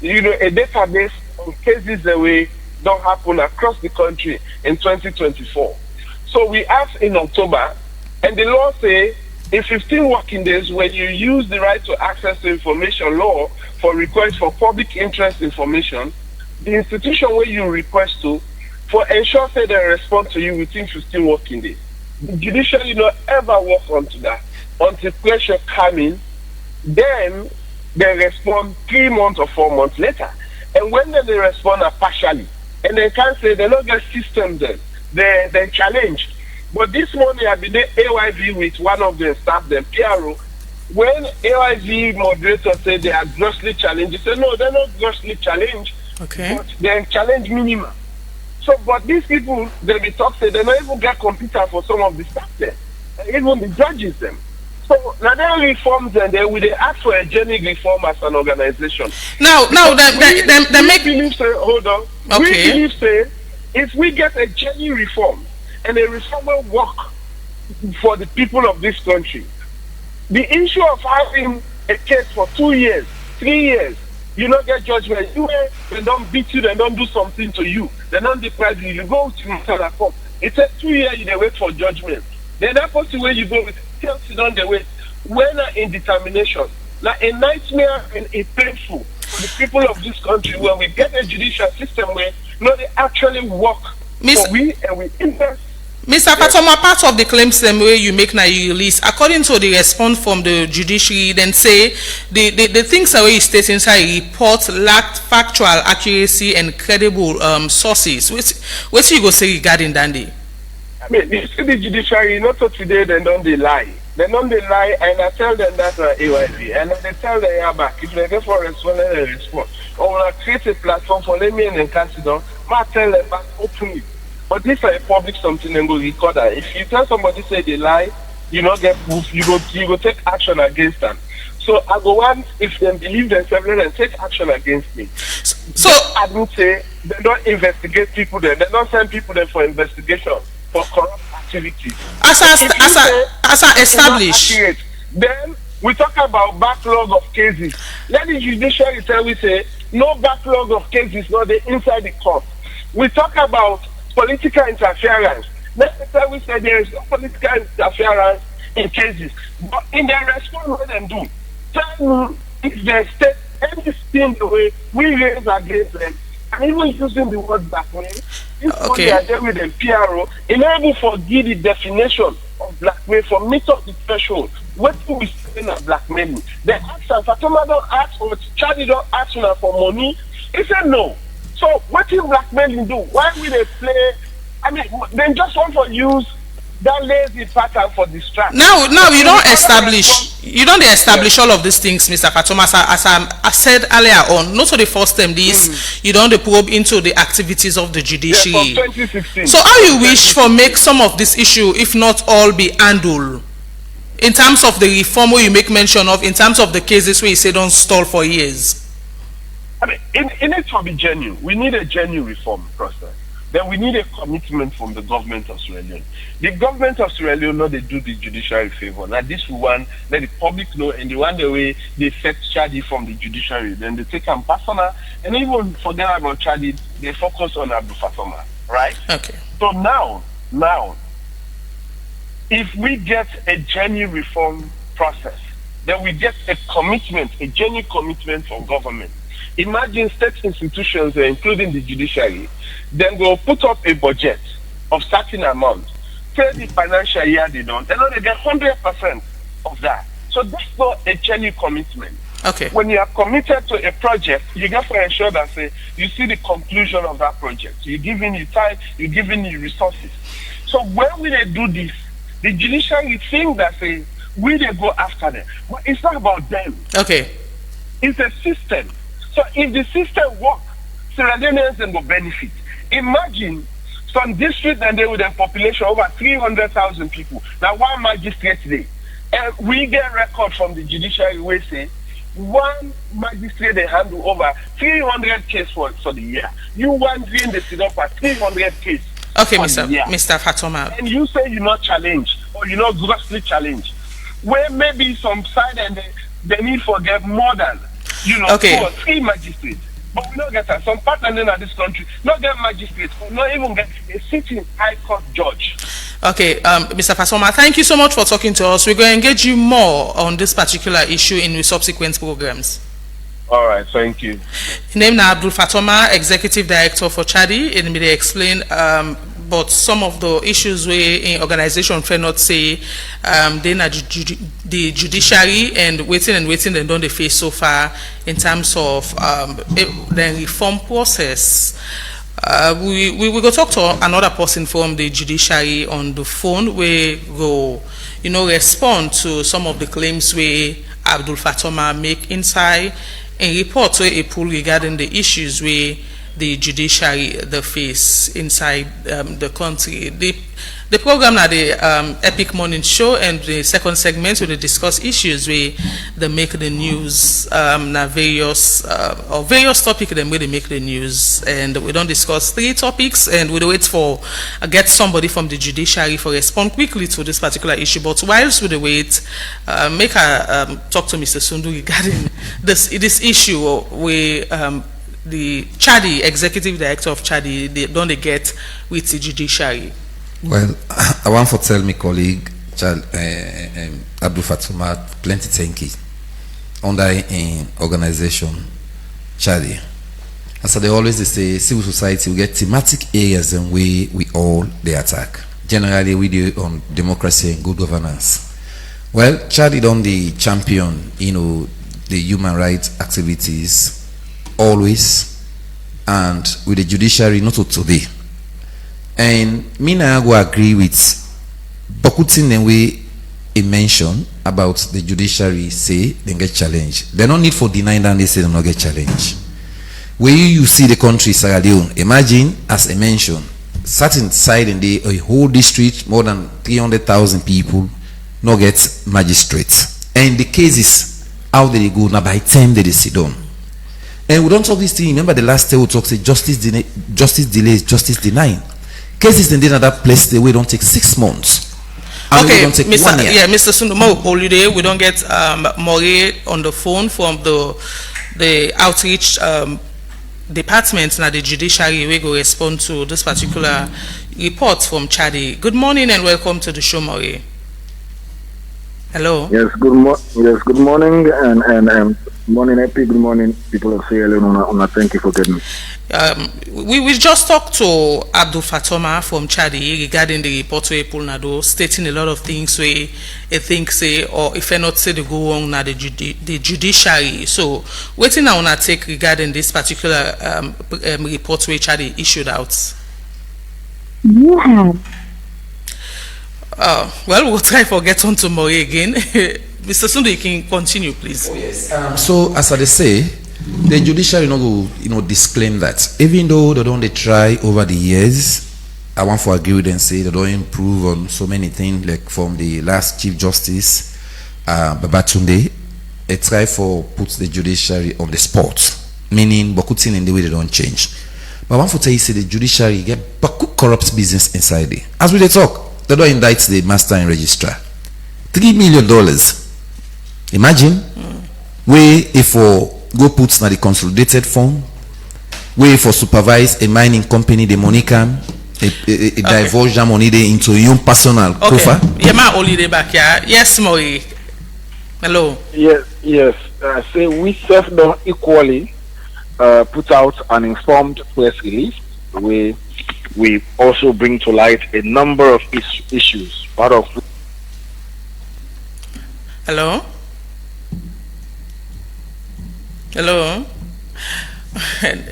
a database of cases that way don't happen across the country in 2024. So we asked in October, and the law say in 15 working days, when you use the right to access to information law for request for public interest information, the institution where you request to, for ensure say they respond to you within 15 working days. The judiciary not ever work onto that until pressure come in, then they respond 3 months or 4 months later. And when they respond partially, and they can't say they don't get system then, they challenge. But this morning I been AYV with one of the staff, the PRO. When AYV moderator said they are grossly challenged, he said no, they're not grossly challenged. Okay. But they're challenge minimum. So, but these people, they be talk say they don't even get computer for some of the staff there, even the judges them. So now they reforms and they will ask for a genuine reform as an organization. Now they make believe say, hold on. Okay. We believe say if we get a genuine reform and a reform will work for the people of this country, the issue of having a case for 2 years, 3 years, you don't get judgment. They don't beat you, they don't do something to you, they don't deprive you. You go to the court. It takes 2 years you wait for judgment. Then that person where you go with still sit on the way. When indetermination, now a nightmare and a painful for the people of this country when we get a judicial system where they actually work for we and we invest Mr. Patoma, part of the claims them way you make now you release, according to the response from the judiciary, then say the things that you state inside report lacked factual accuracy and credible sources. What you go say regarding Dandy? I mean, you see the judiciary, not so today, they don't they lie. They don't they lie, and I tell them that's AYP, and they tell them yeah back. If they get for respond, they respond. Or when I create a platform for let me and consider, I tell them back openly. But this is a public something and go record that. If you tell somebody say they lie, you not get proof, you go take action against them. So I go want if they believe themselves and take action against me. So I don't say they don't investigate people there. They don't send people there for investigation for corrupt activities. As I establish. Then we talk about backlog of cases. Let the judiciary tell we say no backlog of cases, not the inside the court. We talk about political interference. Let the tell we say there is no political interference in cases. But in their response, what they do, tell me if they state anything the way we raise against them, and even using the word blackmail, okay. They are there with the PRO, enable for give the definition of blackmail for meet up the threshold. What do we say in blackmailing? They ask and Fatoma don't ask or Charlie don't ask for money. He said no. So what is blackmailing do? Why will they play? I mean, they just want to use that lazy pattern for distract. Now you don't establish all of these things, Mr. Fatoma. As I said earlier on, not for the first time you don't probe into the activities of the judiciary. Yeah, from 2016. So how you wish for make some of this issue, if not all, be handled? In terms of the reform where you make mention of, in terms of the cases where you say don't stall for years. I mean, it needs to be genuine. We need a genuine reform process. Then we need a commitment from the government of Sierra Leone. The government of Sierra Leone know they do the judiciary favor. Now this one, let the public know, and the one the way they set Chadi from the judiciary, then they take them personal, and even forget about Chadi, they focus on Abdul Fatoma, right? Okay. So now, if we get a genuine reform process, then we get a commitment, a genuine commitment from government. Imagine state institutions, including the judiciary, then go put up a budget of certain amount. Say the financial year they don't, they get 100% of that. So that's not a genuine commitment. Okay. When you are committed to a project, you have to ensure that you see the conclusion of that project. You're giving you time, you're giving you resources. So when will they do this? The judiciary think that will they go after them? But it's not about them. Okay. It's a system. So if the system works, Sierra Leoneans then will benefit. Imagine some district and they with a population over 300,000 people. Now one magistrate today, and we get record from the judiciary where say one magistrate they handle over 300 cases for the year. You wondering they sit up at 300 cases. Okay, Mr. Fatoma. And you say you're not challenged or you're not grossly challenged. Where maybe some side and they need to get more than 2 or 3 magistrates. But we don't get that. Some partners in this country not get magistrates, or not even get a sitting high court judge. Okay, Mr. Fatoma, thank you so much for talking to us. We're going to engage you more on this particular issue in subsequent programs. All right, thank you. Name now Abdul Fatoma, Executive Director for Chadi. And may explain but some of the issues where in organization fair not say then the judiciary and waiting they don't face so far in terms of the reform process. We will go talk to another person from the judiciary on the phone. We go respond to some of the claims where Abdul Fatoma make inside and report to a pool regarding the issues where the judiciary the face inside the country. The program now the Epic Morning Show, and the second segment will discuss issues where they make the news now various topics them where they make the news, and we don't discuss 3 topics, and we wait for get somebody from the judiciary for respond quickly to this particular issue. But whilst we wait, make a talk to Mr. Sundu regarding this issue where the Chadi Executive Director of Chadi don't they get with the judiciary. Well, I want to tell my colleague Abdul Fatoma plenty thank you under an organization Chadi. As they always say, civil society will get thematic areas and we all they attack. generally we do on democracy and good governance. Well, Chad is on the champion, the human rights activities always, and with the judiciary not to today. And me now go agree with Bokutin and we mention about the judiciary say they get challenged. They don't need for denying that they say they not get challenged. Where you see the country Sierra Leone, imagine as I mentioned, certain side in a whole district, more than 300,000 people not get magistrates. And the cases how they go now by time they sit down. And we don't talk this thing. Remember the last day we talked say justice delays, justice denied. Cases in that place they don't take 6 months. Okay, don't take Mr. 1 year. Yeah, Mr. Sundumo Holiday, we don't get Maury on the phone from the outreach department now the judiciary we go respond to this particular report from Chadi. Good morning and welcome to the show, Maury. Hello. Yes, good morning and morning Epic, good morning people of Sierra Leone. Thank you for getting me. We just talked to Abdul Fatoma from Chadi regarding the report where Pulnado stating a lot of things where I think say or if I not say they go wrong now the judiciary. So waiting I wanna take regarding this particular report where Chadi issued out. You have. Well, we'll try to get on to Maury again. Mr. Sundu, you can continue, please. Oh, yes. So as I say, the judiciary go, disclaim that even though they try over the years, I want to agree with them say they don't improve on so many things like from the last Chief Justice Babatunde, they try for put the judiciary on the spot, meaning Bokutin in the way they don't change. But I want to tell you say the judiciary get Baku corrupt business inside it. As we talk, they don't indict the master and registrar. $3 million. Imagine where if for go put na the consolidated fund, where for supervise a mining company, the money can divulge that money into your personal coffer. Yeah, my holiday back here. Yes, Maury. Hello. Yes. Say we serve them equally. Put out an informed press release where we also bring to light a number of issues. Part of. Hello.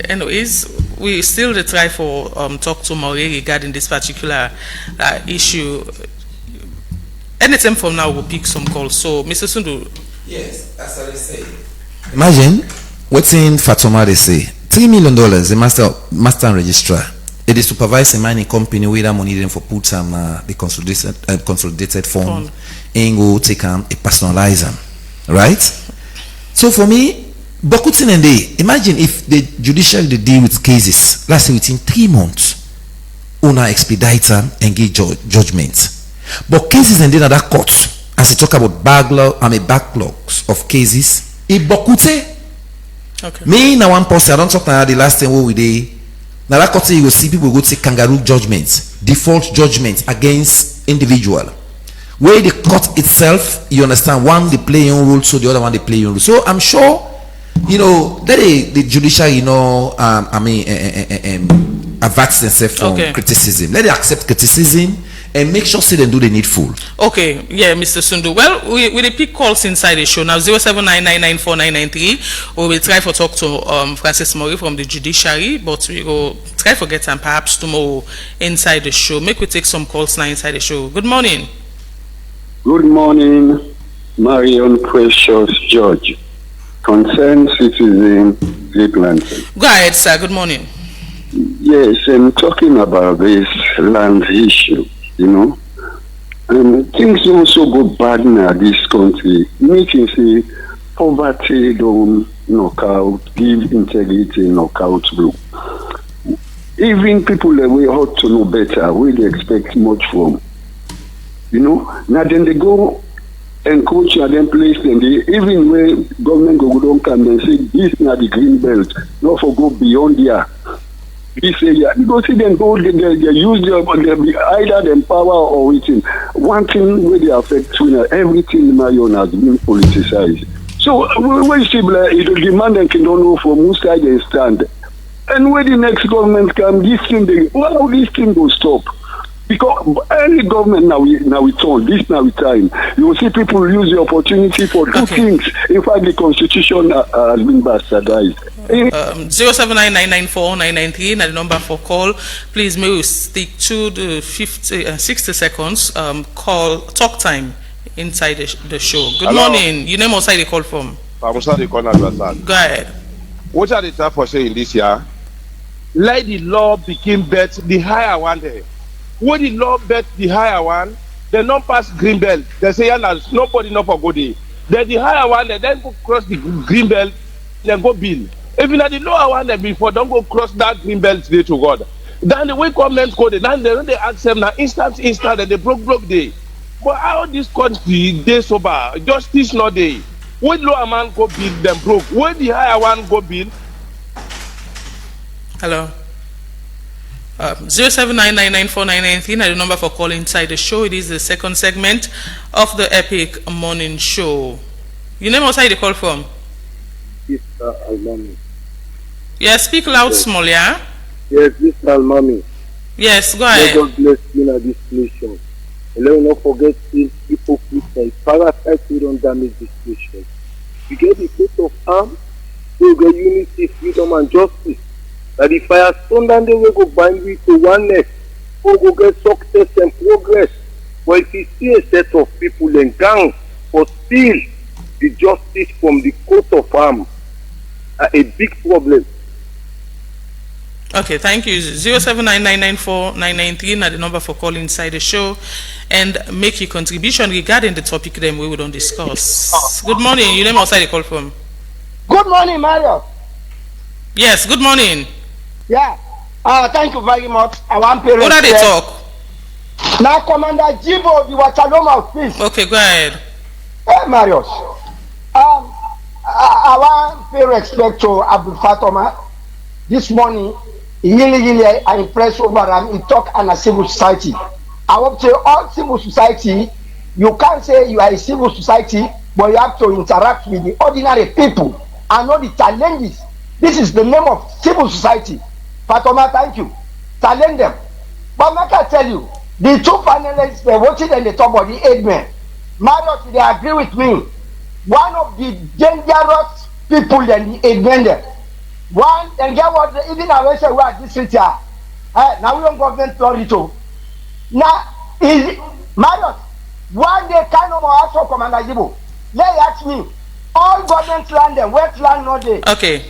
Anyways, we still try for talk to Maury regarding this particular issue. Anytime from now, we'll pick some calls. So, Mr. Sundu. Yes, as I say. Imagine what's in Fatoma they say $3 million. The master and registrar. It is supervise a mining company where that money then for put some the consolidated fund and go take a personalizer, right? So for me. Bokutin and they imagine if the judiciary they deal with cases, let's say within 3 months, owner expediter and give judgment. But cases and then that court, as we talk about backlogs of cases, it Bokute. Okay. Me now one person, I don't talk now the last time what we did. Now that court you will see people go take kangaroo judgments, default judgments against individual. Where the court itself, you understand, one they play your role, so the other one they play your role. So I'm sure. That the judiciary, avert themselves from criticism. Let them accept criticism and make sure they do the needful. Okay, yeah, Mr. Sundu. Well, we pick calls inside the show now. 0799949993. We will try to talk to Francis Maury from the judiciary, but we will try to get him perhaps tomorrow inside the show. Make we take some calls now inside the show. Good morning. Good morning, Marion Precious George. Concerned citizen, Lakeland. Go ahead, sir. Good morning. Yes, I'm talking about this land issue, things also go bad in this country. Making say poverty don't knock out, give integrity knock out blue. Even people that we ought to know better, we expect much from. Now then they go and coach and then place them. Even when government go don't come and say this na the green belt, not for go beyond there. This area, you go see them go, they use either them power or waiting. One thing where they affect everything Marion has been politicized. So when you it demand and can don't know from whose side they stand. And when the next government come, this thing will stop. Because any government now we turn, this now we time. You will see people use the opportunity for two things. In fact, the constitution has been bastardized. 07999949993 na the number for call. Please may we stick to the 60 seconds talk time inside the show. Good morning. You name outside the call from? I'm outside the call now. Go ahead. What are the time for saying this year? Let the law begin bet the higher one there. When the law bet the higher one, they not pass green belt. They say nobody not for go there. Then the higher one they then go cross the green belt, then go bill. Even at the lower one they before don't go cross that green belt today to God. Then the way government go there, then they accept now instant and they broke day. But how this country they sober, justice not there. When lower man go bill, them broke. When the higher one go bill. Hello. 07999949993 na the number for call inside the show. It is the second segment of the Epic Morning Show. You name outside the call from? Mr. Almami. Yes, speak loud, small, yeah? Yes, Mr. Almami. Yes, go ahead. God bless you in this nation. And let us not forget these hypocrites and parasites who don't damage this nation. We get the coat of arms, we get unity, freedom, and justice. That the fire stone down there will go bind we to oneness, we go get success and progress. But if you see a set of people and gang for steal the justice from the coat of arms, a big problem. Okay, thank you. 07999949993 na the number for call inside the show and make your contribution regarding the topic then we will discuss. Good morning. You name outside the call from? Good morning, Mario. Yes, good morning. Yeah. Thank you very much. I want parents. What are they talk? Now, Commander Jibo, the Wachaloma of peace. Okay, go ahead. Hey, Marius. I want pay respect to Abdul Fatoma. This morning, really, I impressed over him. He talk on a civil society. I would say all civil society, you can't say you are a civil society, but you have to interact with the ordinary people and know the challenges. This is the name of civil society. Fatoma, thank you. Challenge them. But I can tell you, the two panelists, they're watching and they talk about the 8 men. Marius, they agree with me. One of the dangerous people in the 8 men there. One, and get what, even I say we are district here. Now we don't government authority too. Now, is Marius, one day kind of also Commander Jibo. They ask me, all government land and wetland no day. Okay.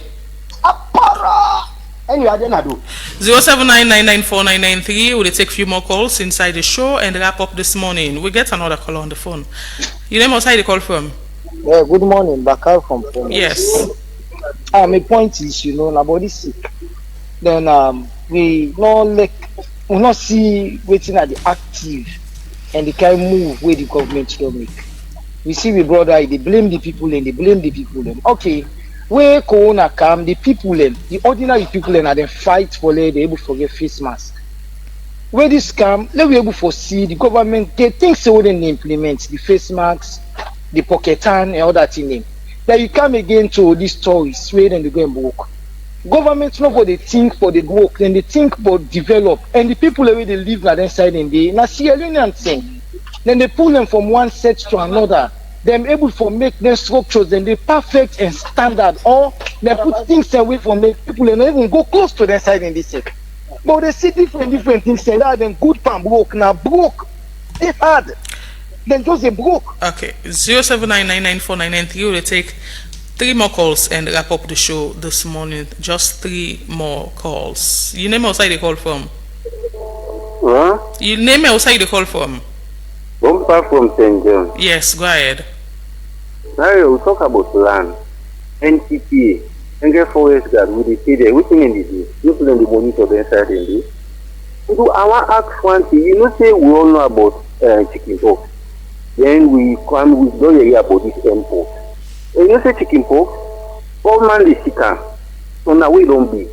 Anyway, I didn't do. 07999949993. We'll take a few more calls inside the show and wrap up this morning. We get another call on the phone. You name outside the call from? Yeah, good morning, Bakar from phone. Yes. My point is, nobody sick. Then we not see waiting at the active and the kind move where the government don't make. We see we brother, they blame the people and they blame the people. Okay. Where Corona come, the people the ordinary people are they fight for they able to get face mask. Where this come, they be able to see the government they think so they implement the face masks, the pocket hand and all that in them. Then you come again to these stories where then they go and work. Government not what they think for the work, then they think about develop and the people where they live on that side and they now see a union thing. Then they pull them from one set to another. Them able to make their structures and they perfect and standard, or they put things away from make people and even go close to their side in this set. But they see different things and that then good pan broke. Now broke, they hard. Then just a broke. Okay, 07999949993. We'll take 3 more calls and wrap up the show this morning. Just 3 more calls. You name outside the call from? Huh? You name outside the call from? Bumper from St. John. Yes, go ahead. Now we'll talk about land, NTPA, and get forest guard with the stay there. Within in this, you put in the monitor the inside in this. So I want to ask one thing. Say we all know about chicken pox. Then we come with no area about this mpox. When you say chicken pox, all man is sick. So now we don't be.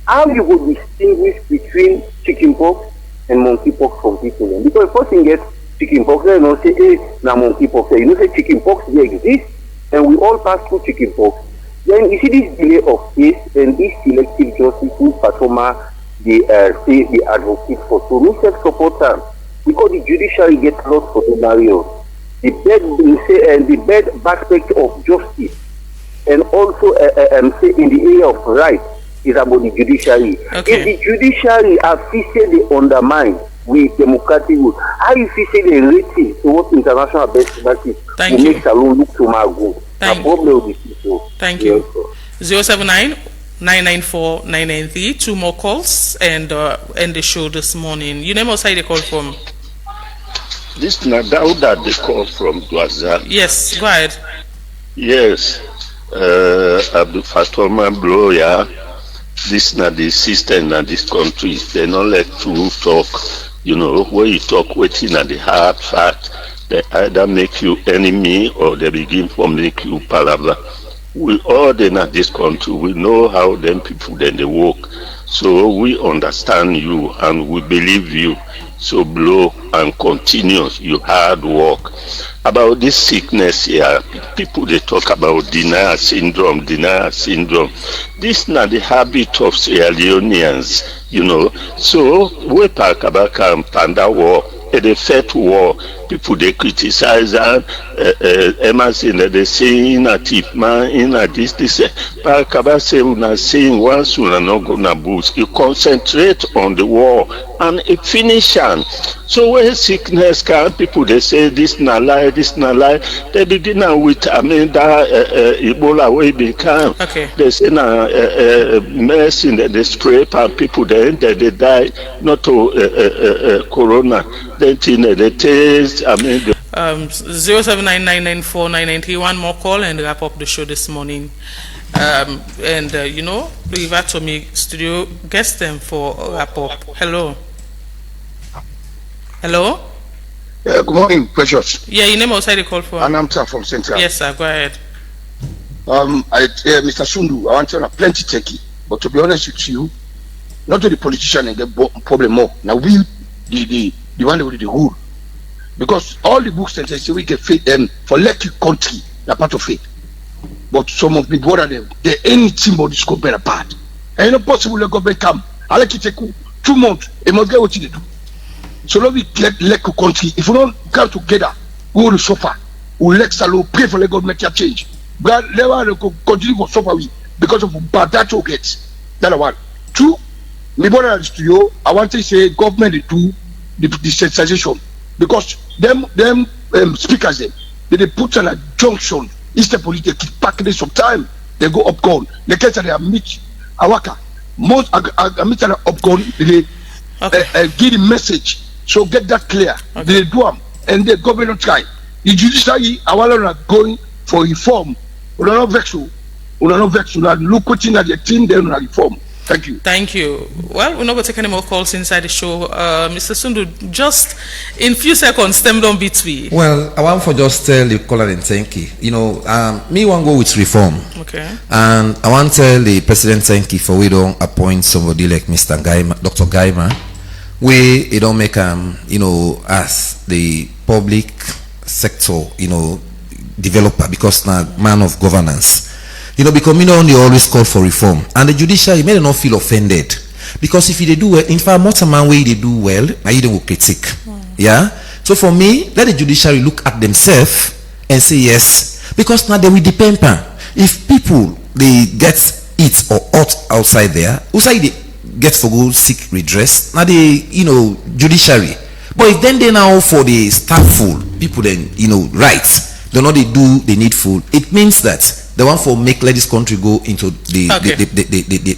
How you would distinguish between chicken pox and monkeypox from people? Because first thing gets chicken pox, they don't say, hey, now monkeypox. You know, say chicken pox, they exist, and we all pass through chicken pox. Then you see this delay of case and this selective justice who Fatoma say they advocate for. So we self support them because the judiciary gets lost for the scenario. The bed aspect of justice and also say in the area of right is about the judiciary. Okay. If the judiciary are physically undermined with democratic rules, how you physically rating towards international best practice will make Salone look to my go. Thank you. 079-994-993. 2 more calls and end the show this morning. You name us how they call from. This Nadauda they call from Dwazan. Yes, go ahead. Yes, Abdul Fatoma Bloya. This na the system in this country. They don't let to talk. You know, when you talk waiting at the hard fact, they either make you enemy or they begin to make you palavra. We all in this country, we know how them people then they work. So we understand you and we believe you. So blow and continue your hard work. About this sickness here, people they talk about denial syndrome. This not the habit of Sierra Leoneans, you know. So we talk about Panda war, the Fet war. People they criticize and Emerson they say in a tip man in a this Pakaba say una saying once una no gonna boost. You concentrate on the war and it finish. So when sickness come, people they say this na lie. They begin with that Ebola way become. Okay. They say na medicine that they scrape and people they die not to corona. They taste. 07999949993. One more call and wrap up the show this morning. You know, River to me studio guest them for wrap up. Hello. Good morning, Precious. Yeah, your name outside the call for. Anamta from Central. Yes, sir. Go ahead. Mr. Sundu, I want to have plenty techie, but to be honest with you, not to the politician and get problem more. Now we the one with the rule. Because all the books that they say we get faith them for lucky country, they're part of it. But some of the border them, they anything but this government apart. And it's not possible the government come. I like it take 2 months, they must get what they do. So now we let lucky country. If we don't come together, we will suffer. We will let Salo pray for the government to change. But never continue to suffer because of bad that gets. That's one. 2, me border to you, I want to say government they do the sensitization. Because them speakers they put on a junction instead of they keep packing some time they go up gone they get they meet awaka most meet up gone they give the message so get that clear. They do them and the government try the judiciary are going for reform. We don't vex you look what in the team they don't reform. Thank you. Well, we're not going to take any more calls inside the show. Mr. Sundu, just in few seconds, stem down between. Well, I want for just tell the caller and thank you. You know, me want to go with reform. Okay. And I want to tell the president thank you for we don't appoint somebody like Mr. Gaima, Dr. Gaima, we don't make you know, as the public sector, you know, developer because now man of governance. You know, because we don't always call for reform. And the judiciary may not feel offended. Because if they do well, in fact, most of the way they do well, now you will critique. Yeah? So for me, let the judiciary look at themselves and say yes. Because now they will depend on. If people, they get it or ought outside there, outside they get for go seek redress, now they, you know, judiciary. But if then they now for the stafful, people then, you know, rights, they know they do the needful, it means that the one for let this country go into the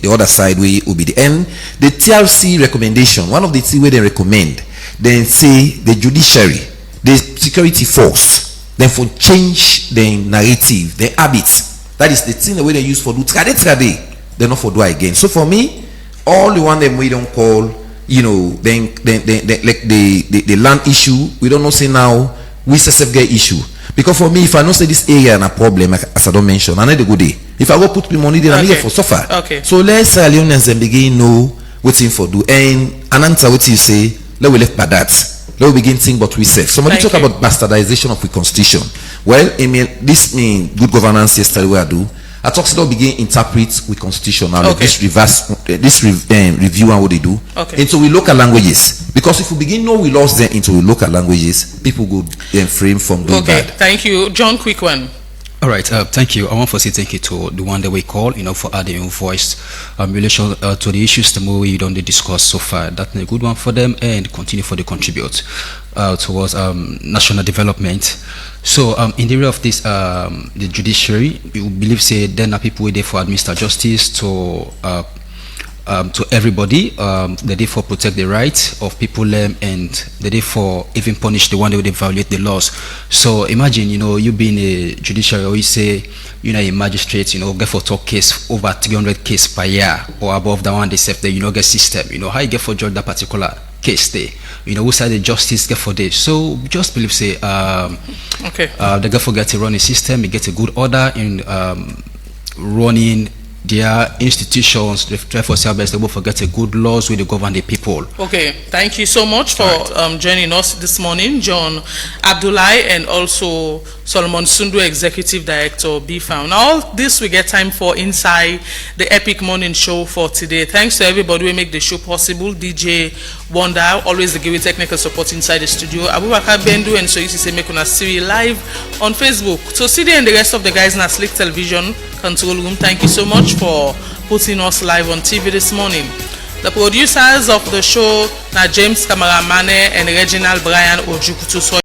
other side way will be the end. The TRC recommendation, one of the things where they recommend, then say the judiciary, the security force, then for change the narrative, the habits. That is the thing the way they use for do trade, they're not for do again. So for me, all the one them we don't call, you know, then like the land issue, we don't know say now we get issue. Because for me, if I don't say this area and a problem, as I don't mention, I need a good day. If I go put money there, I'm here for suffer. Okay. So let's Leoneans and begin know what's in for do. And answer what you say, let we left by that. Let we begin think what we say. Somebody talk about bastardization of the constitution. Well, I mean, this mean good governance yesterday where I do. I talk still begin interpret with constitution now. Okay. This review and what they do Okay. into we local languages, because if we begin know we lost them into local languages, people go frame from doing Okay, bad. thank you. John, quick one. All right, thank you. I want to say thank you to the one that we call, for adding your voice relation to the issues the more we don't discuss so far. That's a good one for them, and continue for the contribute towards national development. So in the area of this, the judiciary, you believe say then are people there for administer justice to everybody. They therefore protect the rights of people, and they therefore even punish the one that they violate the laws. So imagine, you being a judiciary, or you say, a magistrate, get for talk case over 300 case per year or above the one they set the get system. How you get for judge that particular case there. Who side the justice get for this. So just believe say they get for get to run a system, you get a good order in running their institutions, therefore they will forget a good laws with the govern the people. Okay, thank you so much for joining us this morning, John Abdullahi, and also Solomon Sundu, Executive Director, BFAM. All this we get time for inside the Epic Morning Show for today. Thanks to everybody who make the show possible. DJ Wonder, always the giving technical support inside the studio. Abubakar Bendu and so you say make una see live on Facebook. So CD and the rest of the guys in a Slick Television control room, thank you so much for putting us live on TV this morning. The producers of the show are James Kamaramane and Reginald Brian Ojukutu.